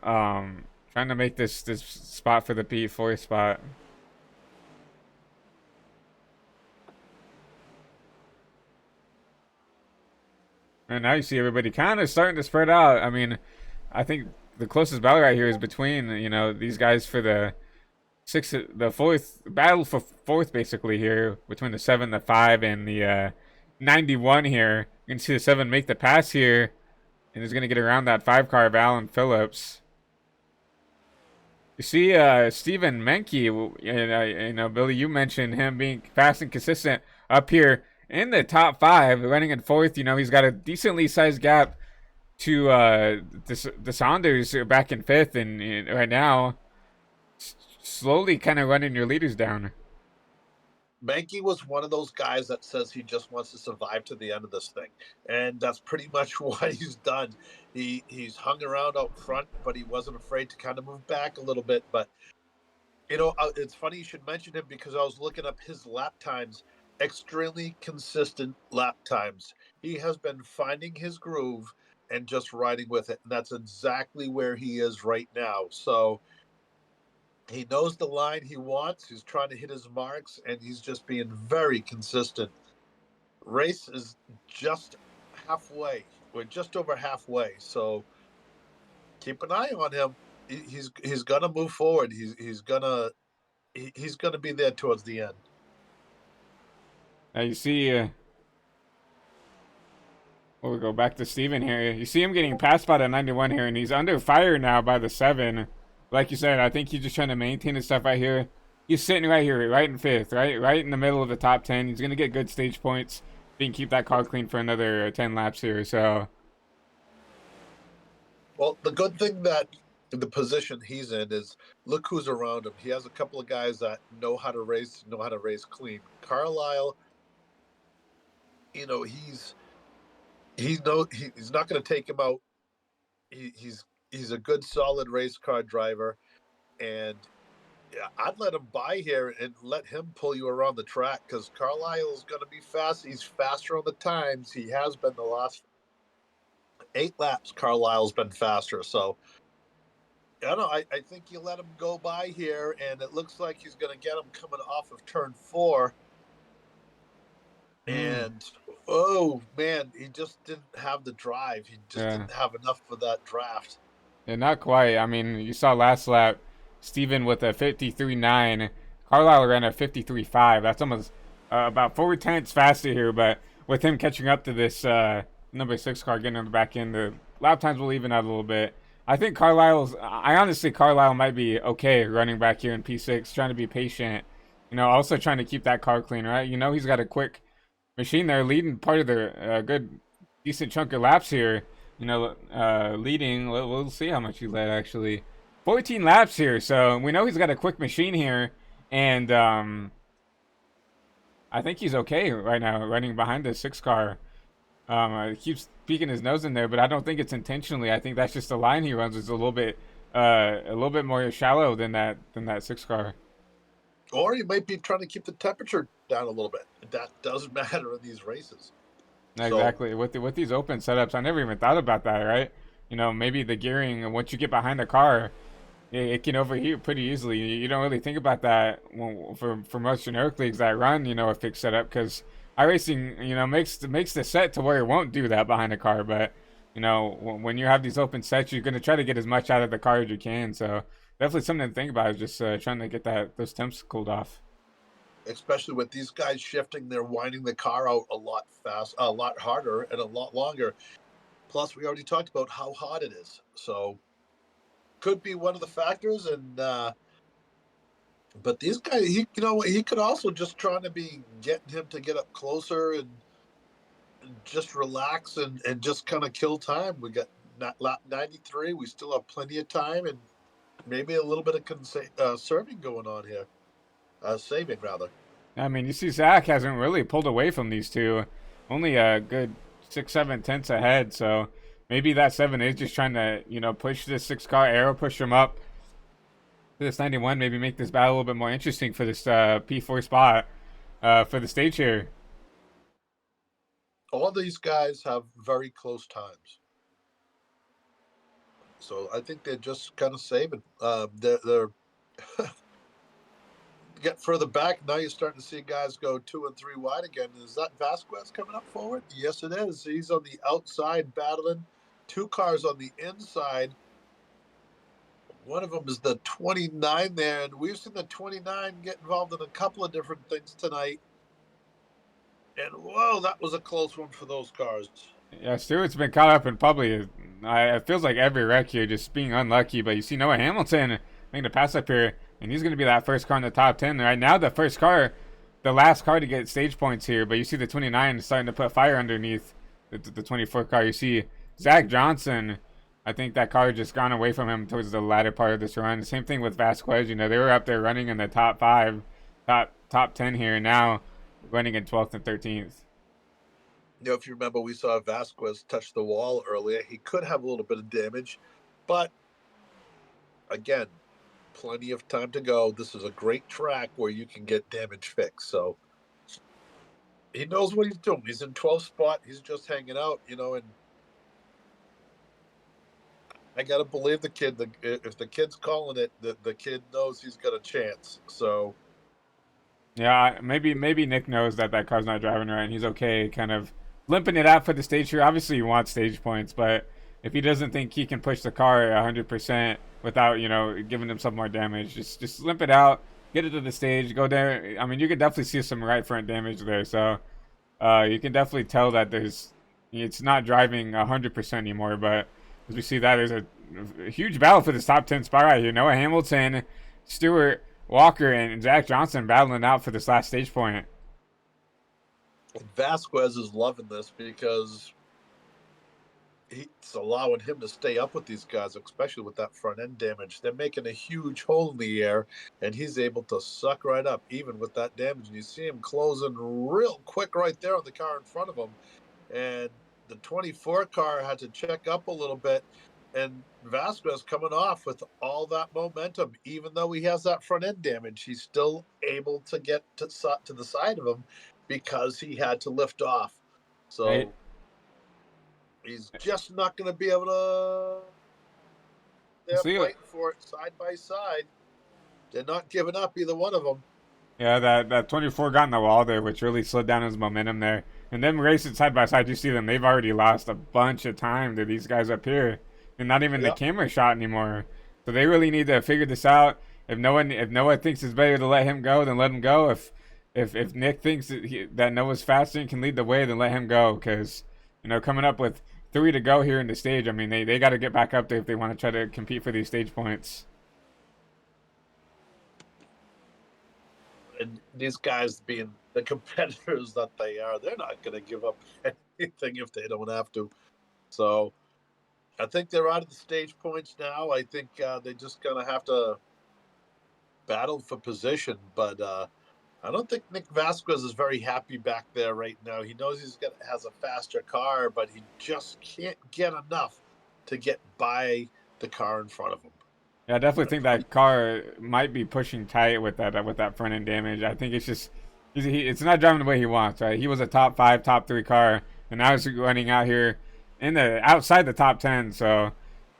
trying to make this spot for the P4 spot. And now you see everybody kind of starting to spread out. I mean, I think the closest battle right here is between these guys for the fourth battle for fourth, basically here between the 7, the 5, and the 91 here. You can see the 7 make the pass here, and he's gonna get around that 5 car of Alan Phillips. You see, Stephen Menke, Billy, you mentioned him being fast and consistent up here in the top 5, running in fourth. He's got a decently sized gap to the Saunders back in fifth, and right now slowly kind of running your leaders down. Mankey was one of those guys that says he just wants to survive to the end of this thing, and that's pretty much what he's done. He's hung around out front, but he wasn't afraid to kind of move back a little bit. But it's funny you should mention him because I was looking up his lap times, extremely consistent lap times. He has been finding his groove and just riding with it, and that's exactly where he is right now. So he knows the line he wants. He's trying to hit his marks, and he's just being very consistent. Race is just halfway. We're just over halfway, so keep an eye on him. He's gonna move forward. He's gonna be there towards the end. Now you see, we'll go back to Steven here. You see him getting passed by the 91 here, and he's under fire now by the 7. Like you said, I think he's just trying to maintain his stuff right here. He's sitting right here, right in fifth, right in the middle of the top 10. He's gonna get good stage points. He can keep that car clean for another 10 laps here. So, well, the good thing that the position he's in is look who's around him. He has a couple of guys that know how to race clean. Carlisle, he's not going to take him out. He's a good, solid race car driver, and I'd let him by here and let him pull you around the track because Carlisle's going to be fast. He's faster on the times. He has been the last 8 laps. Carlisle's been faster, so I don't know. I think you let him go by here, and it looks like he's going to get him coming off of turn 4. And oh man, he just didn't have the drive. He just didn't have enough for that draft. Yeah, not quite. I mean, you saw last lap, Steven with a 53.9. Carlisle ran a 53.5. That's almost about 4 tenths faster here, but with him catching up to this number 6 car, getting on the back end, the lap times will even out a little bit. I think Carlisle might be okay running back here in P6, trying to be patient, also trying to keep that car clean, right? He's got a quick machine there leading part of the good, decent chunk of laps here, leading. We'll see how much he led actually. 14 laps here, so we know he's got a quick machine here, and I think he's okay right now running behind the 6 car. He keeps peeking his nose in there, but I don't think it's intentionally. I think that's just the line he runs is a little bit more shallow than that 6 car. Or he might be trying to keep the temperature down a little bit. That does matter in these races. Exactly. So, with these open setups, I never even thought about that, right? Maybe the gearing, once you get behind the car, it can overheat pretty easily. You don't really think about that for most generic leagues that run, a fixed setup, because iRacing, makes the set to where it won't do that behind the car. But, when you have these open sets, you're going to try to get as much out of the car as you can. So definitely something to think about is just trying to get those temps cooled off. Especially with these guys shifting, they're winding the car out a lot harder, and a lot longer. Plus, we already talked about how hot it is. So could be one of the factors. And but these guys, he could also just trying to be getting him to get up closer and just relax and just kind of kill time. We got lap 93. We still have plenty of time and maybe a little bit of serving going on here. Saving, rather. I mean, you see Zach hasn't really pulled away from these two. Only a good 6-7 tenths ahead. So maybe that 7 is just trying to, push this 6 car arrow, push him up to this 91. Maybe make this battle a little bit more interesting for this P4 spot for the stage here. All these guys have very close times. So I think they're just kind of saving. They're get further back, now you're starting to see guys go 2 and 3 wide again. Is that Vasquez coming up forward? Yes, it is. He's on the outside battling. 2 cars on the inside. One of them is the 29 there, and we've seen the 29 get involved in a couple of different things tonight. And, whoa, that was a close one for those cars. Yeah, Stewart's been caught up in probably, it feels like every wreck here, just being unlucky. But you see Noah Hamilton making the pass up here. And he's going to be that first car in the top 10. Right now, the last car to get stage points here. But you see the 29 starting to put fire underneath the 24 car. You see Zach Johnson, I think that car just gone away from him towards the latter part of this run. Same thing with Vasquez. You know, they were up there running in the top 5, top 10 here, and now running in 12th and 13th. You know, if you remember, we saw Vasquez touch the wall earlier. He could have a little bit of damage, but again, plenty of time to go. This is a great track where you can get damage fixed. So he knows what he's doing. He's in 12th spot. He's just hanging out, you know, and I got to believe the kid. If the kid's calling it, the kid knows he's got a chance. So Yeah, maybe Nick knows that that car's not driving right, and he's okay kind of limping it out for the stage here. Obviously, he wants stage points, but if he doesn't think he can push the car 100% without, you know, giving himself more damage, just limp it out, get it to the stage, go there. I mean, you can definitely see some right front damage there, so you can definitely tell that it's not driving 100% anymore. But as we see that, there's a huge battle for this top 10 spot right here. Noah Hamilton, Stewart Walker, and Zach Johnson battling out for this last stage point. Vasquez is loving this because it's allowing him to stay up with these guys, especially with that front end damage. They're making a huge hole in the air, and he's able to suck right up, even with that damage. And you see him closing real quick right there on the car in front of him. And the 24 car had to check up a little bit. And Vasquez coming off with all that momentum, even though he has that front end damage, he's still able to get to the side of him because he had to lift off. So Right. he's just not going to be able to. They're See, fighting for it side by side. They're not giving up, either one of them. yeah, that 24 got in the wall there, which really slowed down his momentum there. And them racing side by side, you see them, they've already lost a bunch of time to these guys up here. And not even the camera shot anymore. So they really need to figure this out. If Noah thinks it's better to let him go, then let him go. If Nick thinks that Noah's faster and can lead the way, then let him go. Because, you know, coming up with 3 to go here in the stage, I mean, they got to get back up there if they want to try to compete for these stage points. And these guys, being the competitors that they are, they're not going to give up anything if they don't have to. So I think they're out of the stage points now. I think they're just going to have to battle for position. But I don't think Nick Vasquez is very happy back there right now. He knows has a faster car, but he just can't get enough to get by the car in front of him. Yeah, I definitely think that car might be pushing tight with that front end damage. I think it's just it's not driving the way he wants. Right? He was a top 5, top 3 car, and now he's running out here outside the top 10. So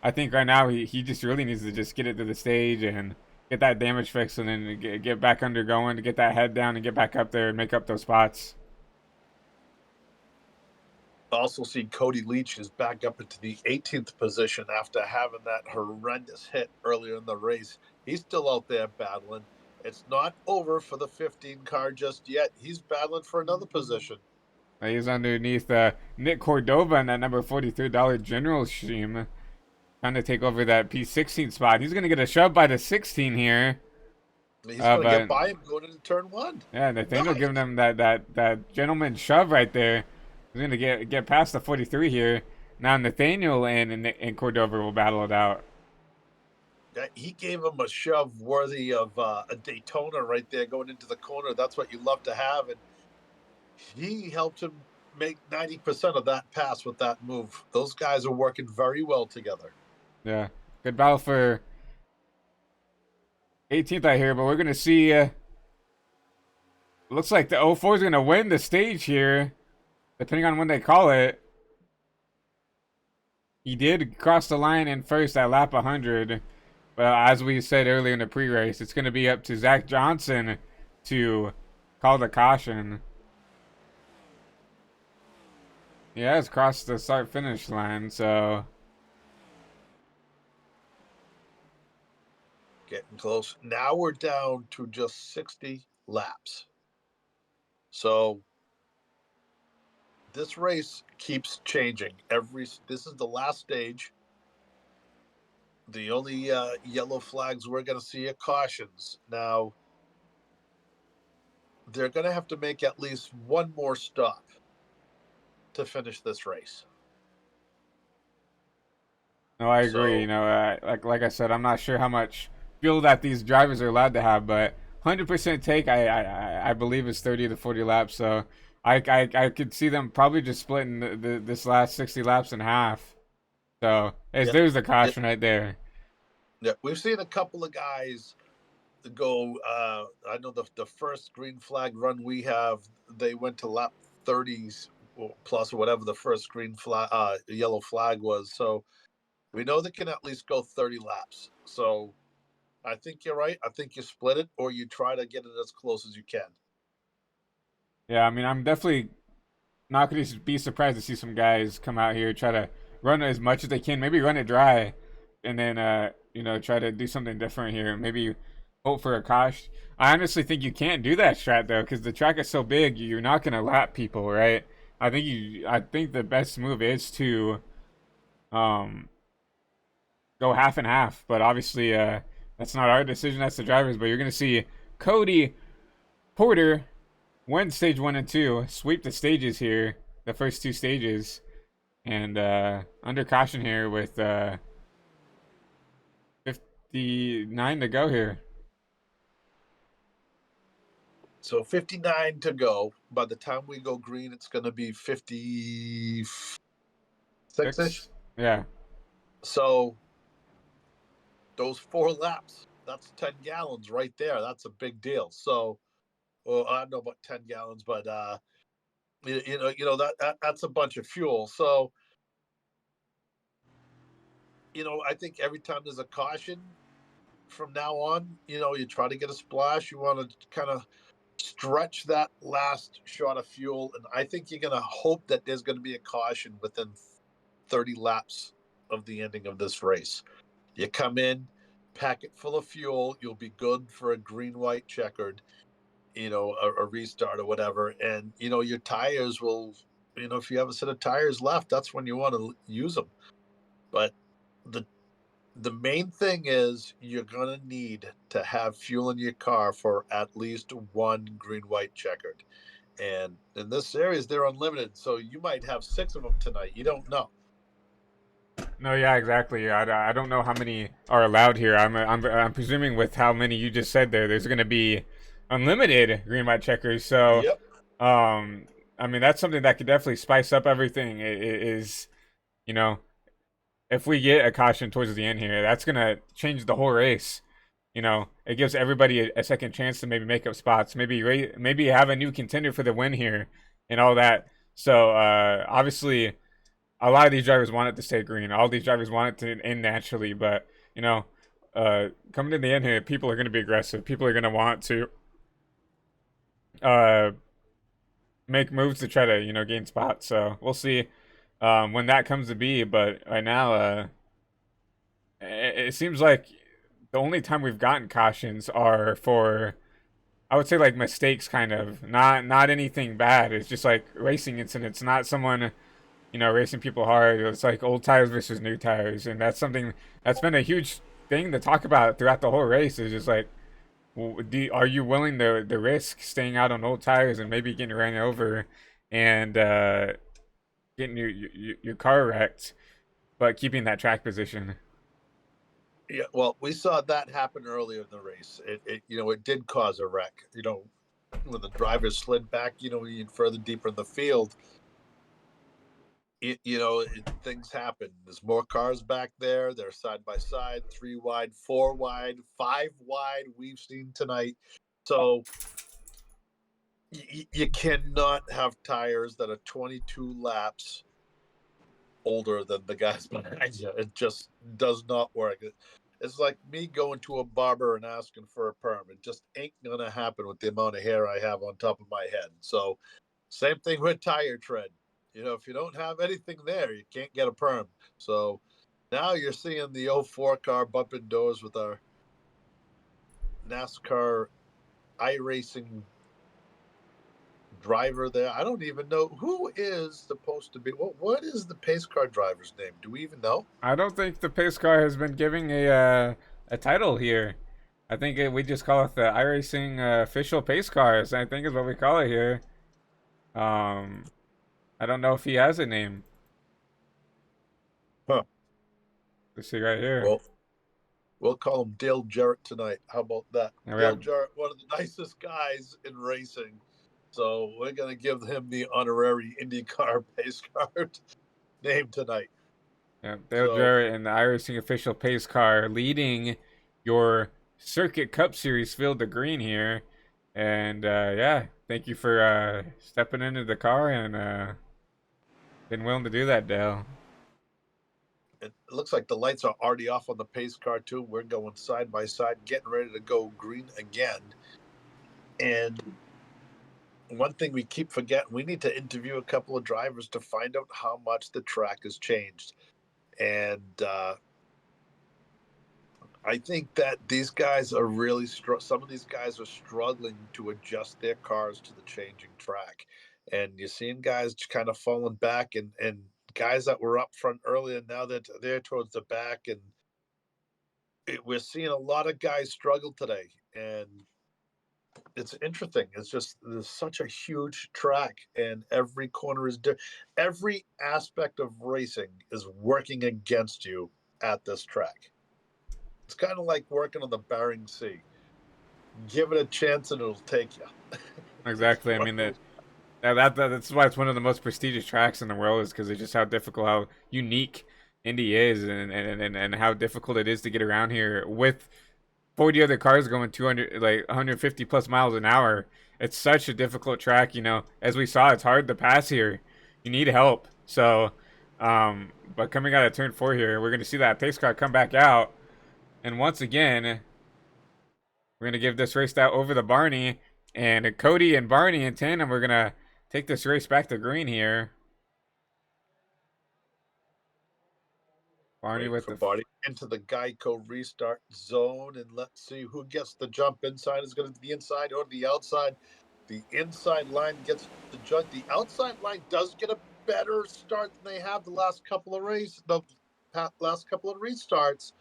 I think right now he just really needs to just get it to the stage and get that damage fixed, and then get back under going to get that head down and get back up there and make up those spots. Also see Cody Leach is back up into the 18th position after having that horrendous hit earlier in the race. He's still out there battling. It's not over for the 15 car just yet. He's battling for another position. He's underneath Nick Cordova in that number $43 General Stream, trying to take over that P16 spot. He's going to get a shove by the 16 here. He's going to get by him going into turn 1. Yeah, Nathaniel giving him that gentleman shove right there. He's going to get past the 43 here. Now Nathaniel and Cordova will battle it out. He gave him a shove worthy of a Daytona right there going into the corner. That's what you love to have. And he helped him make 90% of that pass with that move. Those guys are working very well together. Yeah, good battle for 18th out here, but we're going to see. Looks like the 04 is going to win the stage here, depending on when they call it. He did cross the line in first at lap 100, but as we said earlier in the pre-race, it's going to be up to Zach Johnson to call the caution. He has crossed the start-finish line, so getting close. Now we're down to just 60 laps. So this race keeps changing. This is the last stage. The only yellow flags we're going to see are cautions. Now, they're going to have to make at least one more stop to finish this race. No, I agree. So You know, like I said, I'm not sure how much fuel that these drivers are allowed to have, but 100% take, I believe is 30 to 40 laps. So I could see them probably just splitting this last 60 laps in half. So yeah, there's the yeah, caution right there. yeah. We've seen a couple of guys go. I know the first green flag run we have, they went to lap 30s plus or whatever the first green flag, yellow flag was. So we know they can at least go 30 laps. So I think you're right. I think you split it or you try to get it as close as you can. Yeah, I mean, I'm definitely not going to be surprised to see some guys come out here try to run as much as they can, maybe run it dry, and then try to do something different here. Maybe hope for a caution. I honestly think you can't do that strat though, because the track is so big. You're not going to lap people, right? I think the best move is to um go half and half, but obviously that's not our decision. That's the drivers. But you're going to see Cody Porter win stage 1 and 2, sweep the stages here, the first 2 stages, and under caution here with 59 to go here. So 59 to go. By the time we go green, it's going to be 56-ish. Yeah. So those 4 laps, that's 10 gallons right there. That's a big deal. So, well, I don't know about 10 gallons, but that's a bunch of fuel. So, I think every time there's a caution from now on, you try to get a splash. You want to kind of stretch that last shot of fuel. And I think you're going to hope that there's going to be a caution within 30 laps of the ending of this race. You come in, pack it full of fuel. You'll be good for a green, white, checkered, a restart or whatever. And, your tires will, if you have a set of tires left, that's when you want to use them. But the main thing is you're going to need to have fuel in your car for at least one green, white, checkered. And in this series, they're unlimited. So you might have 6 of them tonight. You don't know. No, yeah, exactly. I don't know how many are allowed here. I'm presuming with how many you just said there's going to be unlimited green white checkers. So, Yep. I mean that's something that could definitely spice up everything. It is, you know, if we get a caution towards the end here, that's gonna change the whole race. It gives everybody a second chance to maybe make up spots, maybe have a new contender for the win here, and all that. So obviously, a lot of these drivers want it to stay green. All these drivers want it to end naturally, but coming to the end here, people are going to be aggressive. People are going to want to uh, make moves to try to gain spots. So we'll see when that comes to be. But right now, it seems like the only time we've gotten cautions are for, I would say, like mistakes, kind of, not anything bad. It's just like racing incidents, not someone racing people hard. It's like old tires versus new tires, and that's something that's been a huge thing to talk about throughout the whole race. Is just like, are you willing to risk staying out on old tires and maybe getting ran over and getting your car wrecked, but keeping that track position? Yeah, well, we saw that happen earlier in the race. It did cause a wreck. When the drivers slid back, even further deeper in the field, things happen. There's more cars back there. They're side by side, 3 wide, 4 wide, 5 wide. We've seen tonight. So you cannot have tires that are 22 laps older than the guys behind you. It just does not work. It's like me going to a barber and asking for a perm. It just ain't going to happen with the amount of hair I have on top of my head. So same thing with tire tread. If you don't have anything there, you can't get a perm. So now you're seeing the 04 car bumping doors with our NASCAR iRacing driver there. I don't even know who is supposed to be. What is the pace car driver's name? Do we even know? I don't think the pace car has been giving a title here. I think we just call it the iRacing official pace cars. I think is what we call it here. I don't know if he has a name. Huh. Let's see right here. Well, we'll call him Dale Jarrett tonight. How about that? And we Dale have, Jarrett, one of the nicest guys in racing. So we're going to give him the honorary IndyCar pace card name tonight. yeah, Dale So Jarrett and the iRacing official pace car leading your Circuit Cup Series field to green here. And yeah, thank you for stepping into the car and being willing to do that, Dale. it looks like the lights are already off on the pace car too. We're going side by side, getting ready to go green again. And one thing we keep forgetting, we need to interview a couple of drivers to find out how much the track has changed. And I think that these guys are really some of these guys are struggling to adjust their cars to the changing track. And you're seeing guys kind of falling back, and guys that were up front earlier, now that they're towards the back. And we're seeing a lot of guys struggle today. And it's interesting. It's just, there's such a huge track, and every corner is every aspect of racing is working against you at this track. It's kind of like working on the Bering Sea. Give it a chance and it'll take you. Exactly. I mean, that's why it's one of the most prestigious tracks in the world, is because it's just how difficult, how unique Indy is, and how difficult it is to get around here with 40 other cars going 200, like 150 plus miles an hour. It's such a difficult track, you know. As we saw, it's hard to pass here. You need help. So, but coming out of turn 4 here, we're going to see that pace car come back out. And once again, we're going to give this race out over the Barney. And Cody and Barney in tandem, we're going to take this race back to green here. Barney with the Barney into the Geico restart zone, and let's see who gets the jump inside. Is going to be the inside or the outside. The inside line gets the jump. The outside line does get a better start than they have the last couple of races, the last couple of restarts,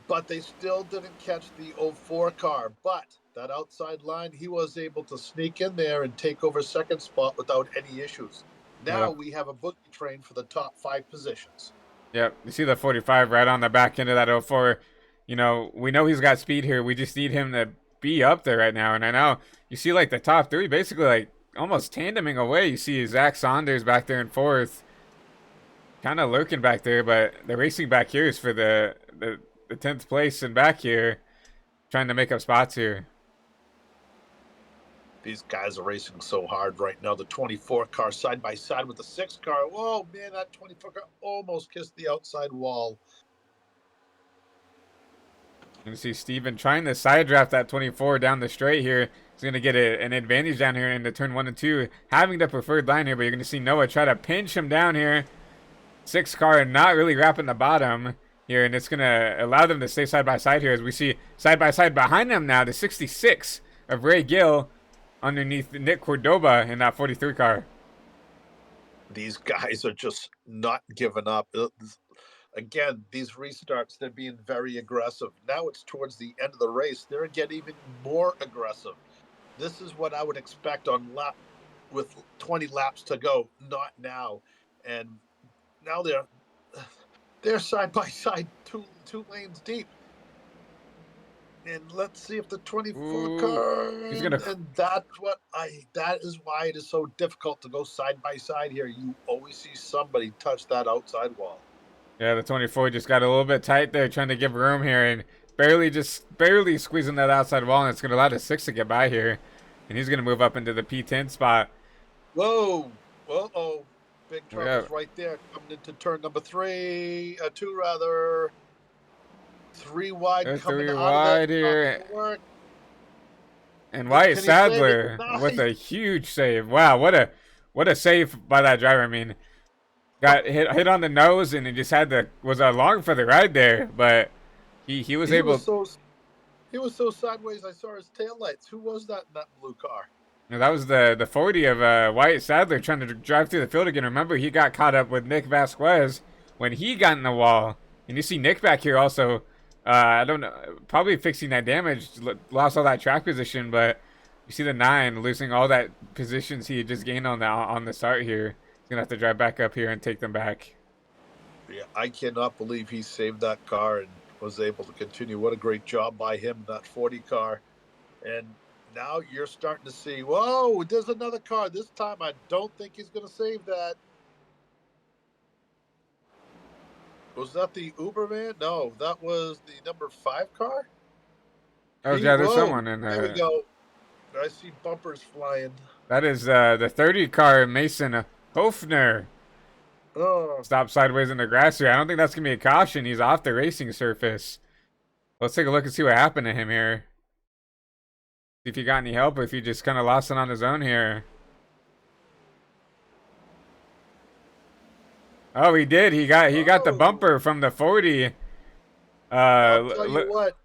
but they still didn't catch the 04 car. But that outside line, he was able to sneak in there and take over second spot without any issues. Now we have a boogie train for the top 5 positions. Yep, you see the 45 right on the back end of that 04. You know, we know he's got speed here. We just need him to be up there right now. And I know you see like the top 3 basically like almost tandeming away. You see Zach Saunders back there in 4th, kind of lurking back there. But the racing back here is for the 10th place and back here, trying to make up spots here. These guys are racing so hard right now. The 24 car side by side with the 6 car. Oh, man, that 24 car almost kissed the outside wall. You can see Steven trying to side draft that 24 down the straight here. He's going to get an advantage down here into turn 1 and 2, having the preferred line here. But you're going to see Noah try to pinch him down here. 6 car not really wrapping the bottom here, and it's going to allow them to stay side by side here, as we see side by side behind them now, the 66 of Ray Gill underneath Nick Cordoba in that 43 car. These guys are just not giving up. Again, these restarts, they're being very aggressive. Now it's towards the end of the race. They're getting even more aggressive. This is what I would expect on lap with 20 laps to go, not now. And now they're side by side, two lanes deep. And let's see if the 24 car, he's gonna, and that is why it is so difficult to go side by side here. You always see somebody touch that outside wall. Yeah, the 24 just got a little bit tight there, trying to give room here, and barely squeezing that outside wall, and it's gonna allow the 6 to get by here, and he's gonna move up into the P10 spot. Whoa, big trouble's right there, coming into turn number 2 rather. 3 wide. There's coming 3 out wide of here. And Wyatt Sadler with a huge save. Wow, what a save by that driver. I mean, got hit on the nose, and he just was along for the ride there, but he was able. He was so sideways I saw his taillights. Who was that in that blue car? That was the 40 of Wyatt Sadler trying to drive through the field again. Remember, he got caught up with Nick Vasquez when he got in the wall. And you see Nick back here also. I don't know, probably fixing that damage, lost all that track position, but you see the 9 losing all that positions he had just gained on the start here. He's gonna have to drive back up here and take them back. Yeah, I cannot believe he saved that car and was able to continue. What a great job by him in that 40 car. And now you're starting to see, whoa, there's another car. This time I don't think he's going to save that. Was that the Uberman? No, that was the number 5 car. Oh yeah, there's Whoa, someone in there we there. go. I see bumpers flying. That is the 30 car Mason Hofner. Oh, Stop sideways in the grass here. I don't think that's gonna be a caution. He's off the racing surface. Let's take a look and see what happened to him here. See if he got any help or if he just kind of lost it on his own here. Oh, he did. He got the bumper from the 40. I'll tell you what.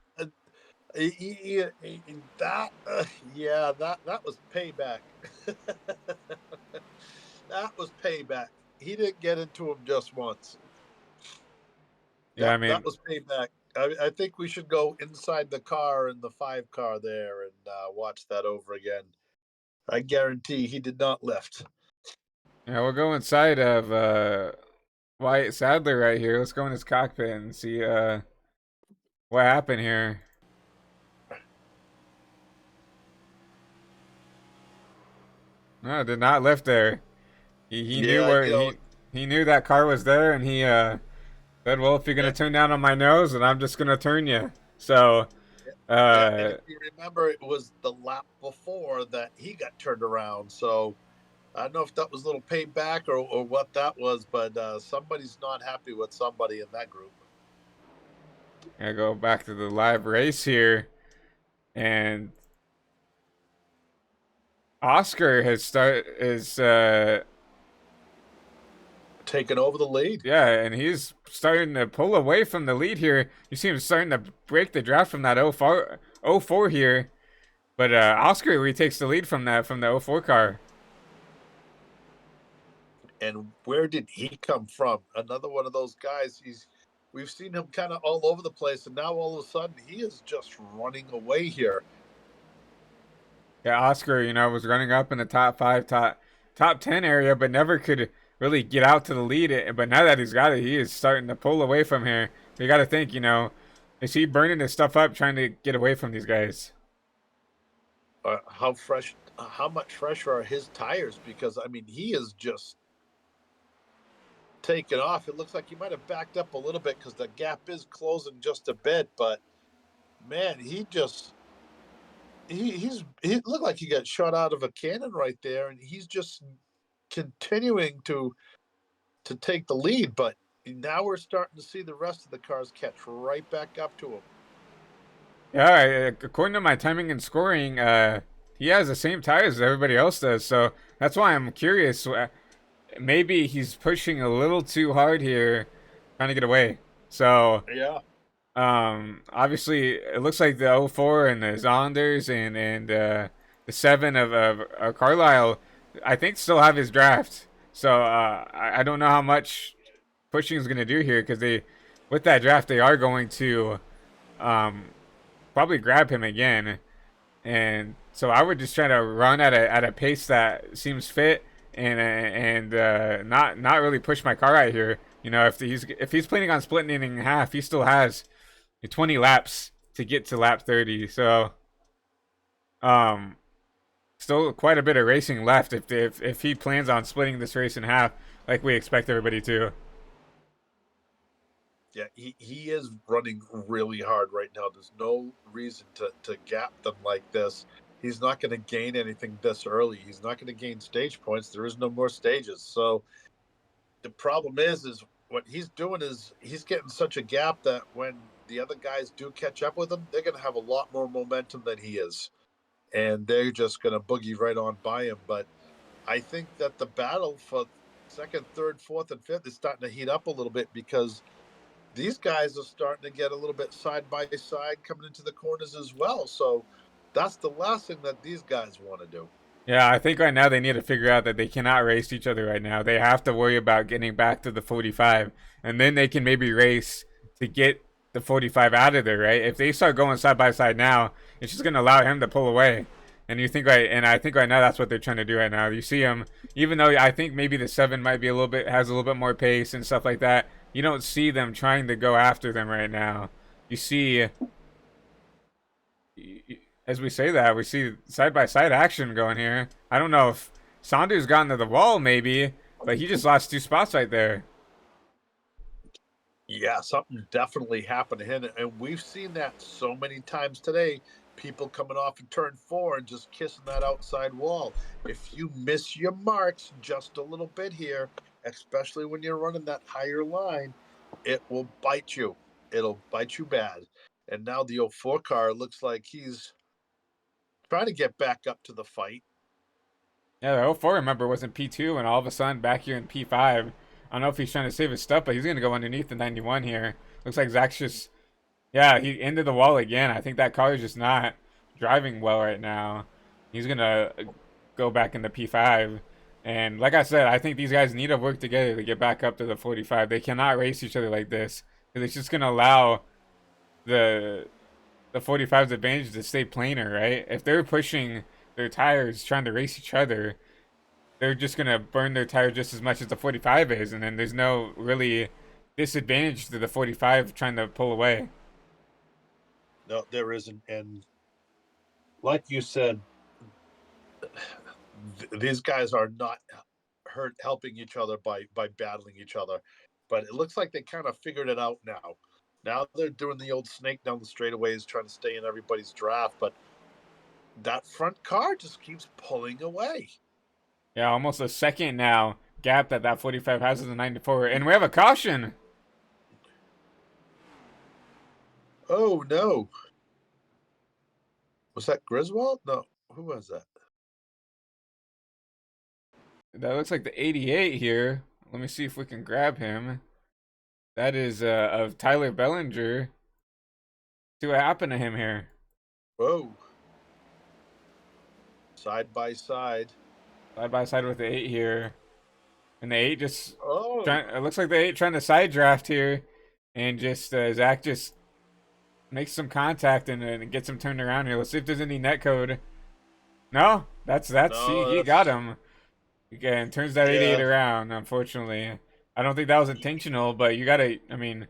That yeah, that was payback. That was payback. He didn't get into him just once. Yeah, I mean, that was payback. I think we should go inside the car in the 5 car there and watch that over again. I guarantee he did not lift. yeah, we'll go inside of Wyatt Sadler right here. Let's go in his cockpit and see what happened here. No, did not lift there. He knew where he knew that car was there, and he said, "Well, if you're gonna turn down on my nose, then I'm just gonna turn you." So, and if you remember, it was the lap before that he got turned around. So I don't know if that was a little payback or what that was, but somebody's not happy with somebody in that group. I go back to the live race here, and Oscar is taking over the lead. Yeah, and he's starting to pull away from the lead here. You see him starting to break the draft from that 04 here. But Oscar retakes the lead from the 04 car. And where did he come from? Another one of those guys. We've seen him kind of all over the place, and now all of a sudden he is just running away here. Yeah, Oscar, was running up in the top 5, top 10 area, but never could really get out to the lead. But now that he's got it, he is starting to pull away from here. So you got to think, is he burning his stuff up trying to get away from these guys? How much fresher are his tires? Because I mean, he is just taken off. It looks like he might have backed up a little bit because the gap is closing just a bit. But man, he looked like he got shot out of a cannon right there, and he's just continuing to take the lead. But now we're starting to see the rest of the cars catch right back up to him. Yeah, according to my timing and scoring, he has the same tires as everybody else does. So that's why I'm curious. Maybe he's pushing a little too hard here, trying to get away. So yeah. Obviously, it looks like the 04 and the Zonders and the 7 of Carlisle, I think, still have his draft. So I don't know how much pushing is going to do here, because with that draft, they are going to probably grab him again. And so I would just try to run at a pace that seems fit and not really push my car out here. If he's planning on splitting it in half, he still has 20 laps to get to lap 30. So still quite a bit of racing left if he plans on splitting this race in half like we expect everybody to. Yeah, he is running really hard right now. There's no reason to gap them like this. He's not going to gain anything this early. He's not going to gain stage points. There is no more stages. So the problem is what he's doing is he's getting such a gap that when the other guys do catch up with him, they're going to have a lot more momentum than he is. And they're just going to boogie right on by him. But I think that the battle for second, third, fourth, and fifth is starting to heat up a little bit, because these guys are starting to get a little bit side by side coming into the corners as well. So that's the last thing that these guys want to do. Yeah, I think right now they need to figure out that they cannot race each other right now. They have to worry about getting back to the 45, and then they can maybe race to get the 45 out of there, right? If they start going side by side now, it's just going to allow him to pull away. And I think right now that's what they're trying to do right now. You see him, even though I think maybe the 7 might be has a little bit more pace and stuff like that, you don't see them trying to go after them right now. You see, as we say that, we see side by side action going here. I don't know if Saunders got into the wall, maybe, but he just lost 2 spots right there. Yeah, something definitely happened to him, and we've seen that so many times today. People coming off of turn 4 and just kissing that outside wall. If you miss your marks just a little bit here, especially when you're running that higher line, it will bite you. It'll bite you bad. And now the '04 car looks like he's trying to get back up to the fight. Yeah, the 04, remember, was in P2, and all of a sudden back here in P5. I don't know if he's trying to save his stuff, but he's going to go underneath the 91 here. Looks like Zach's just, yeah, he into the wall again. I think that car is just not driving well right now. He's going to go back into P5. And like I said, I think these guys need to work together to get back up to the 45. They cannot race each other like this, because it's just going to allow the 45's advantage to stay planar, right? If they're pushing their tires trying to race each other, they're just gonna burn their tires just as much as the 45 is, and then there's no really disadvantage to the 45 trying to pull away. No, there isn't. And like you said, these guys are not helping each other by battling each other. But it looks like they kind of figured it out now. Now they're doing the old snake down the straightaways, trying to stay in everybody's draft. But that front car just keeps pulling away. Yeah, almost a second now gap that 45 has to the 94, and we have a caution. Oh no! Was that Griswold? No, who was that? That looks like the 88 here. Let me see if we can grab him. That is of Tyler Bellinger. See what happened to him here. Whoa! Side by side. Side by side with the 8 here. And the 8 just Oh, it looks like the 8 trying to side draft here, and just Zach just makes some contact and gets him turned around here. Let's see if there's any net code. No, that's no, he got him. Again, turns that 88 around. Unfortunately, I don't think that was intentional, but you gotta. I mean,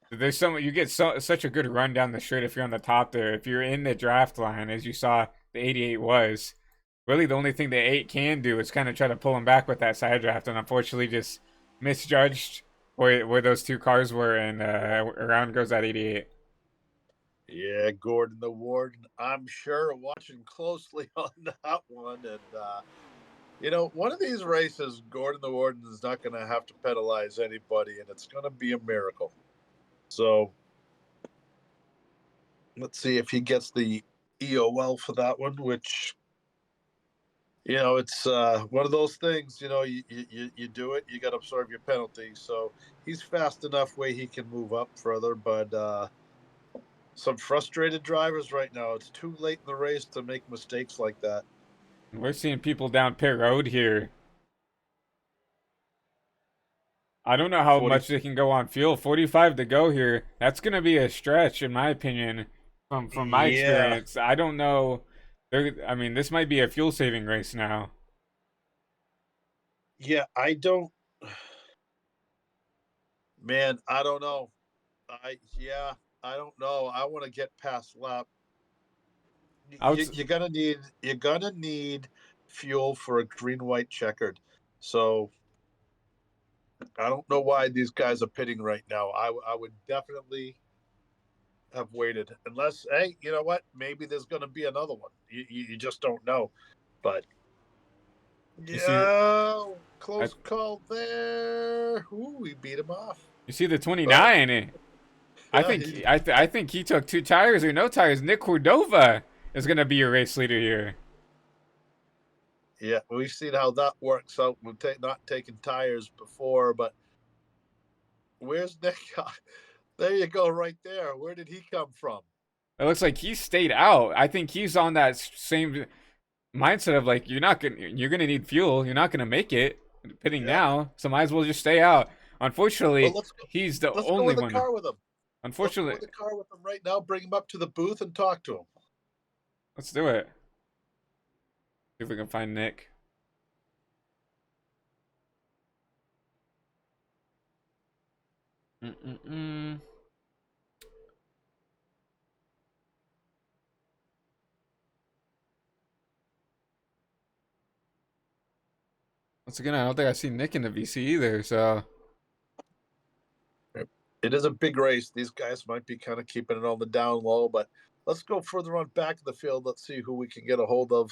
there's you get such a good run down the straight if you're on the top there. If you're in the draft line, as you saw, the 88 was. Really, the only thing the 8 can do is kind of try to pull him back with that side draft, and unfortunately just misjudged where those 2 cars were, and around goes that 88. yeah, Gordon the Warden, I'm sure watching closely on that one. And, one of these races, Gordon the Warden is not going to have to penalize anybody, and it's going to be a miracle. So let's see if he gets the EOL for that one, which, it's one of those things, you do it, you got to absorb your penalty. So he's fast enough way he can move up further, but some frustrated drivers right now. It's too late in the race to make mistakes like that. We're seeing people down pit road here. I don't know how 40. much they can go on fuel. 45 to go here. That's gonna be a stretch, in my opinion, from my experience. I don't know. I mean, this might be a fuel saving race now. Yeah, I don't. Man, I don't know. I don't know. I want to get past lap. You're gonna need fuel for a green-white checkered. So I don't know why these guys are pitting right now. I would definitely have waited, unless, hey, you know what? Maybe there's going to be another one. You just don't know. But close call there. Ooh, we beat him off. You see the 29. I think he took 2 tires or no tires. Nick Cordova is gonna be your race leader here. Yeah, we've seen how that works out. We've not taken tires before, but where's Nick? There you go, right there. Where did he come from? It looks like he stayed out. I think he's on that same mindset of like, you're gonna need fuel. You're not gonna make it pitting now, so might as well just stay out. Unfortunately, he's the only one. Let's go in the car with him. Unfortunately, let's go in the car with him right now. Bring him up to the booth and talk to him. Let's do it. See if we can find Nick. Mm-mm-mm. Once again, I don't think I see Nick in the VC either. So It is a big race. These guys might be kind of keeping it on the down low, but let's go further on back of the field. Let's see who we can get a hold of.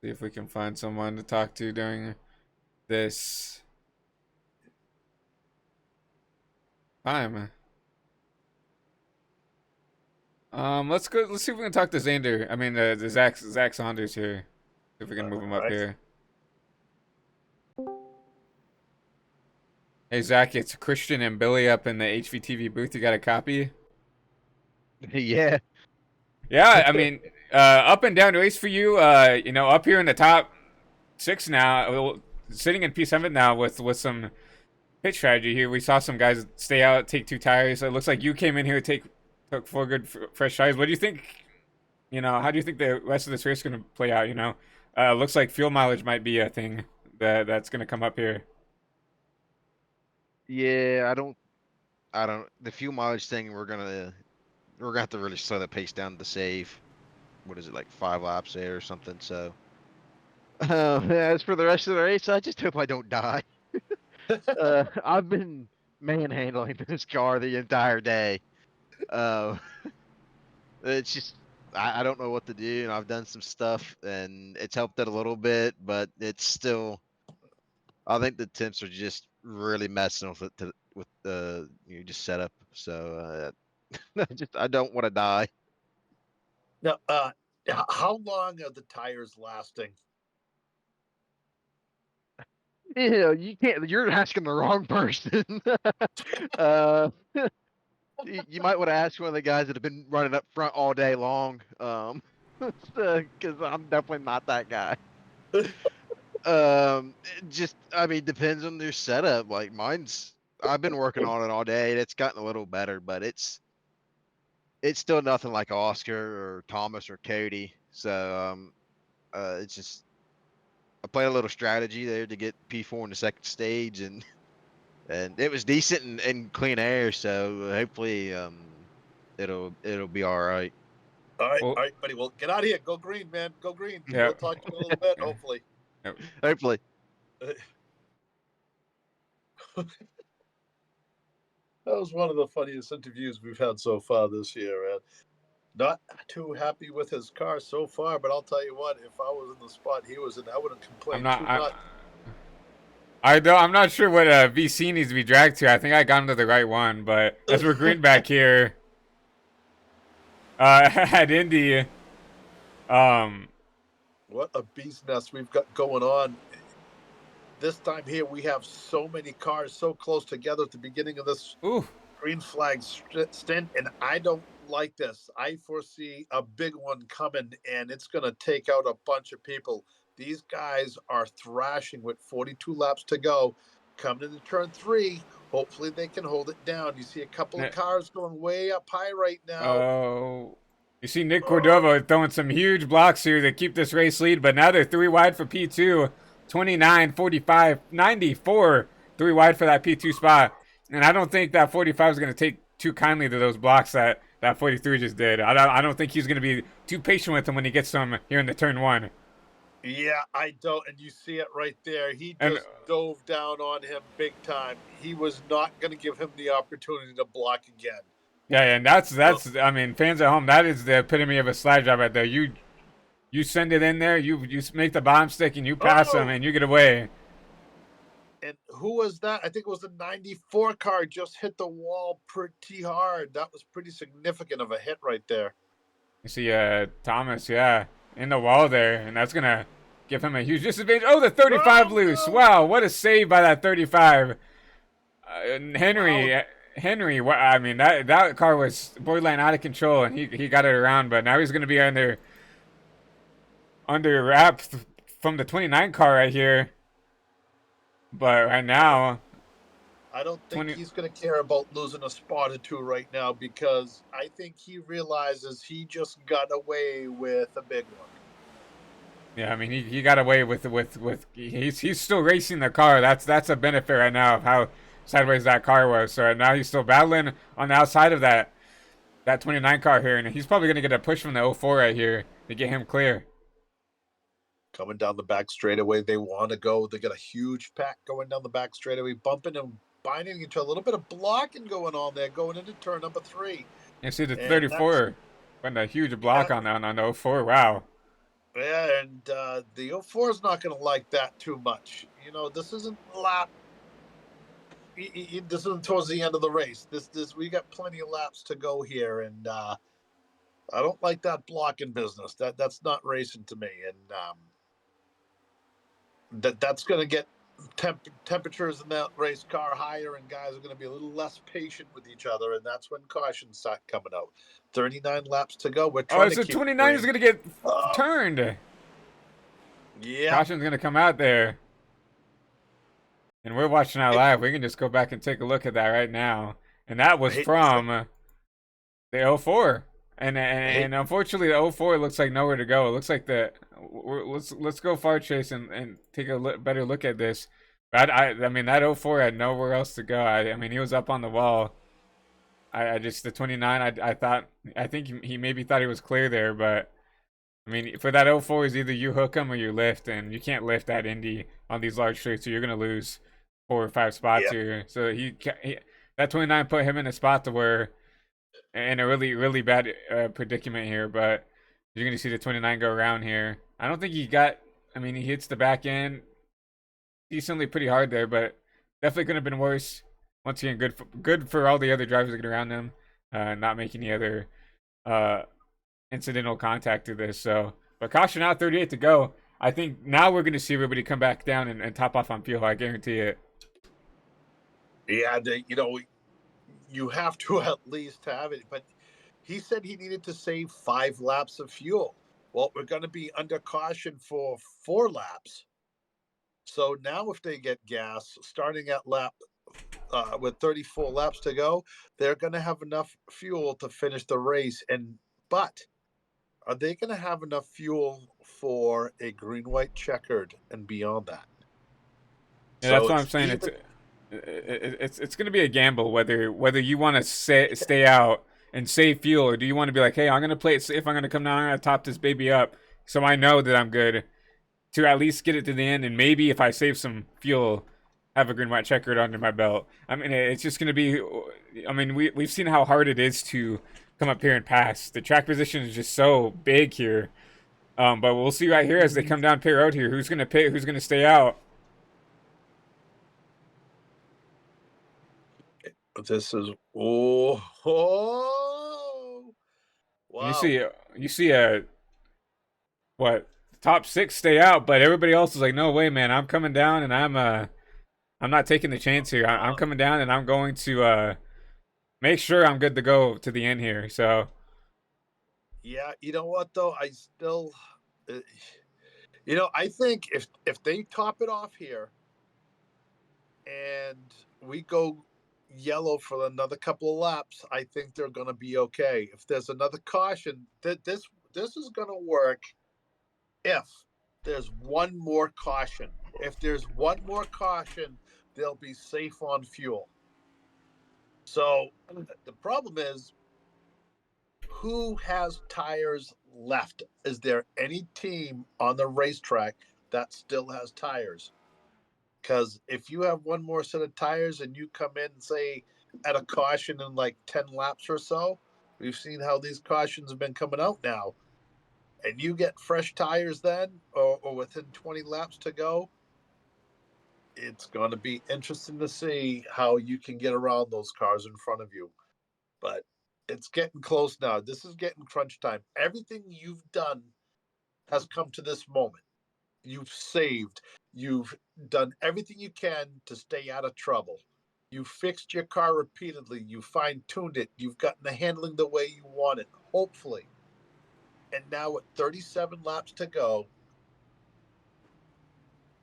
see if we can find someone to talk to during this time. Let's go. Let's see if we can talk to Xander. I mean, the Zach Saunders here. See if we can move him All up right. here. Hey Zach, it's Christian and Billy up in the HVTV booth. You got a copy? Yeah. Yeah, I mean, up and down race for you. You know, up here in the top 6 now, well, sitting in P7 now with some pitch strategy here. We saw some guys stay out, take 2 tires. It looks like you came in here, took 4 good fresh tires. What do you think? You know, how do you think the rest of this race is going to play out? You know, looks like fuel mileage might be a thing that's going to come up here. Yeah, I don't the fuel mileage thing we're gonna have to really slow the pace down to save. What is it, like 5 laps there or something? So as for the rest of the race, I just hope I don't die. I've been manhandling this car the entire day. Uh, it's just I don't know what to do, and I've done some stuff, and it's helped it a little bit, but it's still. I think the temps are just really messing with it with the just setup. So I don't want to die. Now, how long are the tires lasting? You can't. You're asking the wrong person. uh, you might want to ask one of the guys that have been running up front all day long. Because I'm definitely not that guy. I mean, depends on their setup. Like mine's, I've been working on it all day, and it's gotten a little better, but it's still nothing like Oscar or Thomas or Cody. So it's just I played a little strategy there to get P4 in the second stage, and it was decent and clean air. So hopefully it'll be all right. Well, All right, buddy. Well, get out of here. Go green, man. Go green. Yeah. We'll talk to you in a little bit, hopefully. Hopefully. That was one of the funniest interviews we've had so far this year, and not too happy with his car so far. But I'll tell you what, if I was in the spot he was in, I wouldn't complain too much. I'm not sure what VC needs to be dragged to. I think I got him to the right one, but as we're green back here, at Indy, What a beast nest we've got going on. This time here, we have so many cars so close together at the beginning of this ooh, green flag stint, and I don't like this. I foresee a big one coming, and it's going to take out a bunch of people. These guys are thrashing with 42 laps to go. Coming into turn 3, hopefully they can hold it down. You see a couple of cars going way up high right now. oh, you see Nick Cordova throwing some huge blocks here to keep this race lead, but now they're 3 wide for P2, 29, 45, 94, 3 wide for that P2 spot, and I don't think that 45 is going to take too kindly to those blocks that 43 just did. I don't think he's going to be too patient with him when he gets them here in the turn 1. Yeah, I don't, and you see it right there. He just dove down on him big time. He was not going to give him the opportunity to block again. Yeah, and that's I mean, fans at home, that is the epitome of a slide job right there. You send it in there, you make the bomb stick, and you pass them, and you get away. And who was that? I think it was the 94 car just hit the wall pretty hard. That was pretty significant of a hit right there. You see Thomas, yeah, in the wall there, and that's going to give him a huge disadvantage. Oh, the 35 loose. Wow, what a save by that 35. Henry, I mean, that car was borderline out of control, and he got it around, but now he's going to be under wrap from the 29 car right here. But right now, I don't think he's going to care about losing a spot or two right now, because I think he realizes he just got away with a big one. Yeah, I mean, he got away with he's still racing the car. That's a benefit right now of how sideways that car was. So now he's still battling on the outside of that 29 car here, and he's probably gonna get a push from the 04 right here to get him clear. Coming down the back straightaway, they want to go. They got a huge pack going down the back straightaway, bumping and binding into a little bit of blocking going on there, going into turn number 3. You see the And 34 putting a huge block on 04. Wow. yeah, and the 04 is not going to like that too much. You know, this isn't lap. This isn't towards the end of the race. This we got plenty of laps to go here, and I don't like that blocking business. That's not racing to me, and that's going to get temperatures in that race car higher, and guys are going to be a little less patient with each other, and that's when cautions start coming out. 39 laps to go. We're trying so to keep 29 is gonna get turned. Yeah, Caution's gonna come out there, and we're watching that live. We can just go back and take a look at that right now, and that was from the 04. And unfortunately, the 04 looks like nowhere to go. It looks like let's go far chase and take a better look at this. But I mean that 04 had nowhere else to go. I mean he was up on the wall. I just the 29. I think he maybe thought he was clear there, but I mean for that 04 is either you hook him or you lift, and you can't lift that Indy on these large straights, so you're gonna lose 4 or 5 spots here. So he that 29 put him in a spot to where. In a really bad predicament here, but you're going to see the 29 go around here. I don't think he got, I mean, he hits the back end decently pretty hard there, but definitely could have been worse. Once again, good for all the other drivers that get around him, not making any other incidental contact through this. So, but caution out, 38 to go. I think now we're going to see everybody come back down and top off on fuel. I guarantee it. Yeah, you have to at least have it. But he said he needed to save 5 laps of fuel. Well, we're going to be under caution for 4 laps. So now if they get gas, starting at lap with 34 laps to go, they're going to have enough fuel to finish the race. But are they going to have enough fuel for a green-white checkered and beyond that? Yeah, that's what I'm saying. It's going to be a gamble whether you want to stay out and save fuel, or do you want to be like, hey, I'm going to play it safe. I'm going to come down. I'm going to top this baby up so I know that I'm good to at least get it to the end, and maybe if I save some fuel, have a green white checkered under my belt. I mean, it's just going to be. I mean, we've seen how hard it is to come up here and pass. The track position is just so big here. But we'll see right here as they come down pit road here. Who's going to pit? Who's going to stay out? This is wow. You see a what top 6 stay out, but everybody else is like, no way, man, I'm coming down and I'm not taking the chance here. I'm coming down and I'm going to make sure I'm good to go to the end here. So yeah, you know what though, I still I think if they top it off here and we go yellow for another couple of laps, I think they're going to be okay. If there's another caution, this is going to work if there's one more caution. If there's one more caution, they'll be safe on fuel. So the problem is, who has tires left? Is there any team on the racetrack that still has tires? Because if you have one more set of tires and you come in, say, at a caution in like 10 laps or so, we've seen how these cautions have been coming out now, and you get fresh tires then, or within 20 laps to go, it's going to be interesting to see how you can get around those cars in front of you. But it's getting close now. This is getting crunch time. Everything you've done has come to this moment. You've saved. You've done everything you can to stay out of trouble. You fixed your car repeatedly. You fine-tuned it. You've gotten the handling the way you want it, hopefully. And now with 37 laps to go,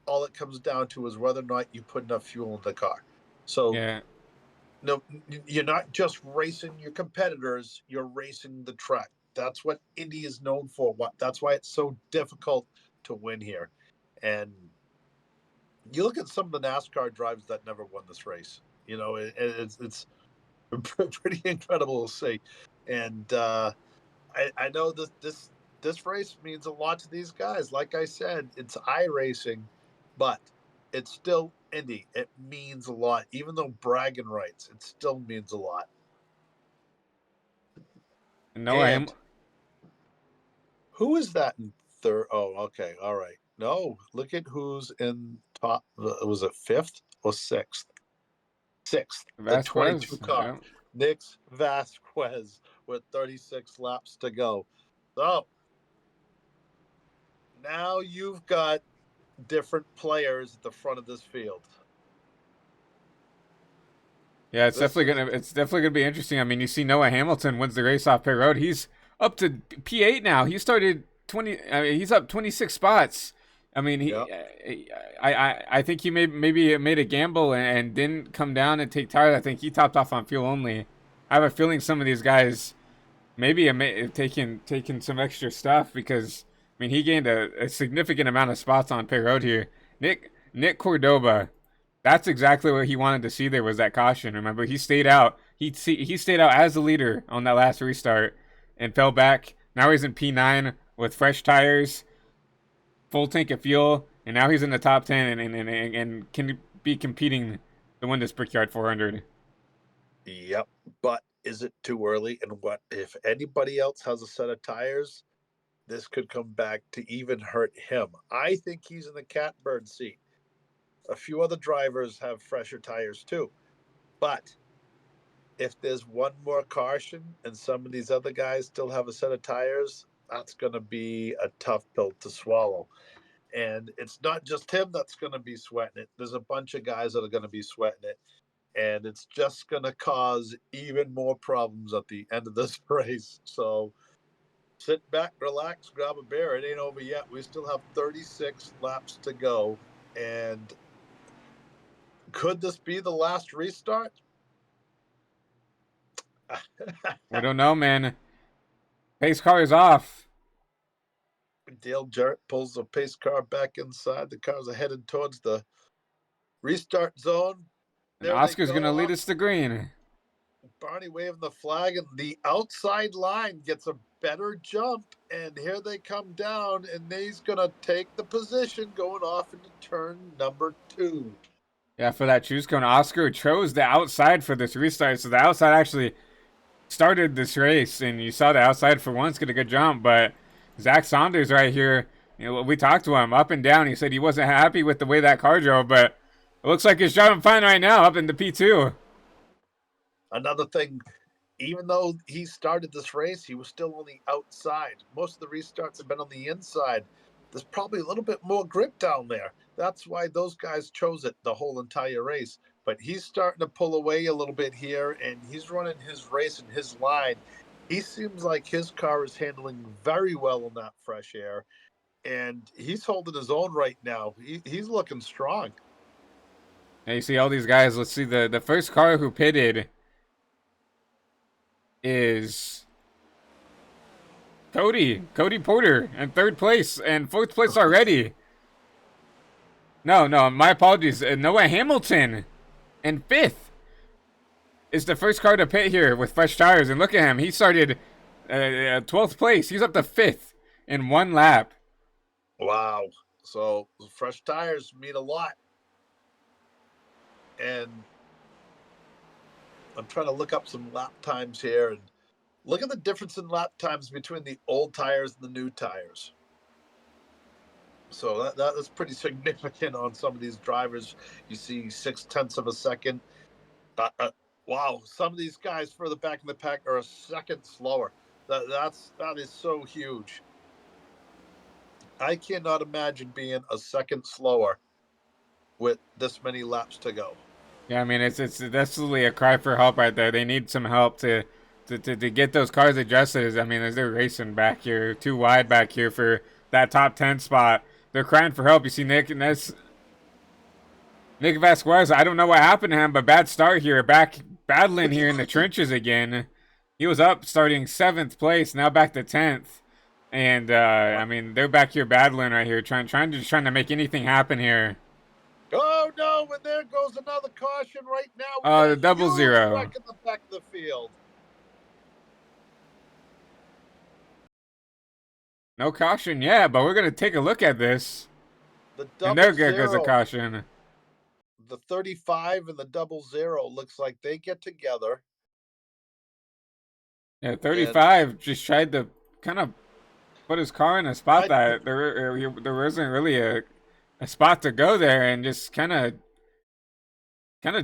all it comes down to is whether or not you put enough fuel in the car. So, yeah. No, you're not just racing your competitors, you're racing the track. That's what Indy is known for. That's why it's so difficult to win here. And you look at some of the NASCAR drivers that never won this race. You know, it's pretty incredible to see. And I know this race means a lot to these guys. Like I said, it's iRacing, but it's still Indy. It means a lot. Even though bragging rights, it still means a lot. No, I am. And who is that in third? Oh, okay. All right. No, look at who's in top. Was it fifth or sixth? Sixth. The 22 Vasquez. car. Yeah. Nick Vasquez with 36 laps to go. So now you've got different players at the front of this field. Yeah, it's definitely gonna be interesting. I mean, you see Noah Hamilton wins the race off pit road. He's up to P8 now. He started 20. I mean, he's up 26 spots. I mean, Yep. I think he maybe made a gamble and didn't come down and take tires. I think he topped off on fuel only. I have a feeling some of these guys maybe taking some extra stuff because I mean he gained a significant amount of spots on pit road here. Nick Cordoba. That's exactly what he wanted to see. There was that caution. Remember, he stayed out. He stayed out as the leader on that last restart and fell back. Now he's in P9 with fresh tires, full tank of fuel, and now he's in the top 10 and can be competing to win this Brickyard 400. Yep. But is it too early? And what if anybody else has a set of tires? This could come back to even hurt him. I think he's in the catbird seat. A few other drivers have fresher tires too. But if there's one more caution and some of these other guys still have a set of tires, that's going to be a tough pill to swallow. And it's not just him that's going to be sweating it. There's a bunch of guys that are going to be sweating it. And it's just going to cause even more problems at the end of this race. So sit back, relax, grab a beer. It ain't over yet. We still have 36 laps to go. And could this be the last restart? We don't know, man. Pace car is off. Dale Jarrett pulls the pace car back inside. The cars are headed towards the restart zone. And Oscar's going to lead us to green. Barney waving the flag, and the outside line gets a better jump. And here they come down, and he's going to take the position going off into turn number 2. Yeah, for that choose cone, Oscar chose the outside for this restart. So the outside actually started this race, and you saw the outside for once get a good jump. But Zach Saunders right here, you know, we talked to him up and down. He said he wasn't happy with the way that car drove, but it looks like he's driving fine right now up into P2. Another thing, even though he started this race, he was still on the outside. Most of the restarts have been on the inside. There's probably a little bit more grip down there. That's why those guys chose it the whole entire race. But he's starting to pull away a little bit here, and he's running his race in his line. He seems like his car is handling very well in that fresh air, and he's holding his own right now. He's looking strong. Now you see all these guys. Let's see, the first car who pitted is Cody Porter in third place and fourth place already. No, my apologies. Noah Hamilton in fifth is the first car to pit here with fresh tires. And look at him. He started 12th place. He's up to fifth in one lap. Wow. So fresh tires mean a lot. And I'm trying to look up some lap times here. And look at the difference in lap times between the old tires and the new tires. So that is pretty significant on some of these drivers. You see 0.6 of a second. Wow, some of these guys further back in the pack are a second slower. That is so huge. I cannot imagine being a second slower with this many laps to go. Yeah, I mean it's definitely a cry for help right there. They need some help to get those cars adjusted. I mean, as they're racing back here, too wide back here for that top 10 spot. They're crying for help. You see Nick Vasquez. I don't know what happened to him, but bad start here. Back battling here in the trenches again. He was up starting 7th place, now back to 10th. And I mean, they're back here battling right here, trying to make anything happen here. Oh, no! And there goes another caution right now. We Oh, got the a double huge zero. wreck in the back of the field. No caution, yeah, but we're gonna take a look at this. The And double there goes a zero, caution. the 35 and the double zero looks like they get together. Yeah, And 35 just tried to kind of put his car in a spot I, that there wasn't really a spot to go there, and just kind of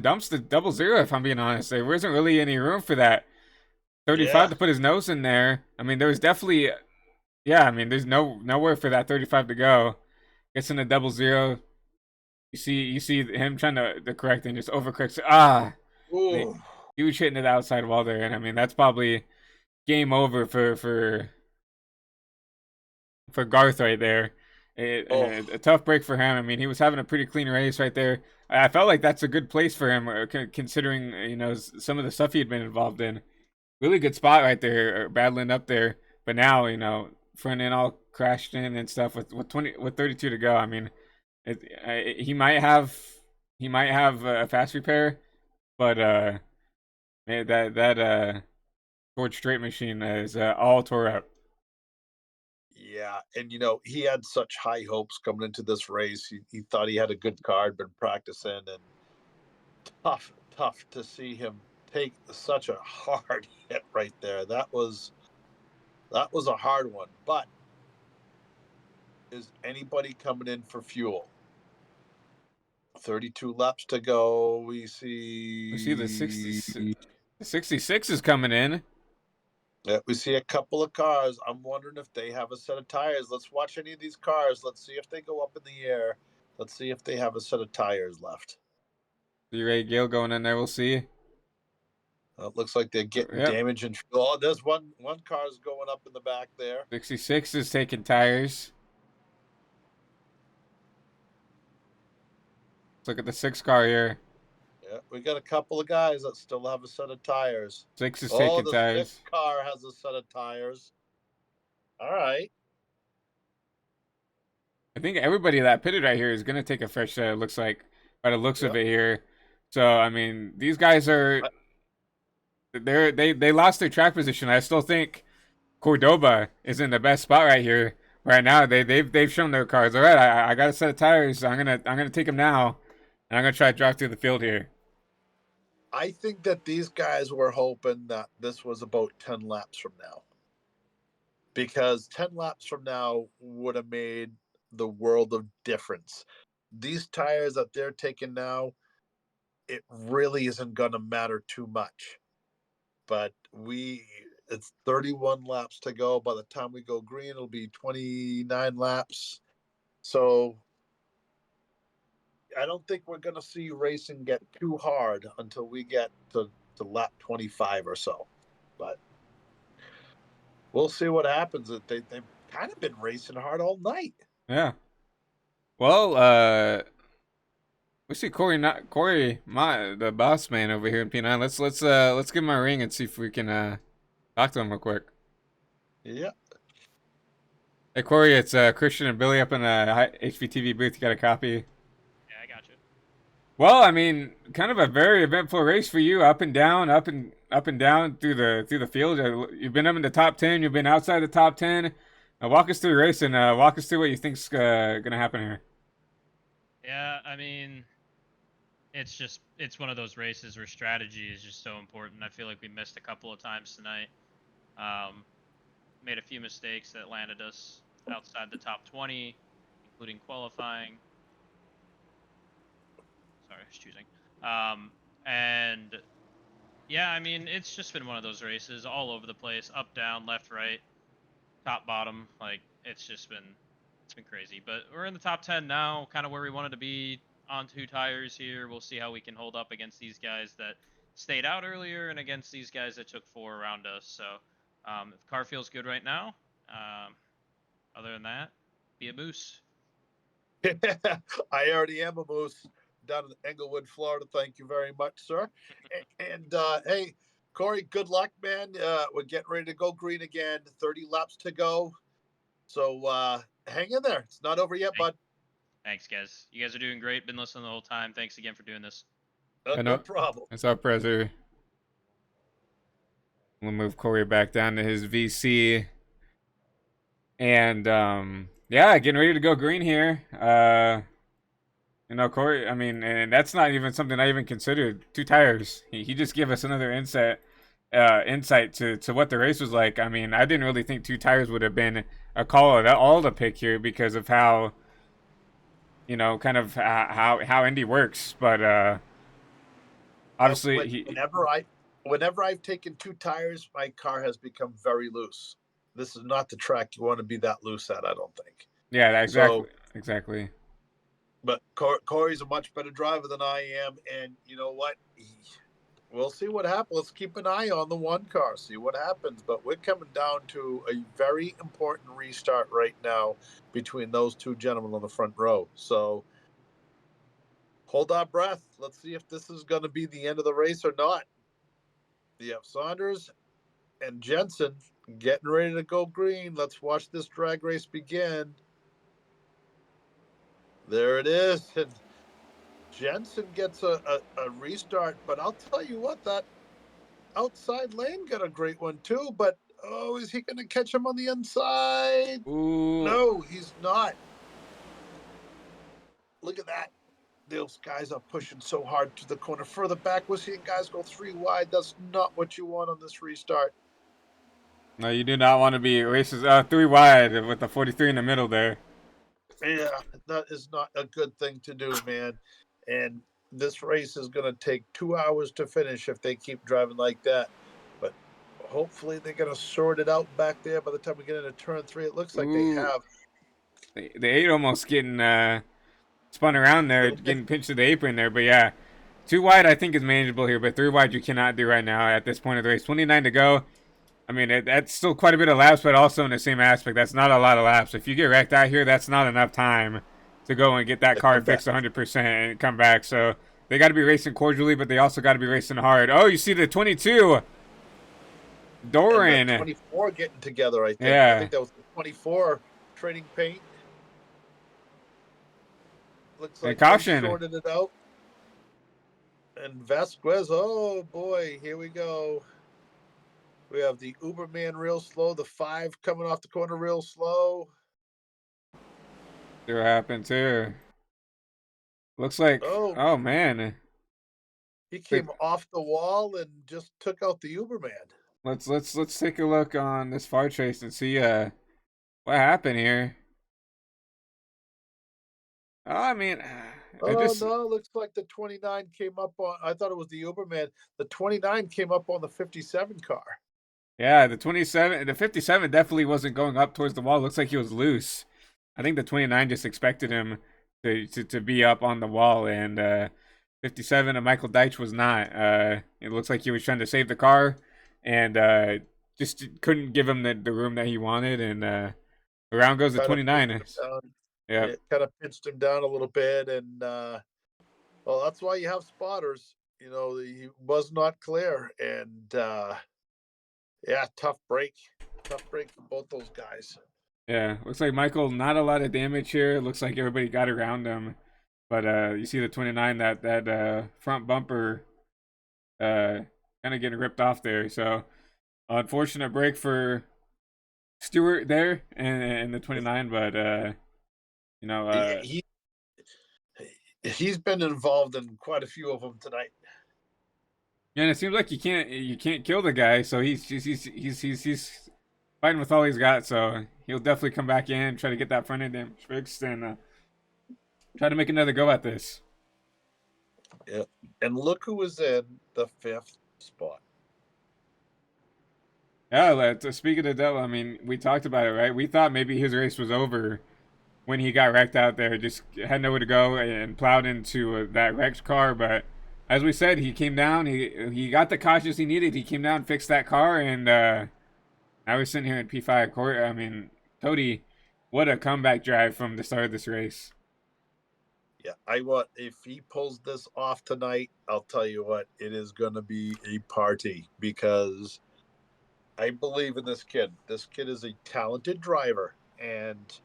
dumps the double zero. If I'm being honest, there wasn't really any room for that 35 yeah, to put his nose in there. I mean, there was definitely, yeah. I mean, there's nowhere for that 35 to go. Gets in the double zero. You see him trying to correct and just overcorrects. The ooh, huge hit into the outside wall there, and I mean that's probably game over for Garth right there. oh, A tough break for him. I mean, he was having a pretty clean race right there. I felt like that's a good place for him, considering some of the stuff he had been involved in. Really good spot right there, battling up there. But now front end all crashed in and stuff with 32 to go. I mean, he might have a fast repair, but man, that Ford straight machine is all tore up. yeah. And he had such high hopes coming into this race. He thought he had a good card, been practicing, and tough to see him take such a hard hit right there. That was a hard one. But is anybody coming in for fuel? 32 laps to go. We We see the see 66 is coming in. yeah, we see a couple of cars. I'm wondering if they have a set of tires. Let's watch any of these cars. Let's see if they go up in the air. Let's see if they have a set of tires left. See Ray Gale going in there. We'll see. It looks like they're getting Yep. damage and fuel. Oh, there's one car's going up in the back there. 66 is taking tires. Let's look at the 6 car here. Yeah, we got a couple of guys that still have a set of tires. 6 is Oh, taking the tires. 6 car has a set of tires. All right. I think everybody that pitted right here is gonna take a fresh set. It looks like, by the looks of Yep. it here. So I mean, these guys they lost their track position. I still think Cordoba is in the best spot right here. Right now, they've shown their cards. All right, I got a set of tires. I'm gonna take them now, and I'm gonna try to drive through the field here. I think that these guys were hoping that this was about 10 laps from now. Because 10 laps from now would have made the world of difference. These tires that they're taking now, it really isn't going to matter too much. But it's 31 laps to go. By the time we go green, it'll be 29 laps. So I don't think we're going to see racing get too hard until we get to lap 25 or so. But we'll see what happens. They've kind of been racing hard all night. Yeah. Well, we see Corey, the boss man over here in P9. Let's give him a ring and see if we can talk to him real quick. Yeah. Hey Corey, it's Christian and Billy up in the HVTV booth. You got a copy? Yeah, I got you. Well, I mean, kind of a very eventful race for you, up and down, up and down through the field. You've been up in the top 10. You've been outside the top 10. Walk us through the race and walk us through what you think's gonna happen here. Yeah, I mean, it's one of those races where strategy is just so important. I feel like we missed a couple of times tonight. Made a few mistakes that landed us outside the top 20, including qualifying. Sorry, I was choosing. And yeah, I mean, it's just been one of those races all over the place, up, down, left, right, top, bottom. Like, it's been crazy. But we're in the top 10 now, kind of where we wanted to be, on 2 tires here. We'll see how we can hold up against these guys that stayed out earlier and against these guys that took 4 around us. So if the car feels good right now, other than that, be a moose. I already am a moose down in Englewood, Florida. Thank you very much, sir. And hey, Corey, good luck, man. We're getting ready to go green again. 30 laps to go. So hang in there. It's not over yet, bud. Thanks, guys. You guys are doing great. Been listening the whole time. Thanks again for doing this. I No know. problem. What's up, Prezer? We'll move Corey back down to his VC. And yeah, getting ready to go green here. Corey, I mean, and that's not even something I even considered. 2 tires. He just gave us another insight to what the race was like. I mean, I didn't really think 2 tires would have been a call at all to pick here because of how, kind of how Indy works. But obviously, Whenever I've taken 2 tires, my car has become very loose. This is not the track you want to be that loose at, I don't think. yeah, exactly. But Corey's a much better driver than I am, and you know what? We'll see what happens. Let's keep an eye on the 1 car, see what happens. But we're coming down to a very important restart right now between those 2 gentlemen on the front row. So hold our breath. Let's see if this is going to be the end of the race or not. You have Saunders and Jensen getting ready to go green. Let's watch this drag race begin. There it is. And Jensen gets a restart, but I'll tell you what, that outside lane got a great one too. But oh, is he going to catch him on the inside? Ooh. No, he's not. Look at that. Those guys are pushing so hard to the corner. Further back, we're seeing guys go 3 wide. That's not what you want on this restart. No, you do not want to be races 3 wide with the 43 in the middle there. Yeah, that is not a good thing to do, man. And this race is going to take 2 hours to finish if they keep driving like that. But hopefully they're going to sort it out back there by the time we get into turn 3. It looks like they have. The 8 almost getting spun around there, getting pinched to the apron there. But yeah, 2 wide I think is manageable here, but 3 wide you cannot do right now at this point of the race. 29 to go. I mean, that's still quite a bit of laps, but also in the same aspect, that's not a lot of laps. If you get wrecked out here, that's not enough time to go and get that car fixed 100% and come back. So they got to be racing cordially, but they also got to be racing hard. Oh, you see the 22. Doran. 24 getting together, I think. Yeah. I think that was the 24 trading paint. Looks like caution. they sorted it out. And Vasquez, oh boy, here we go. We have the Uberman real slow, the 5 coming off the corner real slow. See what happened too. Looks like, oh man. He came off the wall and just took out the Uberman. Let's take a look on this far chase and see what happened here. Oh, I mean, no, looks like the 29 came up on. I thought it was the Uberman. The 29 came up on the 57 car. Yeah, the 57 definitely wasn't going up towards the wall. Looks like he was loose. I think the 29 just expected him to be up on the wall, and 57 of Michael Deitch was not. It looks like he was trying to save the car, and just couldn't give him the room that he wanted, and around goes the 29. Yeah, it kind of pinched him down a little bit, and well, that's why you have spotters. You know, he was not clear, and yeah, tough break for both those guys. Yeah, looks like Michael, not a lot of damage here. Looks like everybody got around him, but you see the 29, that front bumper kind of getting ripped off there. So unfortunate break for Stewart there and the 29, but he's been involved in quite a few of them tonight. Yeah, and it seems like you can't kill the guy, so he's fighting with all he's got. So he'll definitely come back in, try to get that front end damage fixed, and try to make another go at this. Yeah, and look who was in the 5th spot. Yeah, speaking of the devil, I mean, we talked about it, right? We thought maybe his race was over when he got wrecked out there, just had nowhere to go and plowed into that wrecked car. But as we said, he came down, he got the cautious he needed. He came down, fixed that car, and now we're sitting here in P5. I mean, Cody, what a comeback drive from the start of this race. Yeah, if he pulls this off tonight, I'll tell you what, it is going to be a party, because I believe in this kid. This kid is a talented driver, and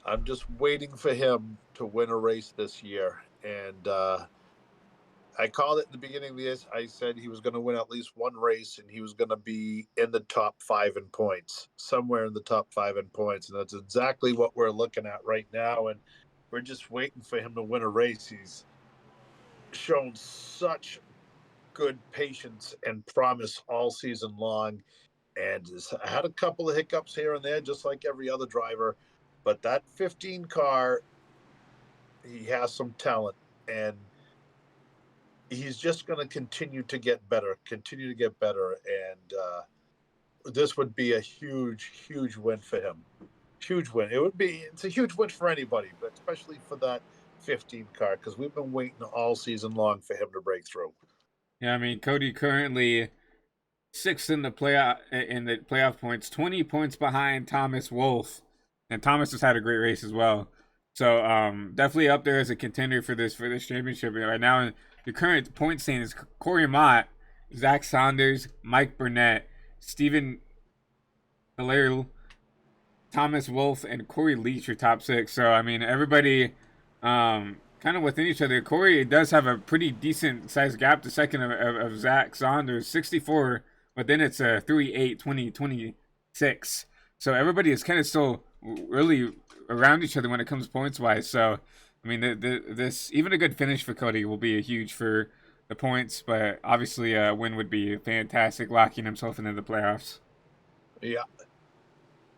I'm just waiting for him to win a race this year. And I called it in the beginning of the year. I said he was going to win at least one race and he was going to be in the top 5 in points, somewhere in the top 5 in points. And that's exactly what we're looking at right now. And we're just waiting for him to win a race. He's shown such good patience and promise all season long, and has had a couple of hiccups here and there, just like every other driver. But that 15 car, he has some talent, and he's just going to continue to get better, and this would be a huge, huge win for him. Huge win. It's a huge win for anybody, but especially for that 15 car, because we've been waiting all season long for him to break through. Yeah, I mean, Cody currently sixth in the playoff points, 20 points behind Thomas Wolfe, and Thomas has had a great race as well. So definitely up there as a contender for this championship. Right now, the current point stand is Corey Mott, Zach Saunders, Mike Burnett, Stephen Valero, Thomas Wolfe, and Corey Leach are top 6. So I mean, everybody kind of within each other. Corey does have a pretty decent sized gap to second of Zach Saunders, 64, but then it's a 3-8, 20, 26. So everybody is kind of still really around each other when it comes points wise. So I mean, this even a good finish for Cody will be huge for the points, but obviously a win would be fantastic, locking himself into the playoffs. Yeah.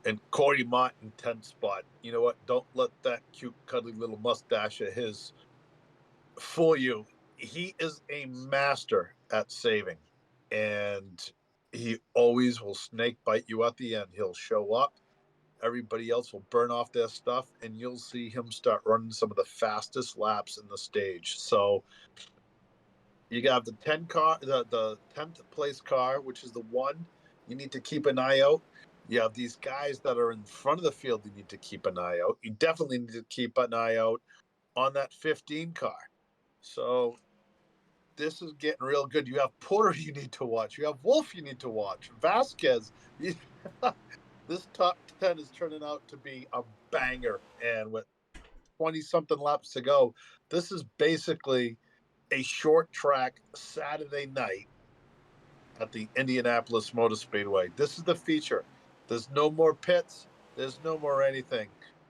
And Corey Mott in 10th spot. You know what? Don't let that cute, cuddly little mustache of his fool you. He is a master at saving, and he always will snake bite you at the end. He'll show up. Everybody else will burn off their stuff, and you'll see him start running some of the fastest laps in the stage. So you got the 10th place car, which is the one you need to keep an eye out. You have these guys that are in front of the field you need to keep an eye out. You definitely need to keep an eye out on that 15 car. So this is getting real good. You have Porter you need to watch. You have Wolf you need to watch. Vasquez. This top 10 is turning out to be a banger. And with 20-something laps to go, this is basically a short track Saturday night at the Indianapolis Motor Speedway. This is the feature. There's no more pits. There's no more anything.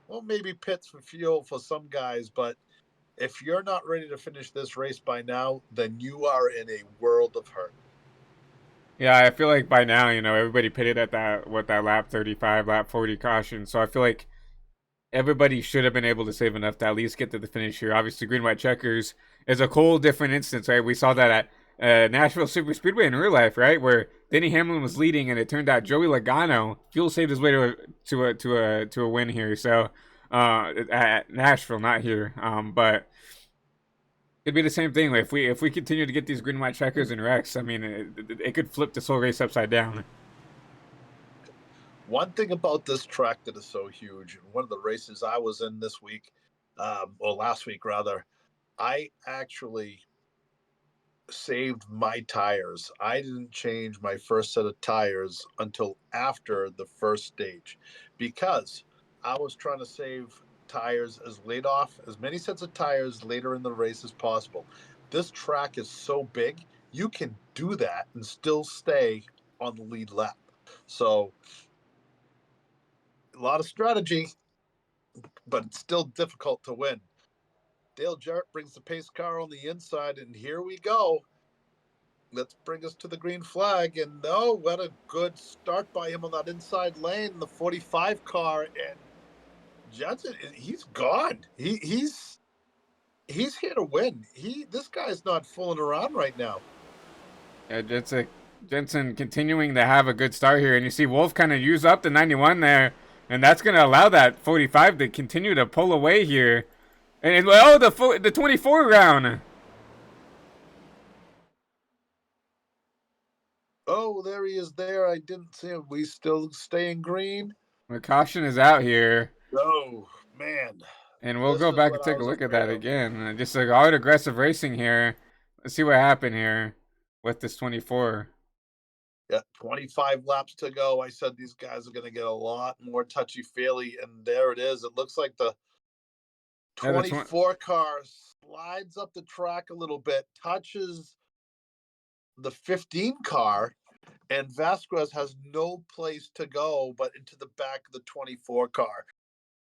Well, maybe pits for fuel for some guys, but if you're not ready to finish this race by now, then you are in a world of hurt. Yeah, I feel like by now, everybody pitted at that lap 35, lap 40 caution. So I feel like everybody should have been able to save enough to at least get to the finish here. Obviously, green white checkers is a whole different instance, right? We saw that at Nashville Super Speedway in real life, right, where Denny Hamlin was leading, and it turned out Joey Logano fuel saved his way to a win here. So at Nashville, not here, but it'd be the same thing. If we continue to get these green white checkers and wrecks, I mean, it could flip this whole race upside down. One thing about this track that is so huge, and one of the races I was in this week, or last week rather, I actually saved my tires. I didn't change my first set of tires until after the first stage, because I was trying to save tires as many sets of tires later in the race as possible. This track is so big, you can do that and still stay on the lead lap. So a lot of strategy, but it's still difficult to win. Dale Jarrett brings the pace car on the inside, and here we go. Let's bring us to the green flag. And what a good start by him on that inside lane, the 45 car. And Jensen, he's gone. He's here to win. This guy's not fooling around right now. Yeah, Jensen continuing to have a good start here, and you see Wolf kind of use up the 91 there, and that's going to allow that 45 to continue to pull away here. And the 24 round. Oh, there he is there. I didn't see him. We still staying green. The caution is out here. Oh, man. And we'll go back and take a look at that again. Just like all aggressive racing here. Let's see what happened here with this 24. Yeah, 25 laps to go. I said these guys are going to get a lot more touchy-feely, and there it is. It looks like the Yeah, that's one. 24 car slides up the track a little bit, touches the 15 car, and Vasquez has no place to go but into the back of the 24 car.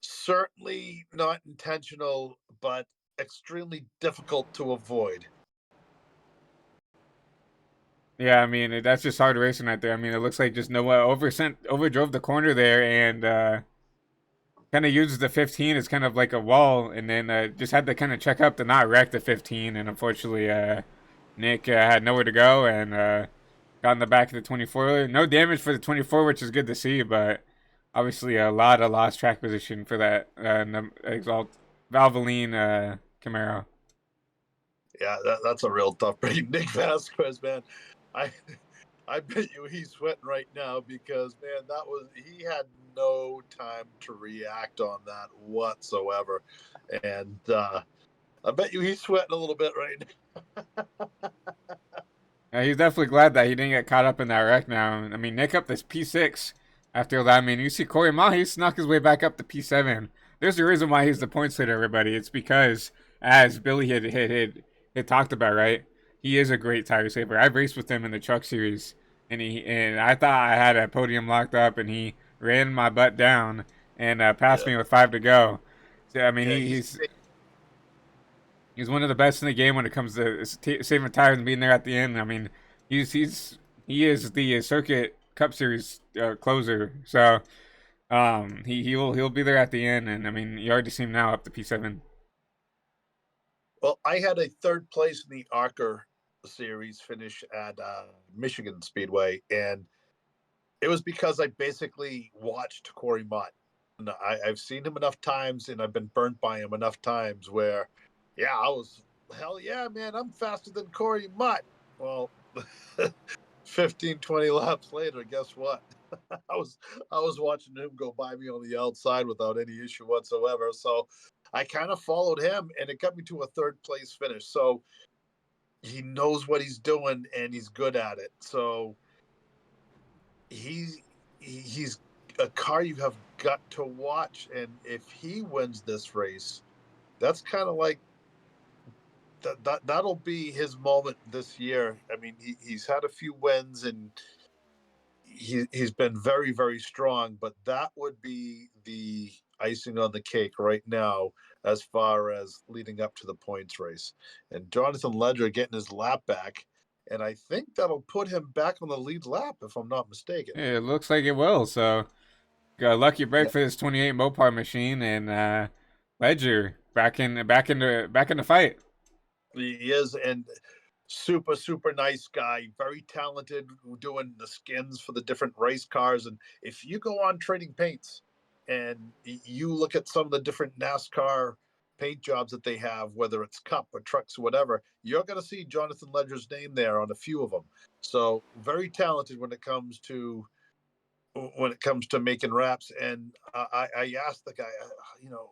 Certainly not intentional, but extremely difficult to avoid. Yeah, I mean that's just hard racing right there. I mean, it looks like just Noah overdrove the corner there and kind of uses the 15 as kind of like a wall, and then just had to kind of check up to not wreck the 15. And unfortunately, Nick had nowhere to go and got in the back of the 24. No damage for the 24, which is good to see, but obviously a lot of lost track position for that Exalt Valvoline Camaro. Yeah, that's a real tough break. Nick Vasquez, man. I I bet you he's sweating right now because man, he had no time to react on that whatsoever. And I bet you he's sweating a little bit right now. He's definitely glad that he didn't get caught up in that wreck now. I mean, Nick up this P6 after that. I mean, you see Corey Ma, he snuck his way back up to P7. There's a reason why he's the points leader, everybody. It's because, as Billy had talked about, right? He is a great tire saver. I've raced with him in the truck series, and I thought I had a podium locked up, and he ran my butt down and passed Yeah, me with 5 to go. So I mean, yeah, he's one of the best in the game when it comes to saving tires and being there at the end. I mean, he is the Circuit Cup Series closer, so he'll be there at the end. And I mean, you already see him now up to P7. well, I had a third place in the ARCA series finish at Michigan Speedway, and it was because I basically watched Corey Mott. And I've seen him enough times, and I've been burnt by him enough times where, yeah, I was, hell yeah, man, I'm faster than Corey Mott. Well, 15, 20 laps later, guess what? I was I was watching him go by me on the outside without any issue whatsoever. So I kind of followed him, and it got me to a third place finish. So he knows what he's doing, and he's good at it. So he's a car you have got to watch, and if he wins this race, that's kind of like that'll be his moment this year. I mean, he's had a few wins, and he's been very, very strong, but that would be the icing on the cake right now as far as leading up to the points race. And Jonathan Ledger getting his lap back, and I think that'll put him back on the lead lap if I'm not mistaken. Yeah, it looks like it will. So got a lucky break Yeah, for this 28 Mopar machine, and Ledger back in the fight. he is, and super, super nice guy, very talented, doing the skins for the different race cars. And if you go on Trading Paints and you look at some of the different NASCAR paint jobs that they have, whether it's cup or trucks or whatever, you're going to see Jonathan Ledger's name there on a few of them. So very talented when it comes to making wraps. And I asked the guy, you know,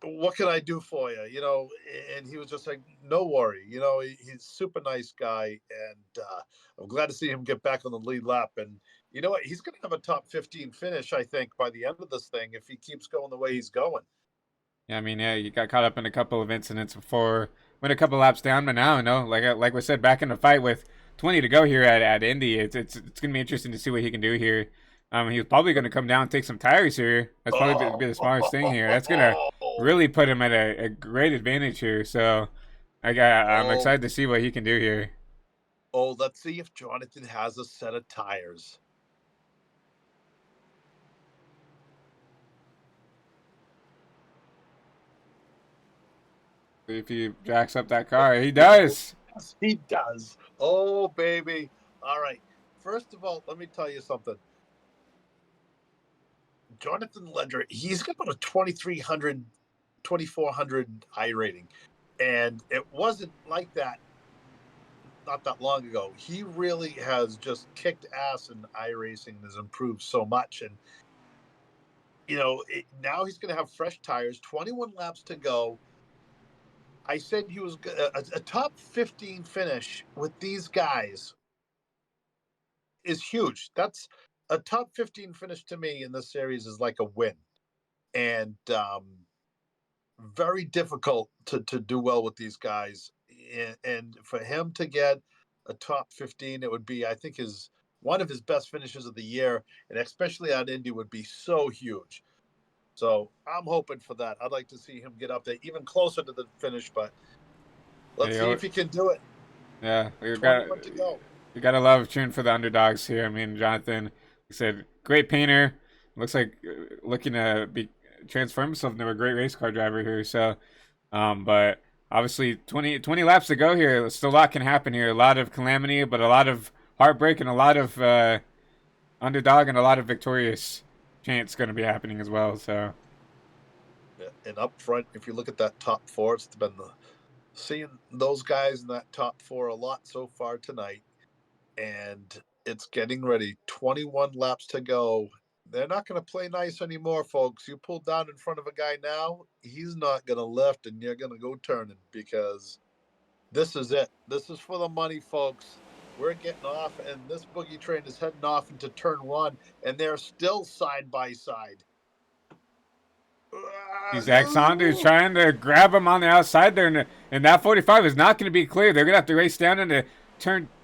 what can I do for you? You know, and he was just like, no worry. You know, he's a super nice guy, and I'm glad to see him get back on the lead lap. And you know what? He's going to have a top 15 finish, I think, by the end of this thing if he keeps going the way he's going. Yeah, I mean, yeah, you got caught up in a couple of incidents before, went a couple laps down, but now, like we said, back in the fight with 20 to go here at Indy. It's gonna be interesting to see what he can do here. He's probably gonna come down and take some tires here. That's probably Oh, be the smartest thing here. That's gonna really put him at a great advantage here. So I'm oh, excited to see what he can do here. oh, let's see if Jonathan has a set of tires. See if he jacks up that car. He does. Yes, he does. Oh, baby. All right. First of all, let me tell you something. Jonathan Ledger, he's got about a 2,300, 2,400 I rating. And it wasn't like that not that long ago. He really has just kicked ass in iRacing and has improved so much. And, you know, now he's going to have fresh tires, 21 laps to go. I said he was a top 15 finish with these guys is huge. That's a top 15 finish to me in this series is like a win, and very difficult to do well with these guys. And for him to get a top 15, it would be, I think, his one of his best finishes of the year, and especially at Indy would be so huge. So I'm hoping for that. I'd like to see him get up there even closer to the finish, but let's see if he can do it. Yeah, 21 to go. you gotta love cheering for the underdogs here. I mean, Jonathan, like I said, great painter. Looks like looking to be transform himself into a great race car driver here. So, but obviously 20 laps to go here. Still a lot can happen here. A lot of calamity, but a lot of heartbreak and a lot of underdog and a lot of victorious chance going to be happening as well. So, Yeah, and up front, if you look at that top four, it's been seeing those guys in that top four a lot so far tonight, and it's getting ready. 21 laps to go. They're not going to play nice anymore, folks. You pull down in front of a guy now, he's not going to lift, and you're going to go turning because this is it. This is for the money, folks. We're getting off, and this boogie train is heading off into turn one, and they're still side by side. Zach Saunders trying to grab him on the outside there, and that 45 is not going to be clear. They're going to have to race down into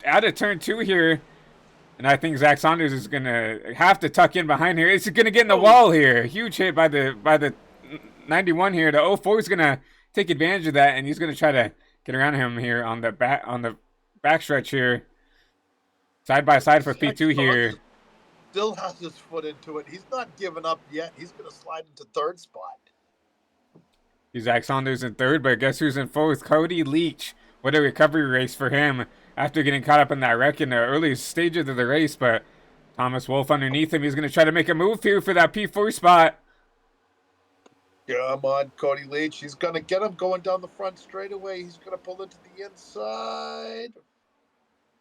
out of turn two here. And I think Zach Saunders is going to have to tuck in behind here. It's going to get in the wall here. Huge hit by the 91 here. The 04 is going to take advantage of that, and he's going to try to get around him here on the backstretch here. Side by side for P2 here. Still has his foot into it. He's not giving up yet. He's going to slide into third spot. Zach Saunders in third, but guess who's in fourth? Cody Leach. What a recovery race for him after getting caught up in that wreck in the early stages of the race. But Thomas Wolfe underneath him. He's going to try to make a move here for that P4 spot. Come on, Cody Leach. He's going to get him going down the front straightaway. He's going to pull into the inside.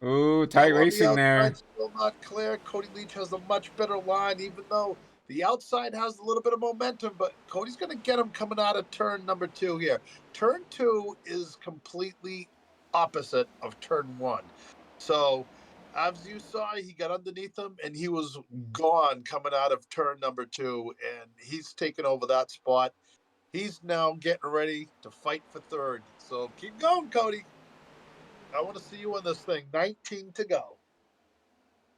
Ooh, tight racing there. Still not clear. Cody Leach has a much better line, even though the outside has a little bit of momentum, but Cody's going to get him coming out of turn number two here. Turn two is completely opposite of turn one. So, as you saw, he got underneath him, and he was gone coming out of turn number two, and he's taken over that spot. He's now getting ready to fight for third. So, keep going, Cody. I want to see you in this thing. 19 to go.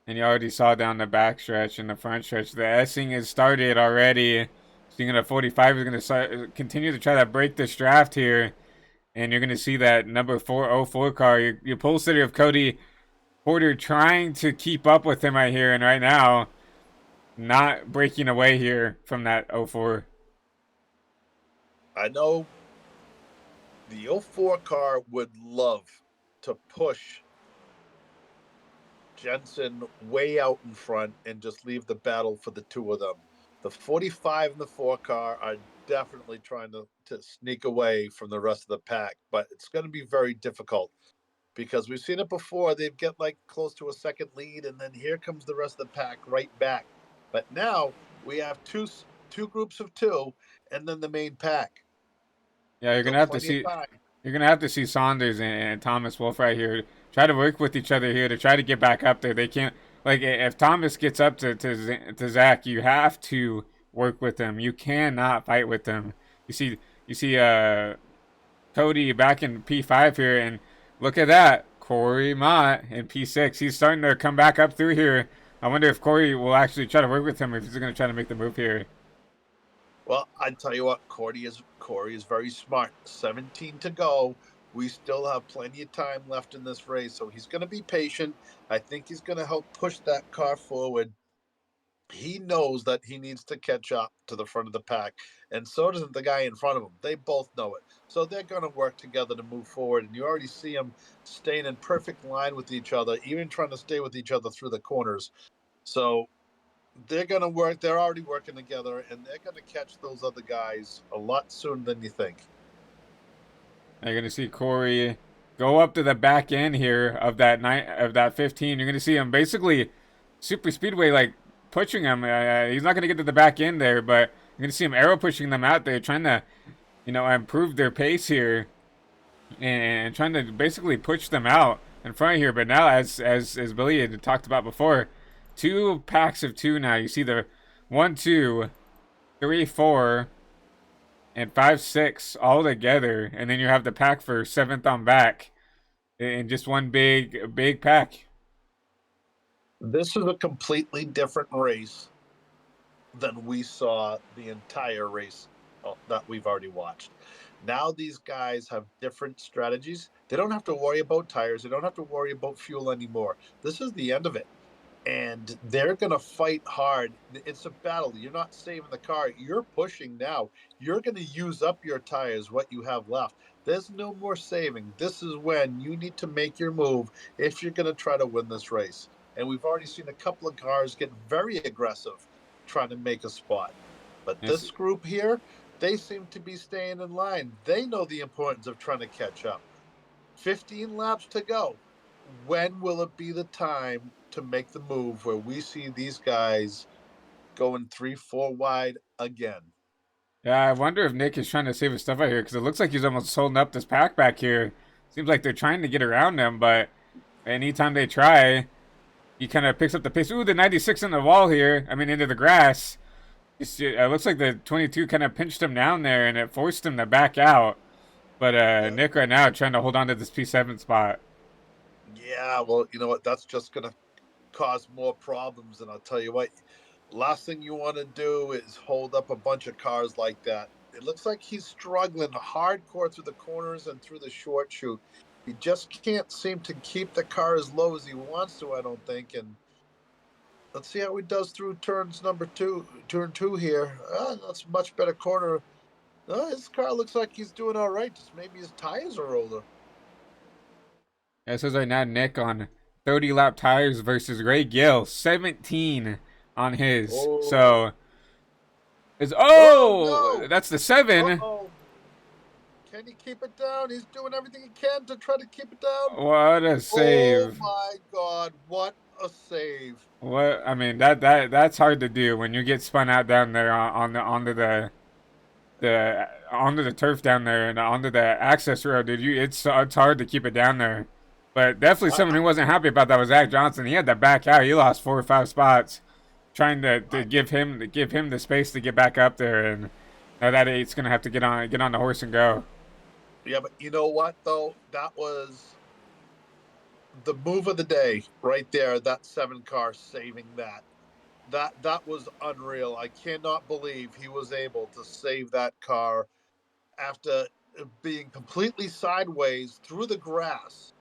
And you already saw down the back stretch and the front stretch. The S-ing has started already. Seeing that 45 is going to continue to try to break this draft here. And you're going to see that number 404 car. Your pole sitter of Cody Porter trying to keep up with him right here. And right now, not breaking away here from that 04. I know the 04 car would love to push Jensen way out in front and just leave the battle for the two of them. The 45 and the 4 car are definitely trying to sneak away from the rest of the pack, but it's going to be very difficult because we've seen it before. They've get like close to a second lead, and then here comes the rest of the pack right back. But now we have two groups of two, and then the main pack. Yeah, you're gonna have to see. You're going to have to see Saunders and Thomas Wolfe right here try to work with each other here to try to get back up there. They can't, like, if Thomas gets up to Zach, you have to work with him. You cannot fight with him. You see Cody back in P5 here, and look at that. Corey Mott in P6. He's starting to come back up through here. I wonder if Corey will actually try to work with him, if he's going to try to make the move here. Well, I tell you what, Corey is very smart. 17 to go. We still have plenty of time left in this race, so he's going to be patient. I think he's going to help push that car forward. He knows that he needs to catch up to the front of the pack, and so does the guy in front of him. They both know it. So they're going to work together to move forward, and you already see them staying in perfect line with each other, even trying to stay with each other through the corners. So they're going to work. They're already working together, and they're going to catch those other guys a lot sooner than you think. You're going to see Corey go up to the back end here of that 15. You're going to see him basically super speedway, like pushing him. He's not going to get to the back end there, but you're going to see him arrow pushing them out there, trying to, improve their pace here and trying to basically push them out in front here. But now, as Billy had talked about before, 2 packs of 2 now. You see the 1, 2, 3, 4, and 5, 6 all together, and then you have the pack for 7th on back in just one big pack. This is a completely different race than we saw the entire race that we've already watched. Now these guys have different strategies. They don't have to worry about tires. They don't have to worry about fuel anymore. This is the end of it. And they're going to fight hard. It's a battle. You're not saving the car. You're pushing now. You're going to use up your tires, what you have left. There's no more saving. This is when you need to make your move if you're going to try to win this race. And we've already seen a couple of cars get very aggressive trying to make a spot. But this group here, they seem to be staying in line. They know the importance of trying to catch up. 15 laps to go. When will it be the time to make the move where we see these guys going 3-4 wide again? Yeah, I wonder if Nick is trying to save his stuff out here, because it looks like he's almost holding up this pack back here. Seems like they're trying to get around him, but anytime they try, he kind of picks up the pace. Ooh, the 96 in the wall here. I mean, into the grass. It looks like the 22 kind of pinched him down there, and it forced him to back out. But Nick right now trying to hold on to this P7 spot. Yeah, well, you know what? That's just going to cause more problems. And I'll tell you what, last thing you want to do is hold up a bunch of cars like that. It looks like he's struggling hardcore through the corners and through the short chute. He just can't seem to keep the car as low as he wants to, I don't think. And let's see how he does through turn 2 here. That's a much better corner. His car looks like he's doing all right. Just maybe his tires are older. Yeah, it says right now Nick on 30 lap tires versus Ray Gill, 17 on his. Oh. So it's no. That's the 7. Uh-oh. Can he keep it down? He's doing everything he can to try to keep it down. What a save! Oh my God! What a save! What I mean that's hard to do when you get spun out down there onto the turf down there and onto the access road, dude. It's hard to keep it down there. But definitely someone who wasn't happy about that was Zach Johnson. He had to back out. He lost 4 or 5 spots, trying to give him the space to get back up there. And now that 8's gonna have to get on the horse and go. Yeah, but you know what though? That was the move of the day right there. That 7 car saving that. That was unreal. I cannot believe he was able to save that car after being completely sideways through the grass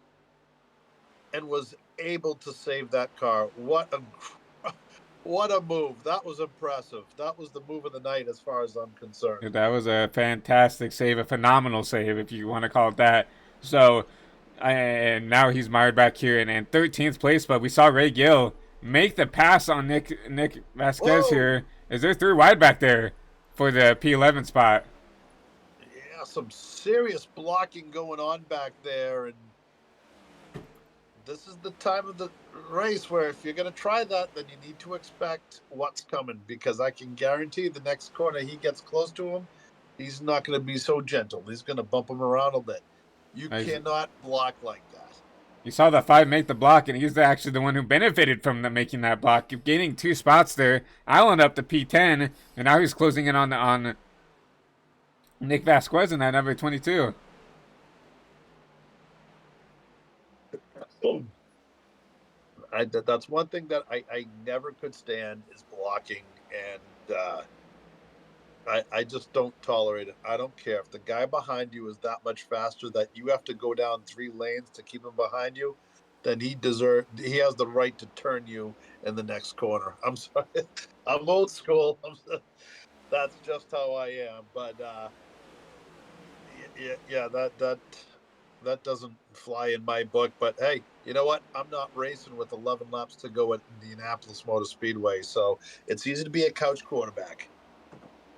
and was able to save that car. What a move. That was impressive. That was the move of the night as far as I'm concerned. Dude, that was a fantastic save, a phenomenal save if you want to call it that. So, and now he's mired back here in 13th place, but we saw Ray Gill make the pass on Nick Vasquez. Whoa. Here. Is there 3 wide back there for the P11 spot? Yeah, some serious blocking going on back there, and this is the time of the race where if you're going to try that, then you need to expect what's coming, because I can guarantee the next corner he gets close to him, he's not going to be so gentle. He's going to bump him around a bit. You cannot block like that. You saw the 5 make the block, and he's actually the one who benefited from making that block, gaining 2 spots there. Island up to P10, and now he's closing in on Nick Vasquez in that number 22. That's one thing that I never could stand is blocking, and I just don't tolerate it. I don't care if the guy behind you is that much faster that you have to go down 3 lanes to keep him behind you, then he has the right to turn you in the next corner. I'm sorry. I'm old school. That's just how I am. But yeah, that doesn't fly in my book. But hey, you know what? I'm not racing with 11 laps to go at Indianapolis Motor Speedway, so it's easy to be a couch quarterback.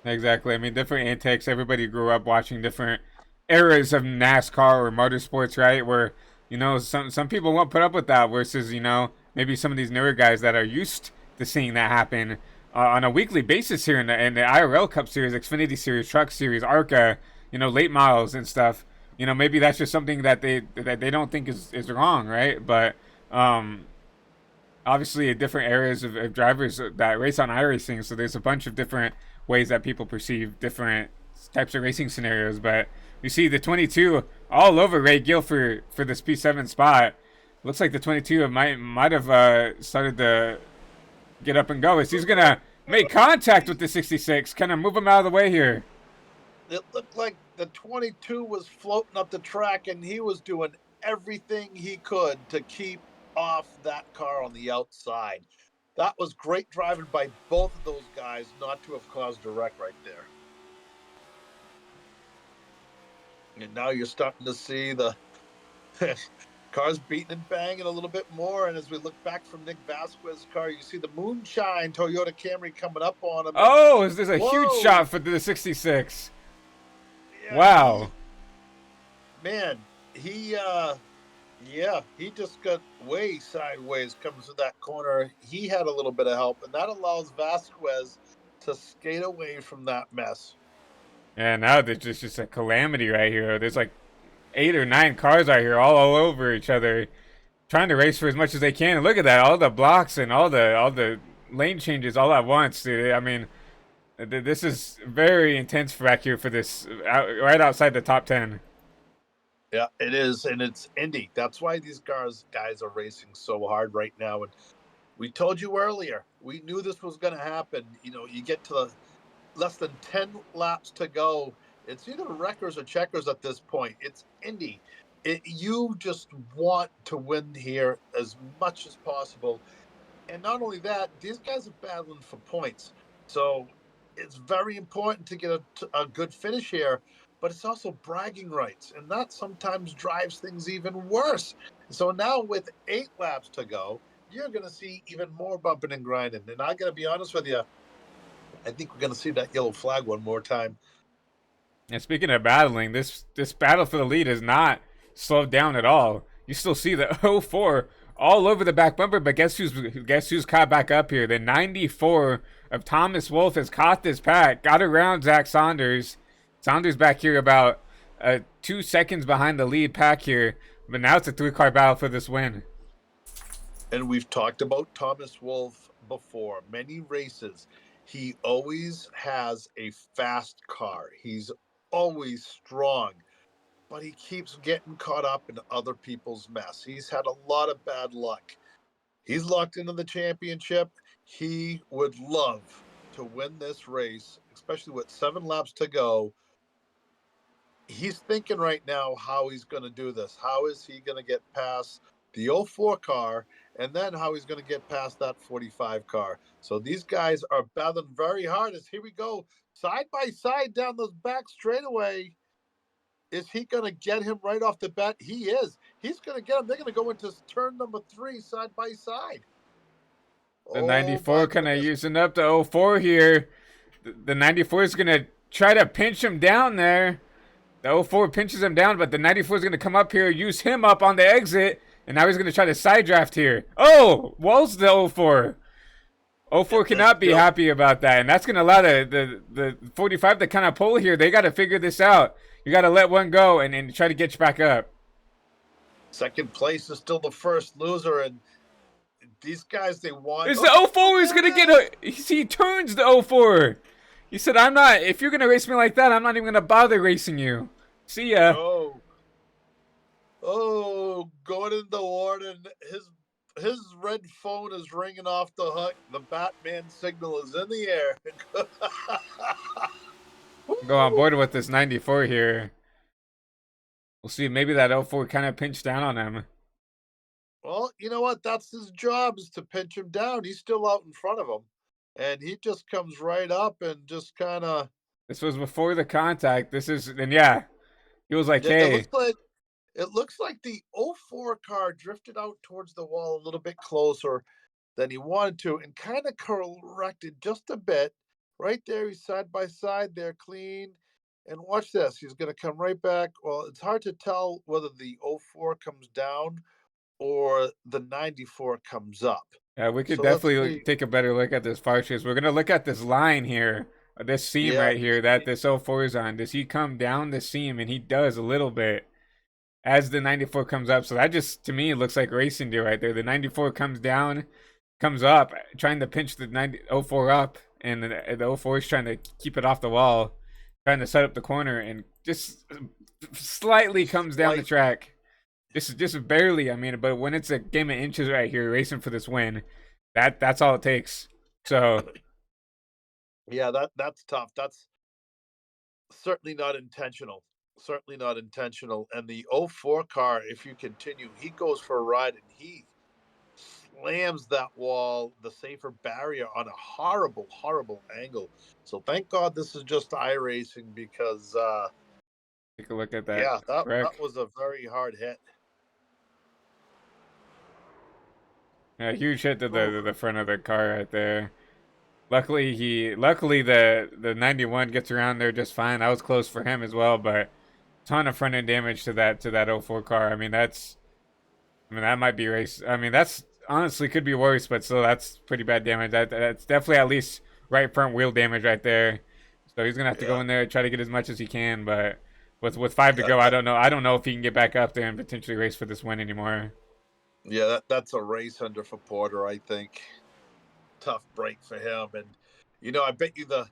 Exactly. I mean, different antics. Everybody grew up watching different eras of NASCAR or motorsports, right? Where, you know, some people won't put up with that versus, you know, maybe some of these newer guys that are used to seeing that happen on a weekly basis here in the IRL Cup Series, Xfinity Series, Truck Series, ARCA, you know, late models and stuff. You know, maybe that's just something that they don't think is wrong, right? But um, obviously, different areas of drivers that race on iRacing, so there's a bunch of different ways that people perceive different types of racing scenarios. But you see the 22 all over Ray Gill for this P7 spot. Looks like the 22 might have started to get up and go. As he's gonna make contact with the 66, kind of move him out of the way here. It looked like the 22 was floating up the track, and he was doing everything he could to keep off that car on the outside. That was great driving by both of those guys not to have caused a wreck right there. And now you're starting to see the cars beating and banging a little bit more. And as we look back from Nick Vasquez's car, you see the Moonshine Toyota Camry coming up on him. Oh, there's a Whoa. huge shot for the 66. Yeah, Wow. Man, he just got way sideways coming through that corner. He had a little bit of help, and that allows Vasquez to skate away from that mess. Yeah, now there's just a calamity right here. There's like 8 or 9 cars out here all over each other, trying to race for as much as they can. And look at that, all the blocks and all the lane changes all at once, dude. I mean, this is very intense back here for this, right outside the top 10. Yeah, it is, and it's Indy. That's why these guys are racing so hard right now. And we told you earlier, we knew this was going to happen. You know, you get to the less than 10 laps to go. It's either wreckers or checkers at this point. It's Indy. You just want to win here as much as possible. And not only that, these guys are battling for points. So it's very important to get a good finish here, but it's also bragging rights. And that sometimes drives things even worse. So now with 8 laps to go, you're going to see even more bumping and grinding. And I got to be honest with you, I think we're going to see that yellow flag one more time. And speaking of battling, this battle for the lead is not slowed down at all. You still see the 04 all over the back bumper, but guess who's caught back up here? The 94 of Thomas Wolfe has caught this pack, got around Zach Saunders. Saunders back here about 2 seconds behind the lead pack here, but now it's a 3-car battle for this win. And we've talked about Thomas Wolfe before, many races. He always has a fast car. He's always strong, but he keeps getting caught up in other people's mess. He's had a lot of bad luck. He's locked into the championship. He would love to win this race, especially with 7 laps to go. He's thinking right now how he's going to do this. How is he going to get past the 04 car, and then how he's going to get past that 45 car. So these guys are battling very hard as here we go, side by side down those back straightaway. Is he going to get him right off the bat? He is. He's going to get him. They're going to go into turn number 3 side by side. The 94 kind of using up the 04 here. The 94 is going to try to pinch him down there. The 04 pinches him down, but the 94 is going to come up here, use him up on the exit, and now he's going to try to side draft here. Oh, Wall's the 04. 04 cannot be happy about that, and that's going to allow the 45 to kind of pull here. They got to figure this out. You got to let one go and try to get you back up. Second place is still the first loser, and these guys, they want... It's the 04 is going to get he turns the 04. He said, I'm not, if you're going to race me like that, I'm not even going to bother racing you. See ya. Oh, Gordon the Warden, his red phone is ringing off the hook. The Batman signal is in the air. Go on board with this 94 here. We'll see. Maybe that 04 kind of pinched down on him. Well, you know what? That's his job, is to pinch him down. He's still out in front of him. And he just comes right up and just kind of... This was before the contact. This is... And yeah. He was like, hey... It looks like the 04 car drifted out towards the wall a little bit closer than he wanted to and kind of corrected just a bit. Right there, he's side by side there, clean. And watch this. He's going to come right back. Well, it's hard to tell whether the 04 comes down or the 94 comes up. Yeah, we could definitely take a better look at this fire chase. We're going to look at this line here this seam Yeah, right here that this 04 is on. Does he come down the seam? And he does a little bit as the 94 comes up. So that just, to me, it looks like racing deal right there. The 94 comes down, comes up, trying to pinch the 04 up, and the 04 is trying to keep it off the wall, trying to set up the corner, and just slightly comes down the track. Just barely. I mean, but when it's a game of inches right here, racing for this win, that's all it takes. So yeah, that's tough. That's certainly not intentional. Certainly not intentional. And the 04 car, if you continue, he goes for a ride and he slams that wall, the safer barrier, on a horrible, horrible angle. So thank God this is just iRacing, because take a look at that. yeah, that wreck. was a very hard hit. Yeah, huge hit to the front of the car right there. Luckily the 91 gets around there just fine. That was close for him as well, but ton of front end damage to that 04 car. I mean that might be race. I mean that's honestly could be worse, but still that's pretty bad damage. That's definitely at least right front wheel damage right there. So he's gonna have to go in there, try to get as much as he can, but with 5 to go, I don't know if he can get back up there and potentially race for this win anymore. Yeah, that's a race under for Porter, I think. Tough break for him. And I bet you the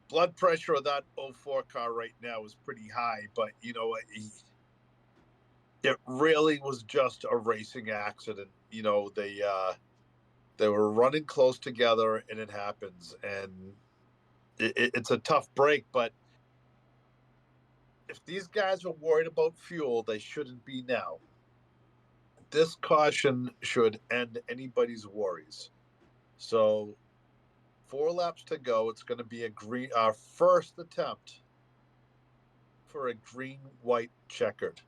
blood pressure of that 04 car right now is pretty high, but you know what, it really was just a racing accident. They were running close together and it happens, and it's a tough break. But if these guys are worried about fuel, they shouldn't be now. This caution should end anybody's worries. So 4 laps to go. It's going to be our first attempt for a green-white checkered.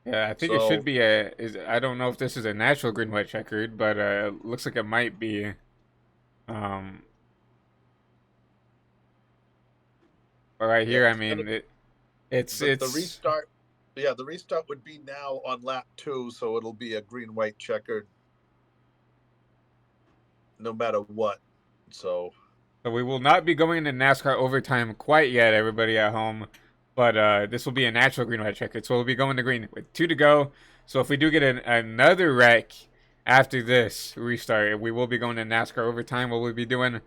Yeah, I think it should be I don't know if this is a natural green-white checkered, but it looks like it might be. But right here, I mean, it's the restart. Yeah, the restart would be now on lap 2, so it'll be a green-white checkered no matter what. So we will not be going into NASCAR overtime quite yet, everybody at home. But this will be a natural green-white checkered. So we'll be going to green with 2 to go. So if we do get another wreck after this restart, we will be going to NASCAR overtime. What we'll be doing,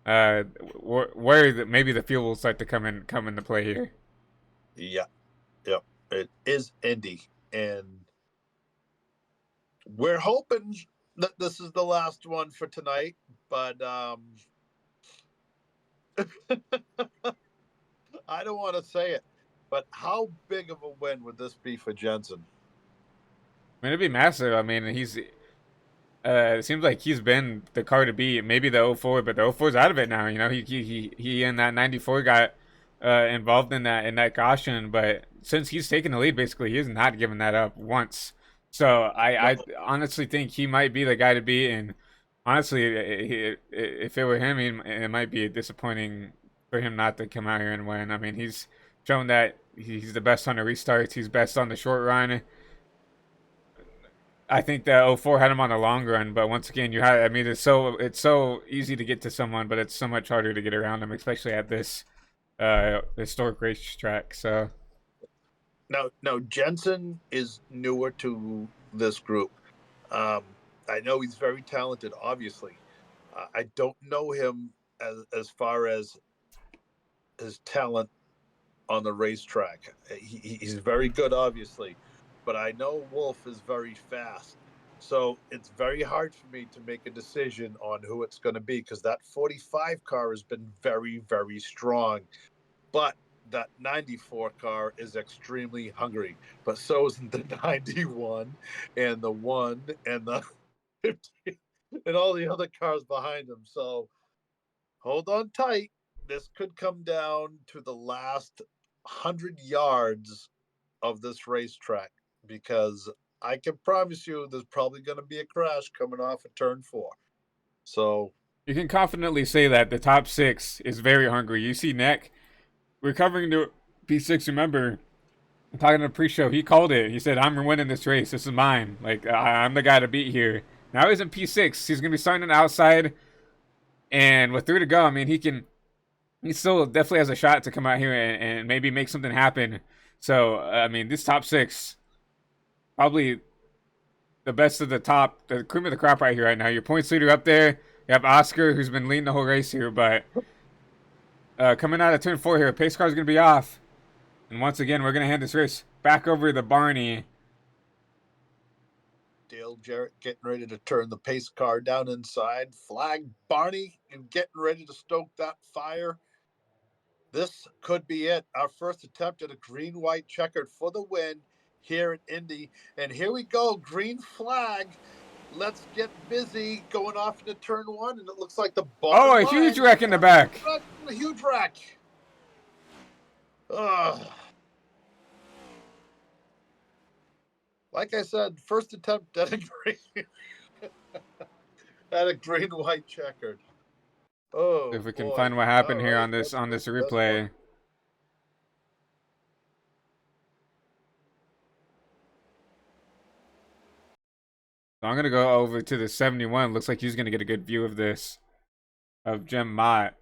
where maybe the fuel will start to come into play here. Yeah. It is Indy, and we're hoping that this is the last one for tonight, but I don't want to say it, but how big of a win would this be for Jensen? I mean, it'd be massive. I mean, it seems like he's been the car to beat. Maybe the 04, but the 04's out of it now. He and that 94 got involved in that caution, but since he's taken the lead, basically, he has not given that up once. So I honestly think he might be the guy to beat. And honestly, if it were him, it might be disappointing for him not to come out here and win. I mean, he's shown that he's the best on the restarts. He's best on the short run. I think the 04 had him on the long run, but once again, it's so easy to get to someone, but it's so much harder to get around him, especially at this historic racetrack. So now Jensen is newer to this group. I know he's very talented, obviously. I don't know him as far as his talent on the racetrack. He's very good, obviously, but I know Wolf is very fast. So it's very hard for me to make a decision on who it's going to be, because that 45 car has been very, very strong. But that 94 car is extremely hungry. But so is the 91 and the 1 and the 50 and all the other cars behind him. So hold on tight. This could come down to the last 100 yards of this racetrack, because I can promise you there's probably going to be a crash coming off of turn 4. So you can confidently say that the top 6 is very hungry. You see Neck recovering to P6. Remember, talking to the pre-show, he called it. He said, "I'm winning this race. This is mine. Like I'm the guy to beat here." Now he's in P6. He's gonna be starting on the outside. And with 3 to go, I mean, he still definitely has a shot to come out here and maybe make something happen. So, I mean, this top 6, probably the best of the top, the cream of the crop right here right now. Your points leader up there. You have Oscar, who's been leading the whole race here, but coming out of turn 4 here, pace car's going to be off. And once again, we're going to hand this race back over to Barney. Dale Jarrett getting ready to turn the pace car down inside. Flag Barney and getting ready to stoke that fire. This could be it. Our first attempt at a green-white checkered for the win here at Indy. And here we go, green flag. Let's get busy going off into turn 1. And it looks like the bottom Oh, a huge wreck in the back. A huge wreck. Ugh. Like I said, first attempt at a green at a green white checkered. Oh, If we can boy. find what happened All here right, on this let's go. replay. So I'm gonna go over to the 71. Looks like he's gonna get a good view of this, of Jim Mott.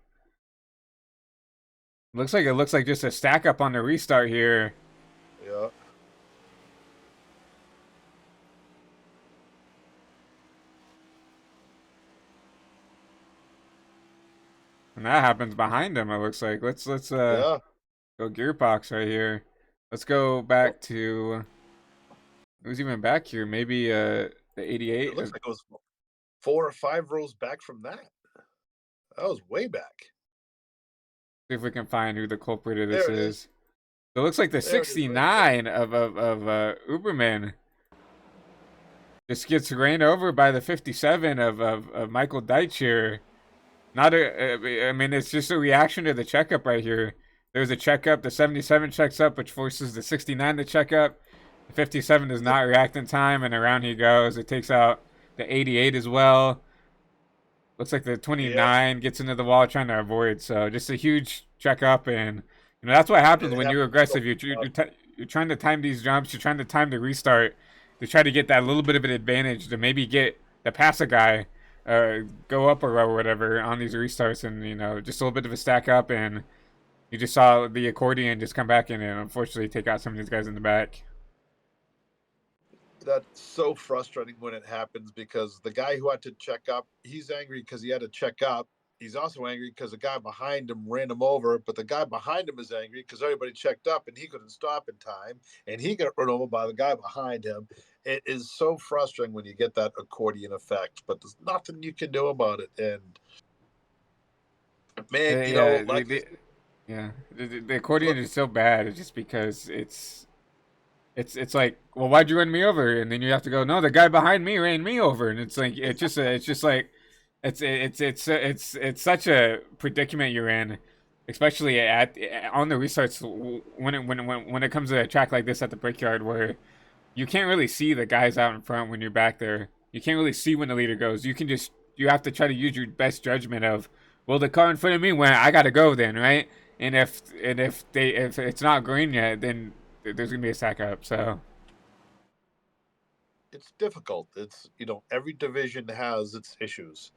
Looks like just a stack up on the restart here. Yeah. And that happens behind him, it looks like. Let's Yeah. go gearbox right here. Let's go back to, who's even back here? Maybe the 88. It looks like it was 4 or 5 rows back from that. That was way back. See if we can find who the culprit of this There it is. So it looks like the There it is, 69 of Uberman just gets ran over by the 57 of Michael Deitch here. Not a, I mean, it's just a reaction to the checkup right here. There's a checkup. The 77 checks up, which forces the 69 to check up. The 57 does not react in time, and around he goes. It takes out the 88 as well. Looks like the 29 gets into the wall trying to avoid. So just a huge checkup, and that's what happens when you're aggressive. You're trying to time these jumps. You're trying to time the restart to try to get that little bit of an advantage to maybe get the pass a guy. Go up a row or whatever on these restarts, and just a little bit of a stack up, and you just saw the accordion just come back in and unfortunately take out some of these guys in the back. That's so frustrating when it happens because the guy who had to check up, he's angry because he had to check up. He's also angry because the guy behind him ran him over, but the guy behind him is angry because everybody checked up and he couldn't stop in time, and he got run over by the guy behind him. It is so frustrating when you get that accordion effect, but there's nothing you can do about it. And man, the accordion is so bad. It's just because it's like, well, why'd you run me over? And then you have to go, no, the guy behind me ran me over, and it's like it's just like it's such a predicament you're in, especially on the restarts when it comes to a track like this at the Brickyard, where you can't really see the guys out in front when you're back there. You can't really see when the leader goes. You have to try to use your best judgment of, well, the car in front of me went, I gotta go then, right? And if it's not green yet, then there's gonna be a stack up. So it's difficult. It's every division has its issues,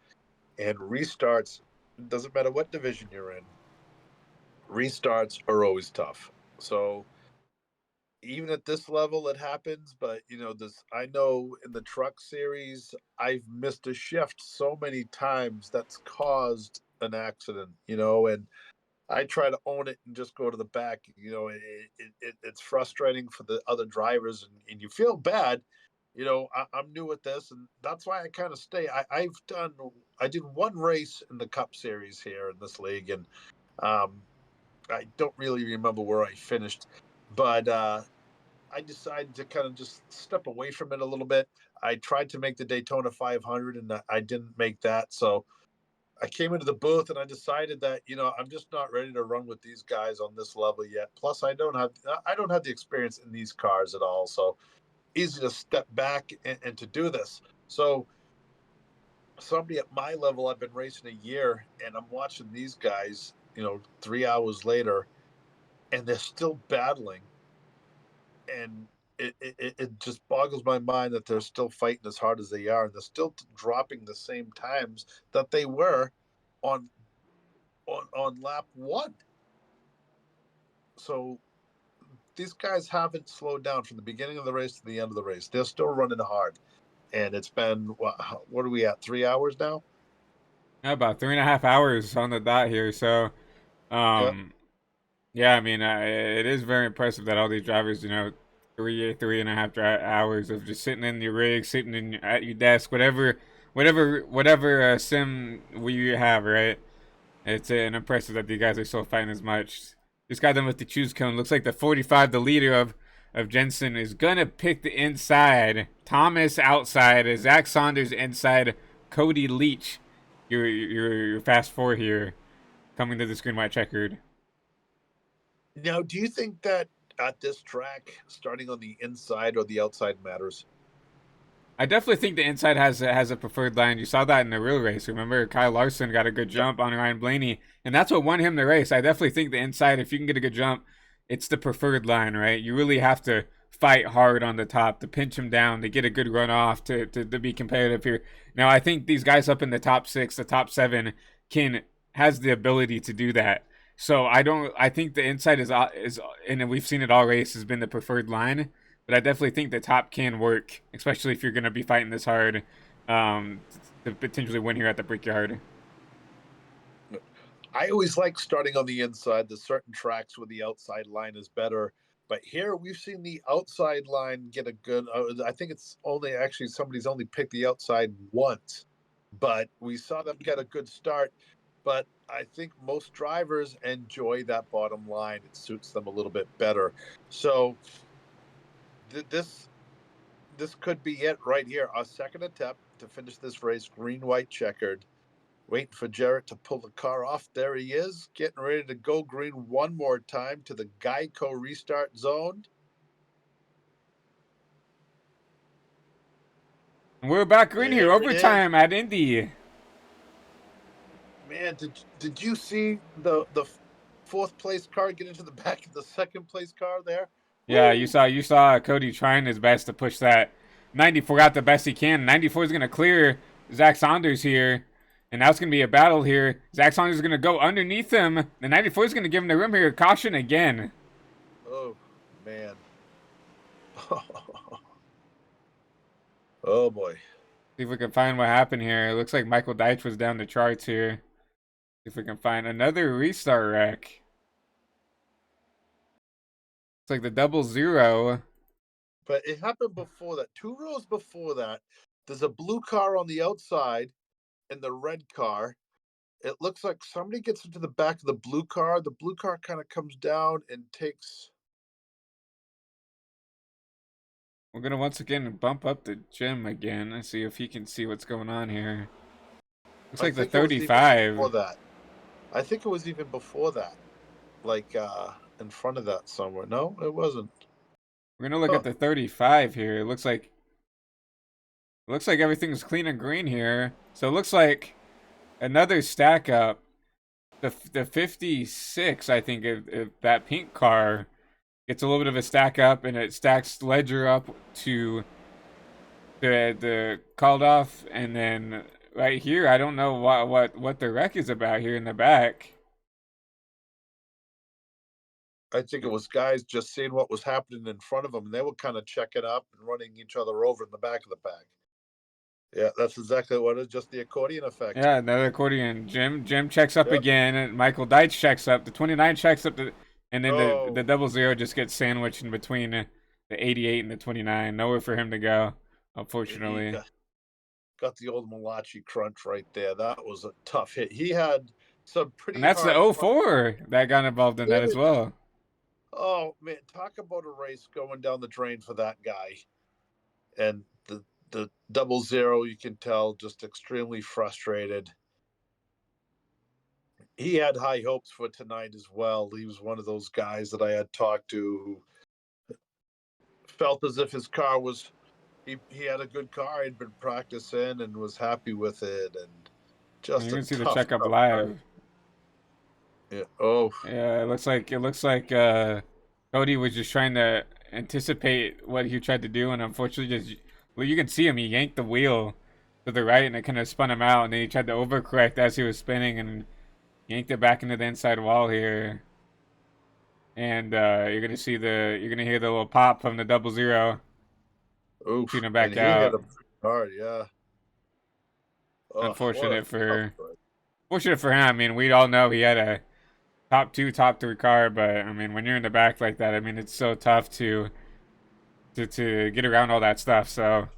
and restarts. It doesn't matter what division you're in. Restarts are always tough. So even at this level, it happens. But I know in the truck series, I've missed a shift so many times that's caused an accident. And I try to own it and just go to the back. It's frustrating for the other drivers, and you feel bad. I'm new at this, and that's why I kind of stay. I did one race in the Cup Series here in this league, and I don't really remember where I finished, but I decided to kind of just step away from it a little bit. I tried to make the Daytona 500, and I didn't make that, so I came into the booth and I decided that I'm just not ready to run with these guys on this level yet. Plus, I don't have the experience in these cars at all, so easy to step back and to do this. So somebody at my level, I've been racing a year, and I'm watching these guys 3 hours later, and they're still battling, and it just boggles my mind that they're still fighting as hard as they are, and they're still dropping the same times that they were on on lap one. So these guys haven't slowed down from the beginning of the race to the end of the race. They're still running hard, and it's been what are we at, 3 hours now? Yeah, about 3.5 hours on the dot here. So, Yeah. um, yeah, I mean, it is very impressive that all these drivers, 3.5 hours of just sitting in your rig, sitting at your desk, whatever sim we have, right? It's an impressive that these guys are still fighting as much. Just got them with the choose cone. Looks like the 45, the leader of Jensen, is gonna pick the inside. Thomas outside, Zach Saunders inside, Cody Leach. Your fast four here, coming to the screen white checkered. Now, do you think that at this track, starting on the inside or the outside matters? I definitely think the inside has a preferred line. You saw that in the real race. Remember, Kyle Larson got a good jump on Ryan Blaney, and that's what won him the race. I definitely think the inside, if you can get a good jump, it's the preferred line, right? You really have to fight hard on the top to pinch him down to get a good run off to be competitive here. Now, I think these guys up in the top 6, the top 7 has the ability to do that. So I think the inside is and we've seen it all race, has been the preferred line. But I definitely think the top can work, especially if you're going to be fighting this hard to potentially win here at the Brickyard. I always like starting on the inside. There's certain tracks where the outside line is better. But here we've seen the outside line get a good, I think it's only actually somebody's only picked the outside once. But we saw them get a good start. But I think most drivers enjoy that bottom line. It suits them a little bit better. So this could be it right here. Our second attempt to finish this race, green, white, checkered. Waiting for Jarrett to pull the car off. There he is, getting ready to go green one more time to the Geico restart zone. And we're back green here, overtime at Indy. Man, did you see the fourth place car get into the back of the second place car there? Yeah, Woo! you saw Cody trying his best to push that. 94 got the best he can. 94 is going to clear Zach Saunders here. And now it's going to be a battle here. Zach Saunders is going to go underneath him. The 94 is going to give him the room here. Caution again. Oh, man. Oh, boy. See if we can find what happened here. It looks like Michael Deitch was down the charts here. See if we can find another restart wreck. It's like the 00. But it happened before that. 2 rows before that, there's a blue car on the outside and the red car. It looks like somebody gets into the back of the blue car. The blue car kind of comes down and takes. We're going to once again bump up the gym again and see if he can see what's going on here. Looks like the 35. Before that. I think it was even before that. Like in front of that somewhere. No, it wasn't. We're going to look at the 35 here. It looks like everything's clean and green here. So it looks like another stack up. The 56, I think, if that pink car gets a little bit of a stack up, and it stacks Ledger up to the called off, and then right here, I don't know what the wreck is about here in the back. I think it was guys just seeing what was happening in front of them, and they were kind of checking up and running each other over in the back of the pack. Yeah, that's exactly what it is, just the accordion effect. Yeah, another accordion. Jim checks up again, and Michael Deitch checks up. The 29 checks up, and then the 00 just gets sandwiched in between the 88 and the 29. Nowhere for him to go, unfortunately. Got the old Malachi crunch right there. That was a tough hit. He had some pretty. And that's the 04 that got involved in that as well. Oh man, talk about a race going down the drain for that guy. And the 00, you can tell, just extremely frustrated. He had high hopes for tonight as well. He was one of those guys that I had talked to who felt as if his car was, he had a good car. He'd been practicing and was happy with it. And just you can see the checkup live. Yeah. Oh. Yeah, it looks like Cody was just trying to anticipate what he tried to do, and unfortunately, you can see him. He yanked the wheel. to the right, and it kind of spun him out, and then he tried to overcorrect as he was spinning and yanked it back into the inside wall here. And you're gonna hear the little pop from the 00. Oof. Shooting him back And he out. hit him hard, yeah. Ugh, Unfortunate what a tough fortunate for him. I mean, we all know he had a top 2, top 3 car, but I mean, when you're in the back like that, I mean, it's so tough to get around all that stuff. So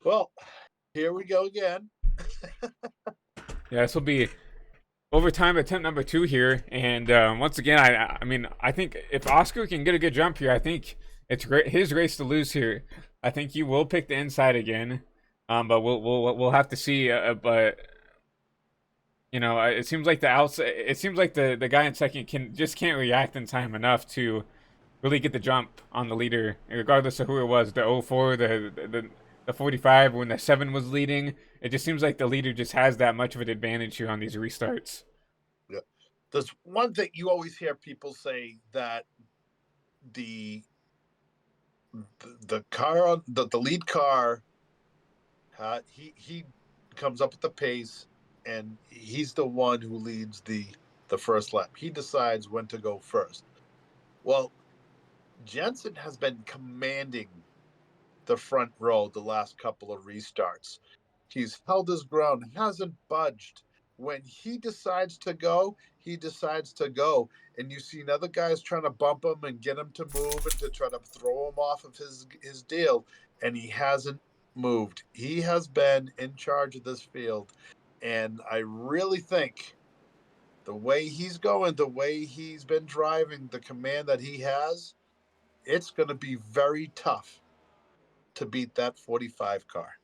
Well, here we go again. yeah, this will be overtime attempt number 2 here, and once again, I mean, I think if Oscar can get a good jump here, I think it's his race to lose here. I think he will pick the inside again, but we'll have to see. But you know, it seems like the outside. It seems like the guy in second can't react in time enough to really get the jump on the leader, regardless of who it was. The 04, the 45, when the 7 was leading. It just seems like the leader just has that much of an advantage here on these restarts. Yeah. There's one thing you always hear people say, that the car, the lead car, he comes up with the pace, and he's the one who leads the first lap. He decides when to go first. Well, Jensen has been commanding the front row the last couple of restarts. He's held his ground, hasn't budged. When he decides to go, he decides to go. And you see other guys trying to bump him and get him to move and to try to throw him off of his deal. And he hasn't moved. He has been in charge of this field. And I really think the way he's going, the way he's been driving, the command that he has, it's going to be very tough to beat that 45 car.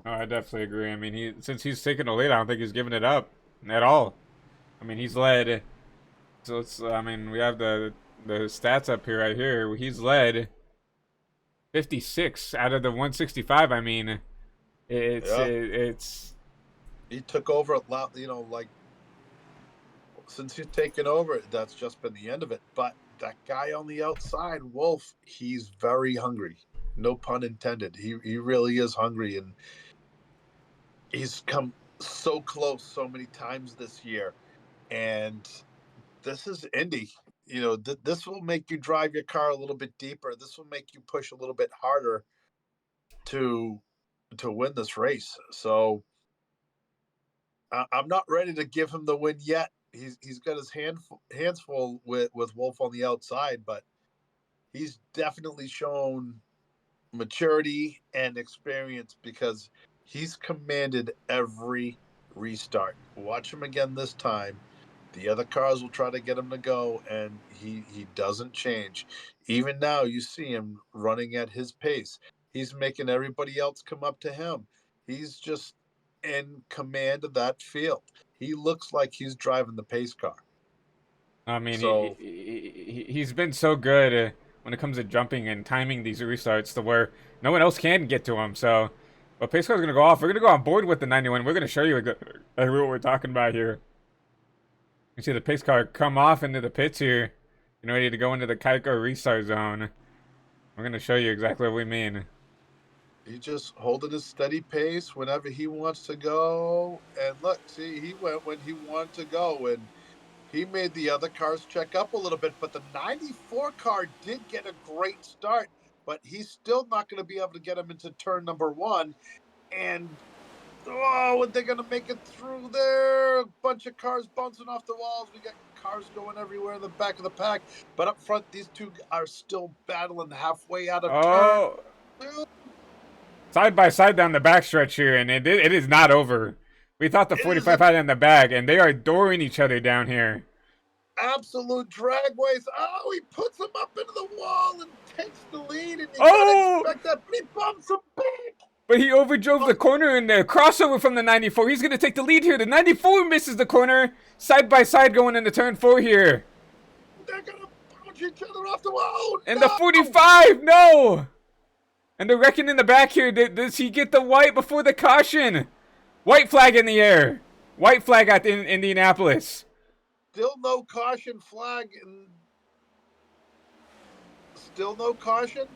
Oh, I definitely agree. I mean, since he's taken the lead, I don't think he's given it up at all. I mean, he's led. So I mean, we have the stats up here right here. He's led 56 out of the 165. I mean, it's. He took over a lot. Like since he's taken over, that's just been the end of it. But that guy on the outside, Wolf, he's very hungry. No pun intended. He really is hungry, and he's come so close so many times this year. And this is Indy. This will make you drive your car a little bit deeper. This will make you push a little bit harder to win this race. So I'm not ready to give him the win yet. He's got his hands full with Wolf on the outside, but he's definitely shown maturity and experience, because he's commanded every restart. Watch him again this time. The other cars will try to get him to go, and he doesn't change. Even now, you see him running at his pace. He's making everybody else come up to him. He's just in command of that field. He looks like he's driving the pace car. I mean, So, he's been so good when it comes to jumping and timing these restarts to where no one else can get to him. So, but pace car's gonna go off. We're gonna go on board with the 91. We're gonna show you what we're talking about here. You see the pace car come off into the pits here, and ready to go into the Kaiko restart zone. We're gonna show you exactly what we mean. he's just holding his steady pace whenever he wants to go. And look, see, he went when he wanted to go, and he made the other cars check up a little bit. But the 94 car did get a great start, but he's still not going to be able to get him into turn number 1. And are they going to make it through there? A bunch of cars bouncing off the walls. We got cars going everywhere in the back of the pack. But up front, these two are still battling halfway out of turn 2. Side by side down the backstretch here, and it is not over. We thought the 45 had it in the bag, and they are dooring each other down here. Absolute dragways. Oh, he puts him up into the wall and takes the lead, and you gotta expect that, but he bumps him back. But he overdrove the corner in the crossover from the 94. He's going to take the lead here. The 94 misses the corner. Side by side going into turn 4 here. They're going to bounce each other off the wall. And the 45, no! And they're wrecking in the back here. Does he get the white before the caution? White flag in the air. White flag at Indianapolis. Still no caution flag. Still no caution.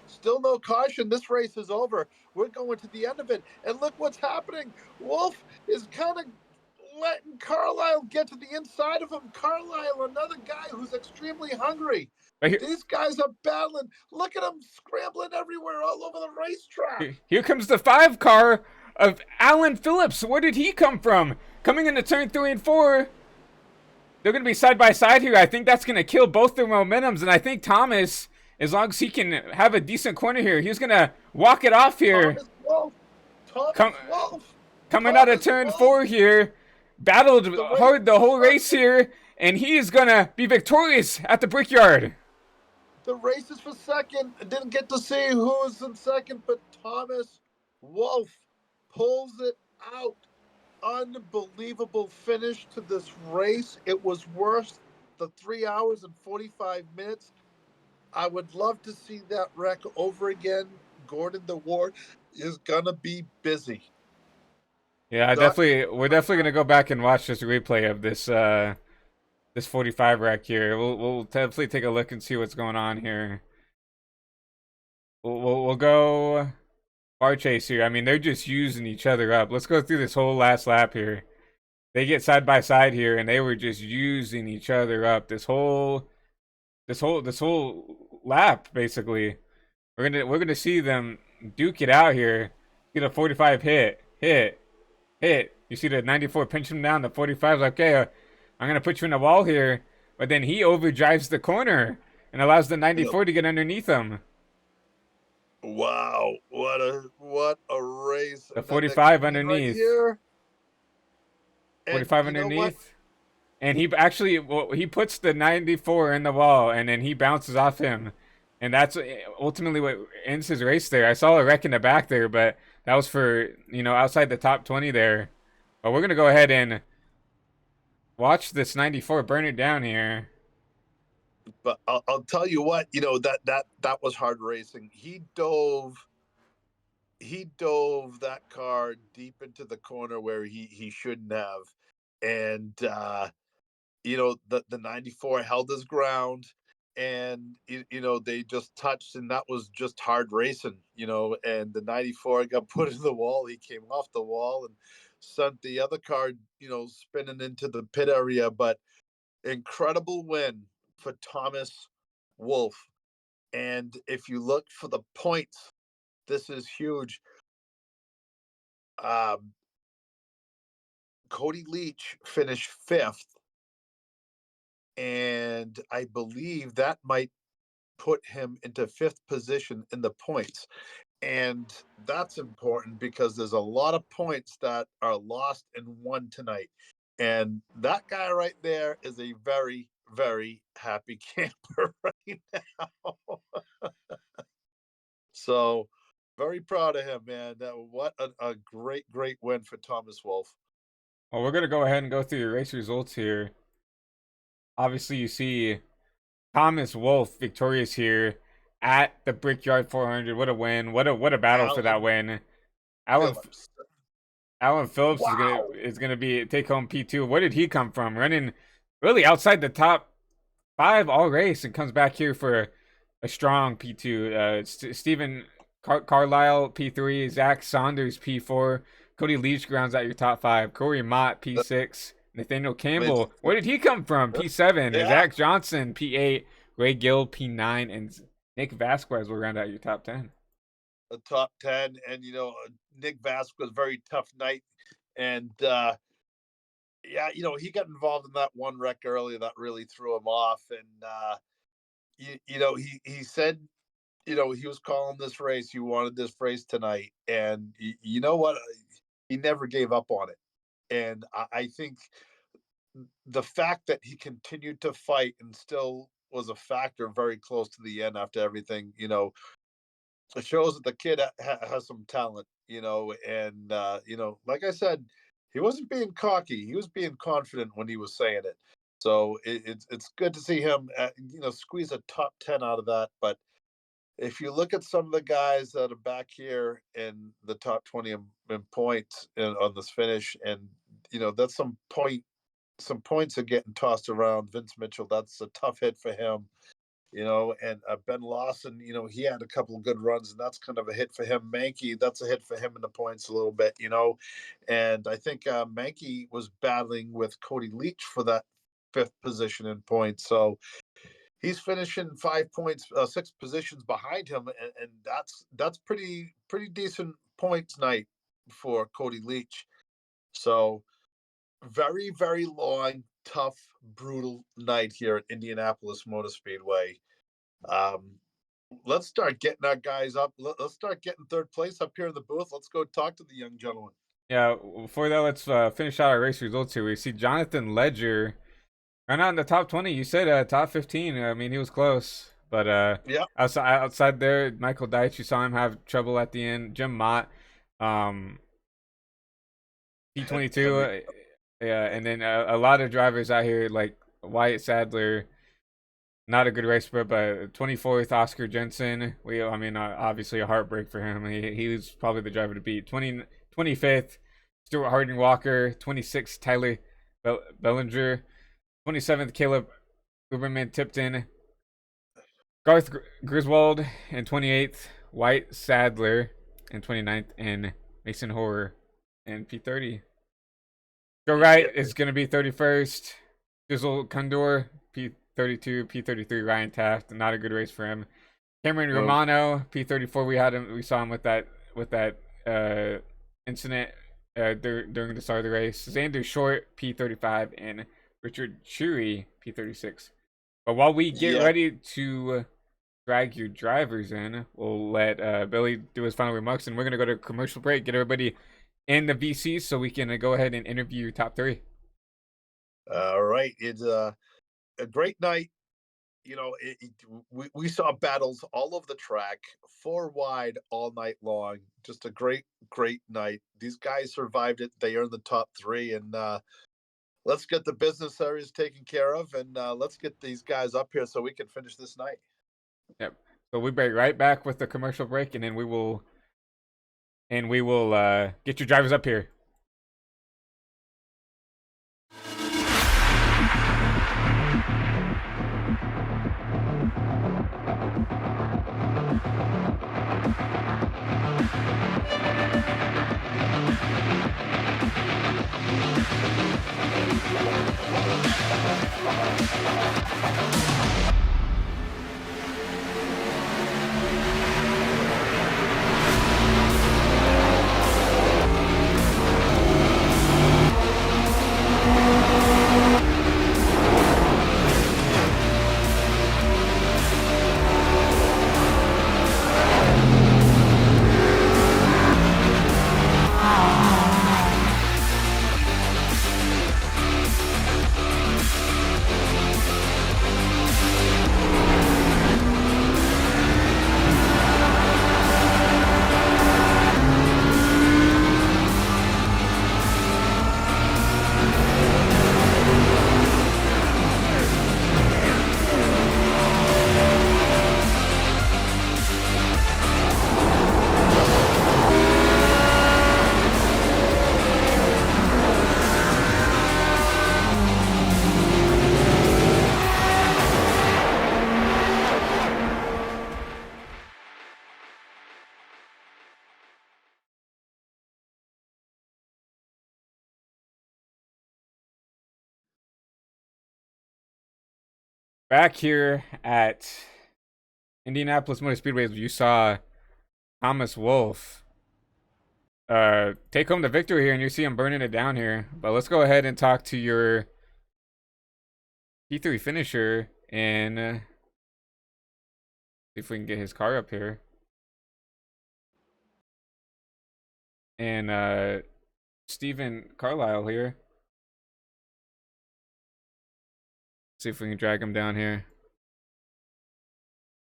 Still no caution. This race is over. We're going to the end of it. And look what's happening. Wolf is kind of letting Carlisle get to the inside of him. Carlisle, another guy who's extremely hungry. These guys are battling. Look at them scrambling everywhere all over the racetrack. Here comes the 5 car of Alan Phillips. Where did he come from? Coming into turn 3 and 4. They're going to be side by side here. I think that's going to kill both their momentums. And I think Thomas, as long as he can have a decent corner here, he's going to walk it off here. Thomas Wolf. Thomas Wolf. Coming out of turn 4 here. Battled hard the whole race here. And he is going to be victorious at the Brickyard. The race is for second. I didn't get to see who was in second, but Thomas Wolf pulls it out. Unbelievable finish to this race. It was worth the 3 hours and 45 minutes. I would love to see that wreck over again. Gordon the Ward is gonna be busy. Yeah, we're definitely gonna go back and watch this replay of this this 45 wreck here. We'll definitely take a look and see what's going on here. We'll go bar chase here. I mean, they're just using each other up. Let's go through this whole last lap here. They get side by side here, and they were just using each other up this whole lap. Basically, we're gonna see them duke it out here. Get a 45 hit. You see the 94 pinch him down. The 45's like, okay, I'm gonna put you in the wall here. But then he overdrives the corner and allows the 94 to get underneath him. Wow, what a race. The 45 underneath. Right here. 45 underneath. And he actually, he puts the 94 in the wall, and then he bounces off him. And that's ultimately what ends his race there. I saw a wreck in the back there, but that was for, outside the top 20 there. But we're going to go ahead and watch this 94 burn it down here. But I'll tell you what, that was hard racing. He dove that car deep into the corner where he shouldn't have. And, the 94 held his ground, and, they just touched, and that was just hard racing, and the 94 got put in the wall. He came off the wall and sent the other car, spinning into the pit area. But incredible win for Thomas Wolf. And if you look for the points, this is huge. Cody Leach finished 5th, and I believe that might put him into 5th position in the points. And that's important because there's a lot of points that are lost and won tonight. And that guy right there is a very, very happy camper right now. So very proud of him, man. What a great win for Thomas Wolf. Well, we're going to go ahead and go through your race results here. Obviously, you see Thomas Wolf victorious here at the Brickyard 400. What a win. What a battle for that win. Alan Phillips is gonna be take home P2. Where did he come from? Running really outside the top 5 all race, and comes back here for a strong P2. Stephen Carlisle P3, Zach Saunders P4, Cody Leach grounds out your top 5, Corey Mott P6, Nathaniel Campbell. Where did he come from? P7. Yeah. Zach Johnson P8, Ray Gill P9, and Nick Vasquez will round out your top 10. The top 10, and Nick Vasquez, very tough night, and he got involved in that one wreck earlier that really threw him off, and he said he was calling this race, he wanted this race tonight, and you know what, he never gave up on it. And I think the fact that he continued to fight and still was a factor very close to the end after everything, it shows that the kid has some talent, and, like I said, he wasn't being cocky. He was being confident when he was saying it. So it's good to see him, squeeze a top 10 out of that. But if you look at some of the guys that are back here in the top 20 in points on this finish, and, that's some points are getting tossed around. Vince Mitchell, that's a tough hit for him. and Ben Lawson, he had a couple of good runs, and that's kind of a hit for him. Mankey, that's a hit for him in the points a little bit, and I think Mankey was battling with Cody Leach for that fifth position in points. So he's finishing 5 points, 6 positions behind him, and that's pretty decent points night for Cody Leach. So very, very long, tough, brutal night here at Indianapolis Motor Speedway. Let's start getting our guys up. Let's start getting third place up here in the booth. Let's go talk to the young gentleman. Yeah, before that, let's finish out our race results here. We see Jonathan Ledger right now in the top 20. You said top 15. I mean, he was close. But Yeah. outside there, Michael Deitch, you saw him have trouble at the end. Jim Mott, P22, yeah, and then a lot of drivers out here like Wyatt Sadler. Not a good race, but 24th, Oscar Jensen. Obviously a heartbreak for him. He was probably the driver to beat. 25th, Stuart Harding Walker. 26th, Tyler Bellinger. 27th, Caleb Uberman Tipton. Garth Griswold. And 28th, White Sadler. And 29th, and Mason Horror. And P30. Joe Wright is going to be 31st. Jizzle Condor, P32, P33, Ryan Taft. Not a good race for him. Cameron Romano, P34. We saw him with that incident during the start of the race. Xander Short, P35, and Richard Chewy, P36. But while we get ready to drag your drivers in, we'll let Billy do his final remarks, and we're gonna go to a commercial break, get everybody in the VC so we can go ahead and interview your top three. All right. It's a great night. We saw battles all over the track, 4 wide all night long. Just a great night. These guys survived it. They earned the top 3, and let's get the business areas taken care of, and let's get these guys up here so we can finish this night. Yep. So we'll be right back with the commercial break, and then we will get your drivers up here. Back here at Indianapolis Motor Speedway, you saw Thomas Wolfe take home the victory here, and you see him burning it down here. But let's go ahead and talk to your P3 finisher and see if we can get his car up here. And Stephen Carlisle here. See if we can drag him down here.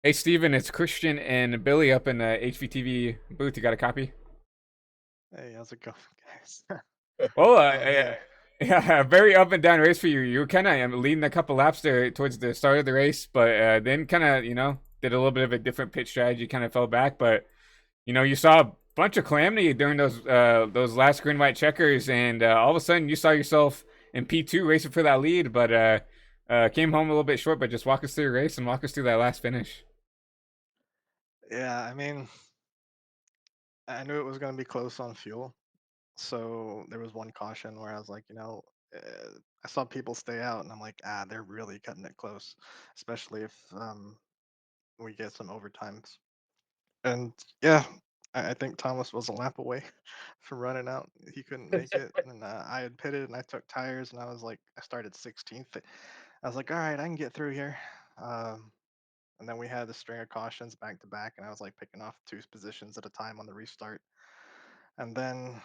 Hey, Steven, it's Christian and Billy up in the HVTV booth. You got a copy? Hey, how's it going, guys? Well, yeah, very up and down race for you. You were kind of leading a couple laps there towards the start of the race, but then kind of, did a little bit of a different pitch strategy, kind of fell back. But, you saw a bunch of calamity during those last green-white checkers, and all of a sudden you saw yourself in P2 racing for that lead, but Came home a little bit short, but just walk us through the race and walk us through that last finish. Yeah, I mean, I knew it was going to be close on fuel. So there was one caution where I was like, I saw people stay out, and I'm like, they're really cutting it close, especially if we get some overtimes. And yeah, I think Thomas was a lap away from running out. He couldn't make it, and I had pitted and I took tires, and I started 16th. I was like, all right, I can get through here. Um, and then we had the string of cautions back to back, and I was like picking off two positions at a time on the restart. And then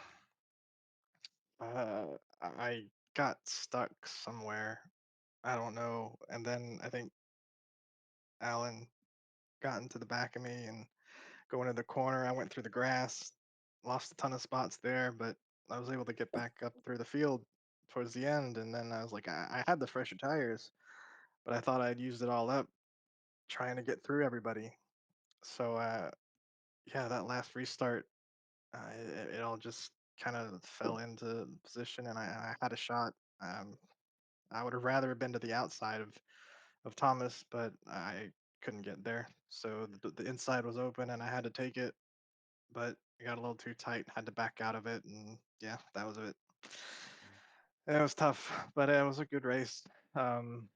I got stuck somewhere. I don't know. And then I think Alan got into the back of me and going to the corner. I went through the grass, lost a ton of spots there, but I was able to get back up through the field towards the end. And then I was like, I had the fresher tires, but I thought I'd used it all up trying to get through everybody. So, yeah, that last restart, it all just kind of fell into position, and I had a shot. Um, I would have rather been to the outside of Thomas, but I couldn't get there. So the inside was open, and I had to take it, but I got a little too tight, had to back out of it, and yeah, that was it. It was tough, but it was a good race. Um,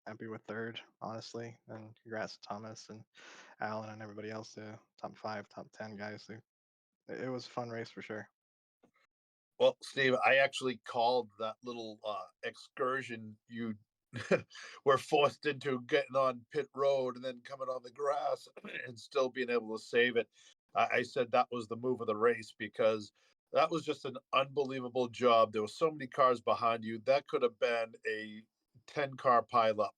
Happy with third, honestly, and congrats to Thomas and Alan and everybody else. Top 5, top 10 guys. It was a fun race for sure. Well, Steve, I actually called that little excursion you were forced into, getting on pit road and then coming on the grass and still being able to save it. I said that was the move of the race, because that was just an unbelievable job. There were so many cars behind you. That could have been a 10-car pileup,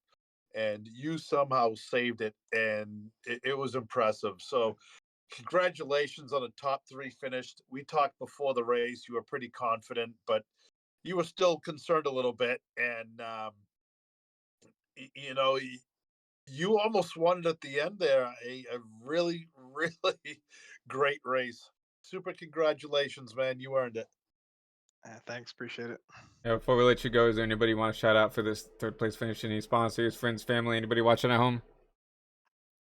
and you somehow saved it, and it was impressive. So congratulations on a top 3 finish. We talked before the race. You were pretty confident, but you were still concerned a little bit. And, you know, you almost won it at the end there. A really, really great race. Super congratulations, man. You earned it. Thanks, appreciate it. Yeah, before we let you go, is there anybody you want to shout out for this third place finish? Any sponsors, friends, family, anybody watching at home?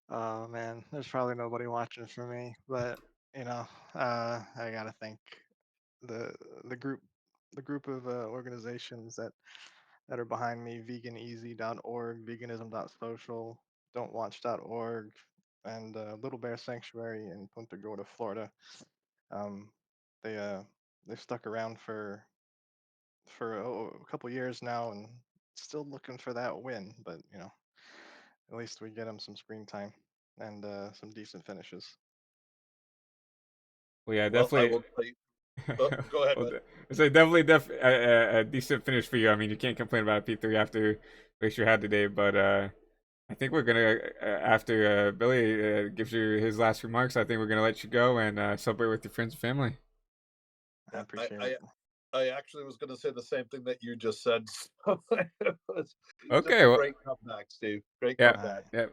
Oh man, there's probably nobody watching for me, but I gotta thank the the group the group of organizations that are behind me: veganeasy.org, veganism.social, don'twatch.org, and Little Bear Sanctuary in Punta Gorda, Florida. Um, they stuck around for a couple years now, and still looking for that win, but at least we get them some screen time and some decent finishes. Well, yeah, Well, I definitely. will tell you. Oh, go ahead, Well, bud. it's like definitely a decent finish for you. I mean, you can't complain about a P3 after the race you had today, but I think we're gonna after Billy gives you his last remarks, I think we're gonna let you go and celebrate with your friends and family. I Yeah, appreciate it. I actually was going to say the same thing that you just said. So it was just Okay, a well, great comeback, Steve. Great yeah, comeback. yeah.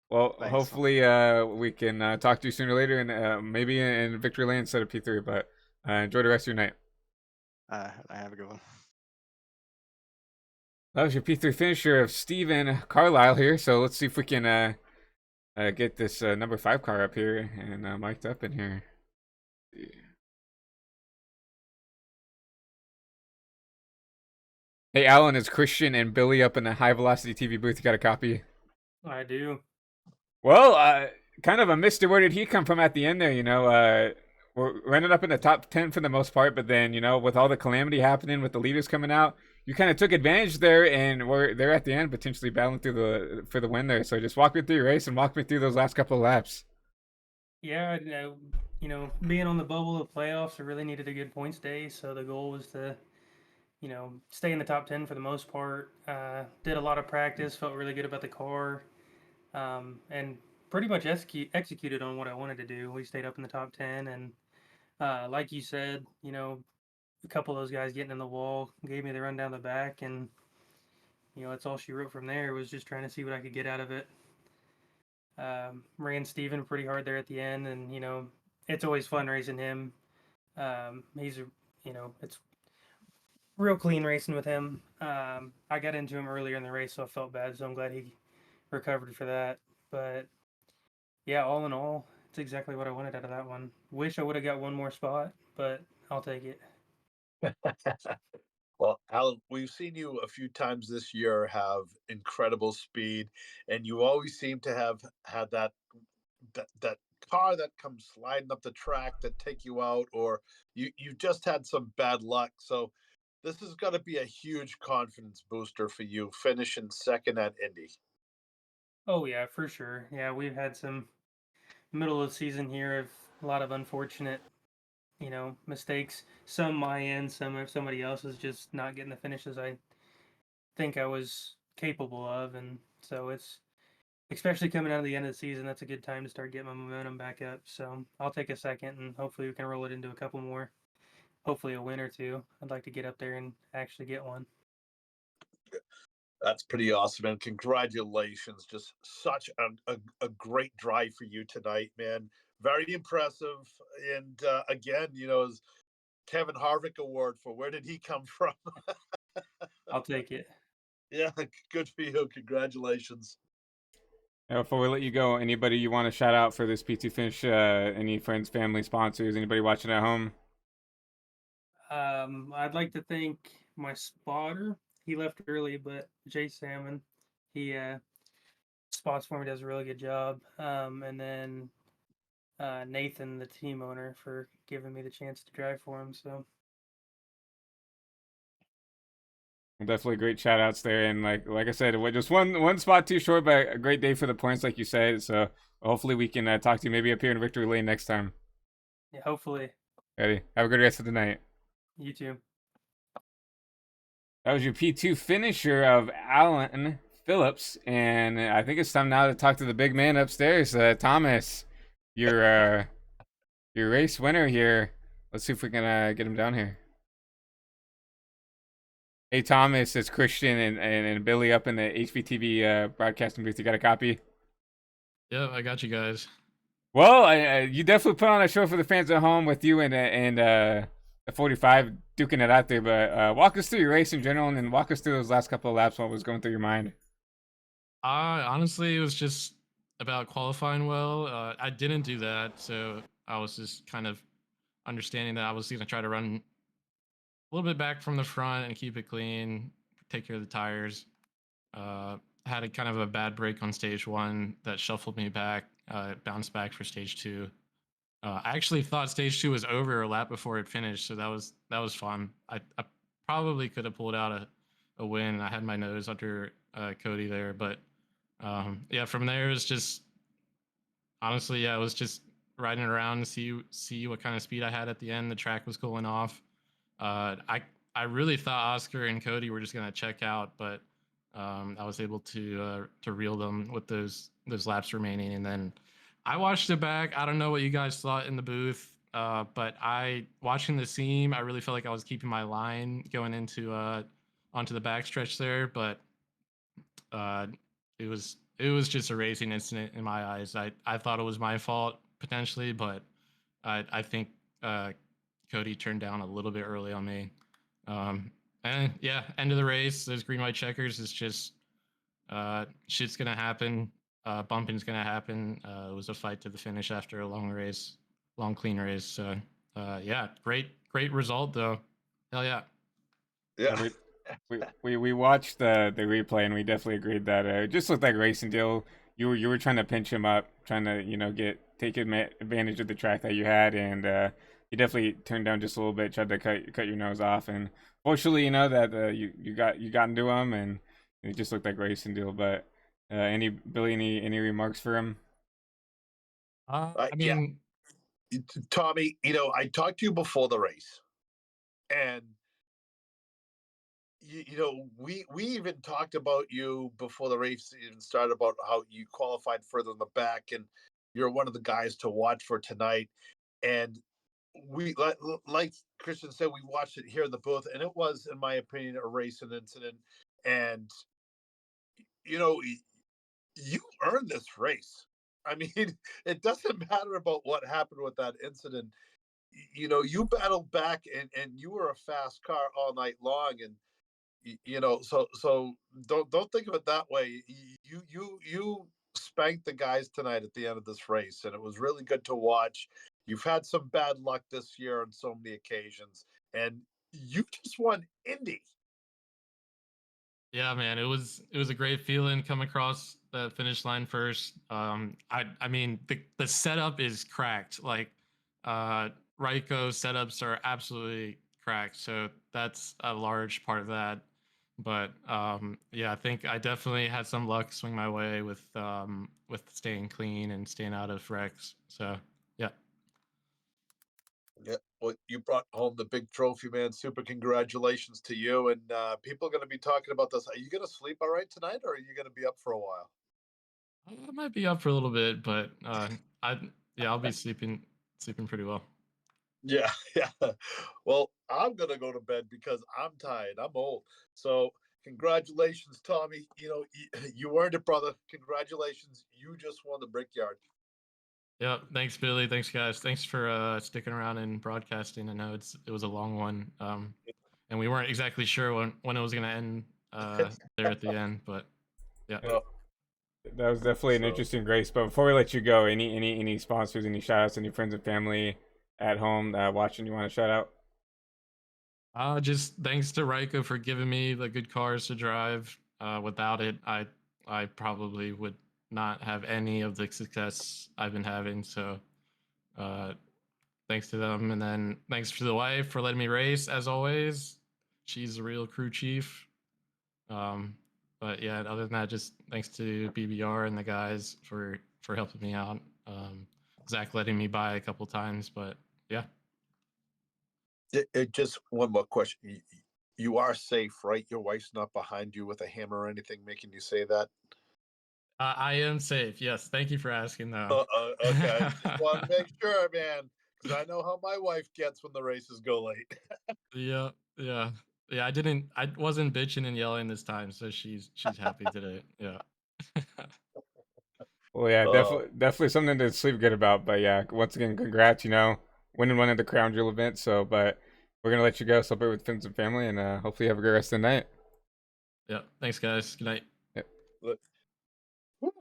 Well, Thanks. hopefully we can talk to you sooner or later, and maybe in Victory Lane instead of P3. But enjoy the rest of your night. I have a good one. That was your P3 finisher of Steven Carlisle here. So let's see if we can get this number 5 car up here and mic'd up in here. Hey, Alan, is Christian and Billy up in the High Velocity TV booth? You got a copy? I do. Well, kind of a mystery. Where did he come from at the end there? We're ended up in the top 10 for the most part, but then, with all the calamity happening with the leaders coming out, you kind of took advantage there, and we're there at the end, potentially battling for the win there. So just walk me through your race and walk me through those last couple of laps. Yeah, being on the bubble of playoffs, I really needed a good points day. So the goal was to, stay in the top 10 for the most part. Did a lot of practice, felt really good about the car, and pretty much executed on what I wanted to do. We stayed up in the top 10, and like you said, a couple of those guys getting in the wall gave me the run down the back, and that's all she wrote from there. Was just trying to see what I could get out of it. Ran Steven pretty hard there at the end, and it's always fun racing him. He's it's real clean racing with him. I got into him earlier in the race, so I felt bad. So I'm glad he recovered for that. But yeah, all in all, it's exactly what I wanted out of that one. Wish I would have got one more spot, but I'll take it. Well, Alan, we've seen you a few times this year have incredible speed, and you always seem to have had that car that comes sliding up the track that take you out, or you just had some bad luck. So this is going to be a huge confidence booster for you, finishing second at Indy. Oh yeah, for sure. Yeah, we've had some middle of the season here of a lot of unfortunate, mistakes. Some my end, some of somebody else's, just not getting the finishes I think I was capable of, and so it's especially coming out of the end of the season. That's a good time to start getting my momentum back up. So I'll take a second, and hopefully we can roll it into a couple more. Hopefully a win or two. I'd like to get up there and actually get one. That's pretty awesome, and congratulations! Just such a great drive for you tonight, man. Very impressive, and again, Kevin Harvick Award for where did he come from? I'll take it. Yeah, good for you. Congratulations. Before we let you go, anybody you want to shout out for this P2 finish? Any friends, family, sponsors, anybody watching at home? I'd like to thank my spotter. He left early, but Jay Salmon, he spots for me, does a really good job. And then Nathan, the team owner, for giving me the chance to drive for him. So Well, definitely great shout outs there, and like I said, just one spot too short, but a great day for the points, like you said. So hopefully we can talk to you maybe up here in Victory Lane next time. yeah, hopefully Ready? Have a good rest of the night. you too. That was your P2 finisher of Alan Phillips, and I think it's time now to talk to the big man upstairs, Thomas. Your your race winner here. Let's see if we can get him down here. Hey Thomas, it's Christian and Billy up in the HVTV broadcasting booth. You got a copy? Yeah, I got you guys. Well, you definitely put on a show for the fans at home with you and the 45 duking it out there. But walk us through your race in general, and then walk us through those last couple of laps. What was going through your mind? Honestly, it was just about qualifying well. I didn't do that, so I was just kind of understanding that I was going to try to run a little bit back from the front and keep it clean, take care of the tires. Had a kind of a bad break on stage one that shuffled me back, bounced back for stage two. I actually thought stage two was over a lap before it finished, so that was fun. I probably could have pulled out a win. I had my nose under Cody there, but yeah, from there it was just honestly, yeah, it was just riding around to see what kind of speed I had at the end. The track was cooling off. I really thought Oscar and Cody were just gonna check out, but I was able to reel them with those laps remaining, and then I watched it back. I don't know what you guys thought in the booth, but watching the seam, I really felt like I was keeping my line going into onto the backstretch there, but uh, it was just a racing incident in my eyes. I thought it was my fault potentially, but I think Cody turned down a little bit early on me. And yeah, end of the race. Those green white checkers is just shit's gonna happen. Bumping's gonna happen. It was a fight to the finish after a long race, long clean race. So yeah, great result though. Hell yeah. Yeah. We watched the replay, and we definitely agreed that it just looked like a racing deal. You were trying to pinch him up, trying to take advantage of the track that you had, and you definitely turned down just a little bit, tried to cut your nose off, and fortunately, that you got into him, and it just looked like a racing deal. But Billy, any remarks for him? I Yeah, mean, Tommy, I talked to you before the race, and we even talked about you before the race even started, about how you qualified further in the back, and you're one of the guys to watch for tonight. And we, like Christian said, we watched it here in the booth, and it was, in my opinion, a racing incident. And you know, you earned this race. I mean, it doesn't matter about what happened with that incident. you battled back, and you were a fast car all night long, and so don't think of it that way. You spanked the guys tonight at the end of this race, and it was really good to watch. You've had some bad luck this year on so many occasions, and you just won Indy. Yeah, man, it was a great feeling coming across the finish line first. I mean the setup is cracked. Like Raiko setups are absolutely cracked. So that's a large part of that. But yeah, I think I definitely had some luck swing my way with staying clean and staying out of wrecks. So yeah. Yeah, well, you brought home the big trophy, man. Super congratulations to you. And people are going to be talking about this. Are you going to sleep all right tonight, or are you going to be up for a while? I might be up for a little bit, but I yeah, I'll be sleeping pretty well. Yeah, yeah. Well, I'm going to go to bed because I'm tired. I'm old. So, congratulations, Tommy. You earned it, brother. Congratulations. You just won the Brickyard. Yep. Thanks, Billy. Thanks, guys. Thanks for sticking around and broadcasting. I know it was a long one, and we weren't exactly sure when it was going to end there at the end, but yeah. Yeah, that was definitely an So, interesting race. But before we let you go, any sponsors, any shout outs, any friends and family at home watching you want to shout out? Just thanks to Raiko for giving me the good cars to drive. Without it, I probably would not have any of the success I've been having. So uh, thanks to them, and then thanks to the wife for letting me race as always. She's a real crew chief. Um, but yeah, other than that, just thanks to BBR and the guys for helping me out. Zach letting me buy a couple times, but yeah. it just one more question. You are safe, right? Your wife's not behind you with a hammer or anything making you say that. I am safe. Yes, thank you for asking, though. Okay. Just want to make sure, man, because I know how my wife gets when the races go late. Yeah, yeah, yeah. I wasn't bitching and yelling this time, so she's happy today. Yeah. Well, yeah, Oh, definitely something to sleep good about. But yeah, once again, congrats. Winning one of the crown jewel events. So, but we're gonna let you go celebrate with friends and family, and hopefully you have a great rest of the night. Yeah. Thanks, guys. Good night. Yep. look. Whew.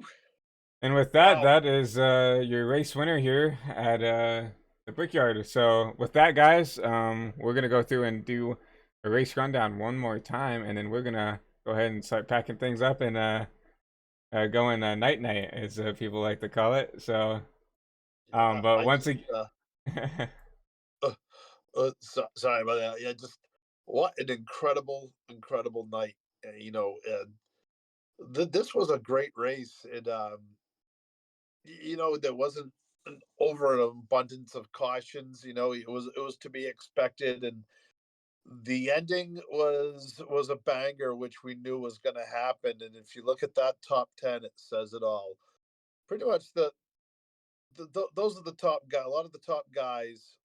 And with that, Wow. that is your race winner here at the Brickyard. So with that, guys, we're gonna go through and do a race rundown one more time, and then we're gonna go ahead and start packing things up and going night night, as people like to call it. So, but I once just again, uh, sorry about that. Yeah, just what an incredible night. This was a great race. There wasn't an over an abundance of cautions. It was to be expected, and the ending was a banger, which we knew was going to happen. And if you look at that top 10, it says it all. Pretty much those are the top guy. A lot of the top guys,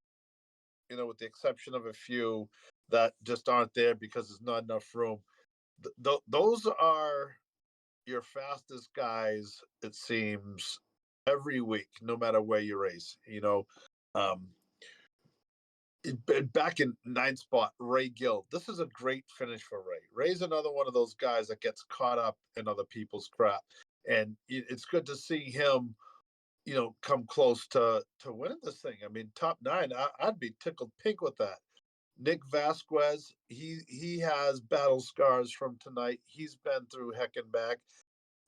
with the exception of a few that just aren't there because there's not enough room. Those are your fastest guys, it seems, every week, no matter where you race. Um, back in ninth spot, Ray Gill. This is a great finish for Ray. Ray's another one of those guys that gets caught up in other people's crap, and it's good to see him, come close to winning this thing. I mean, top nine. I'd be tickled pink with that. Nick Vasquez, he has battle scars from tonight. He's been through heck and back.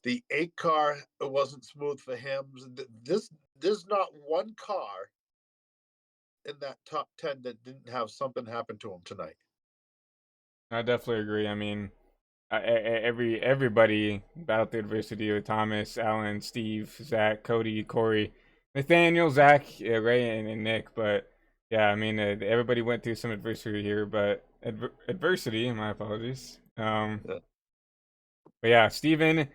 The 8 car, it wasn't smooth for him. There's not one car in that top 10 that didn't have something happen to him tonight. I definitely agree. I mean, everybody battled through adversity with Thomas, Alan, Steve, Zach, Cody, Corey, Nathaniel, Zach, Ray, and Nick. But yeah, I mean, everybody went through some adversity here. But adversity, my apologies. Yeah. But yeah, Steven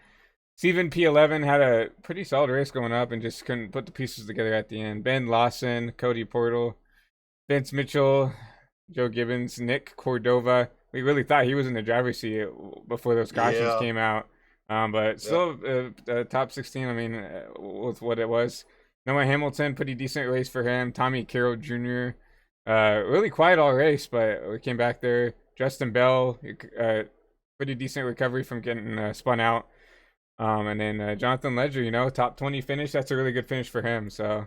P11 had a pretty solid race going up and just couldn't put the pieces together at the end. Ben Lawson, Cody Portal, Vince Mitchell, Joe Gibbons, Nick Cordova. We really thought he was in the driver's seat before those cautions Yeah. came out. But Yeah. still, top 16, I mean, with what it was. Noah Hamilton, pretty decent race for him. Tommy Carroll Jr., Really quiet all race, but we came back there. Justin Bell, pretty decent recovery from getting spun out. And then Jonathan Ledger, top 20 finish. That's a really good finish for him. So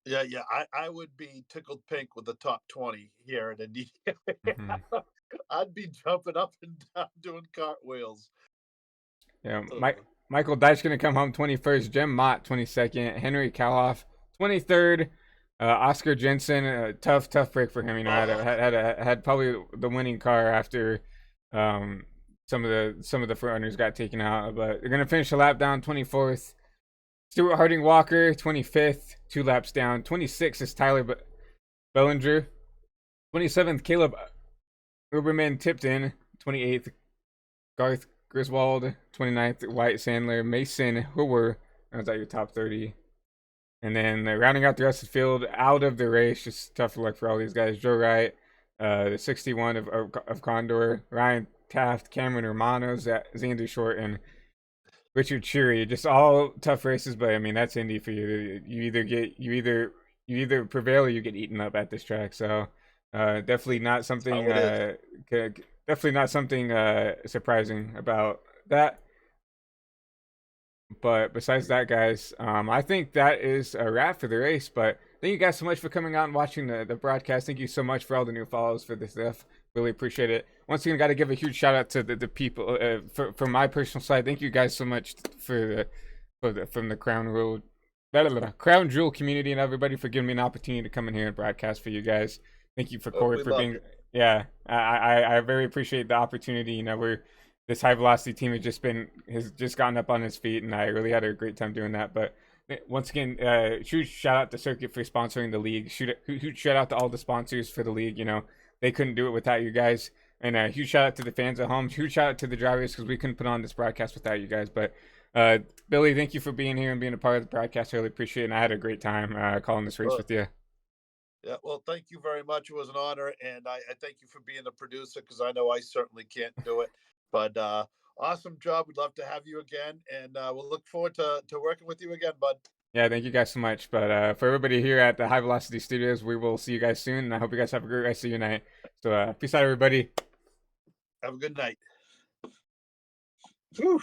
Yeah, yeah. I would be tickled pink with the top 20 here in Indy. mhm. I'd be jumping up and down doing cartwheels. Yeah, Uh, Michael Deitch gonna come home 21st. Jim Mott 22nd. Henry Kaloff 23rd. Oscar Jensen, tough break for him. Had probably the winning car after um, some of the front runners got taken out, but they're gonna finish a lap down 24th. Stuart Harding Walker 25th, 2 laps down. 26th is Tyler Bellinger. 27th Caleb Uberman Tipton. 28th Garth Griswold. 29th White Sandler. Mason Hoover. That's at your top 30. And then rounding out the rest of the field out of the race, just tough luck for all these guys. Joe Wright, the 61 of Condor, Ryan Taft, Cameron Hermanos, Xander Short, and Richard Cheery. Just all tough races, but I mean that's Indy for you. You either prevail or you get eaten up at this track. So definitely not something surprising about that. But besides that, guys, I think that is a wrap for the race. But thank you guys so much for coming out and watching the broadcast. Thank you so much for all the new follows for this stuff. Really appreciate it. Once again, got to give a huge shout out to the people from my personal side. Thank you guys so much from the Crown Jewel community and everybody for giving me an opportunity to come in here and broadcast for you guys. Thank you for Corey we for love being. it. Yeah, I very appreciate the opportunity. This high velocity team has just gotten up on his feet, and I really had a great time doing that. But once again, huge shout out to Circuit for sponsoring the league. Huge shout out to all the sponsors for the league. They couldn't do it without you guys. And a huge shout out to the fans at home. Huge shout out to the drivers because we couldn't put on this broadcast without you guys. But Billy, thank you for being here and being a part of the broadcast. I really appreciate it. And I had a great time calling this race Well, with you. yeah, well, thank you very much. It was an honor, and I thank you for being the producer because I know I certainly can't do it. But awesome job. We'd love to have you again, and we'll look forward to working with you again, bud. Yeah, thank you guys so much. But for everybody here at the High Velocity Studios, we will see you guys soon. And I hope you guys have a great rest of your night. So peace out, everybody. Have a good night. Whew.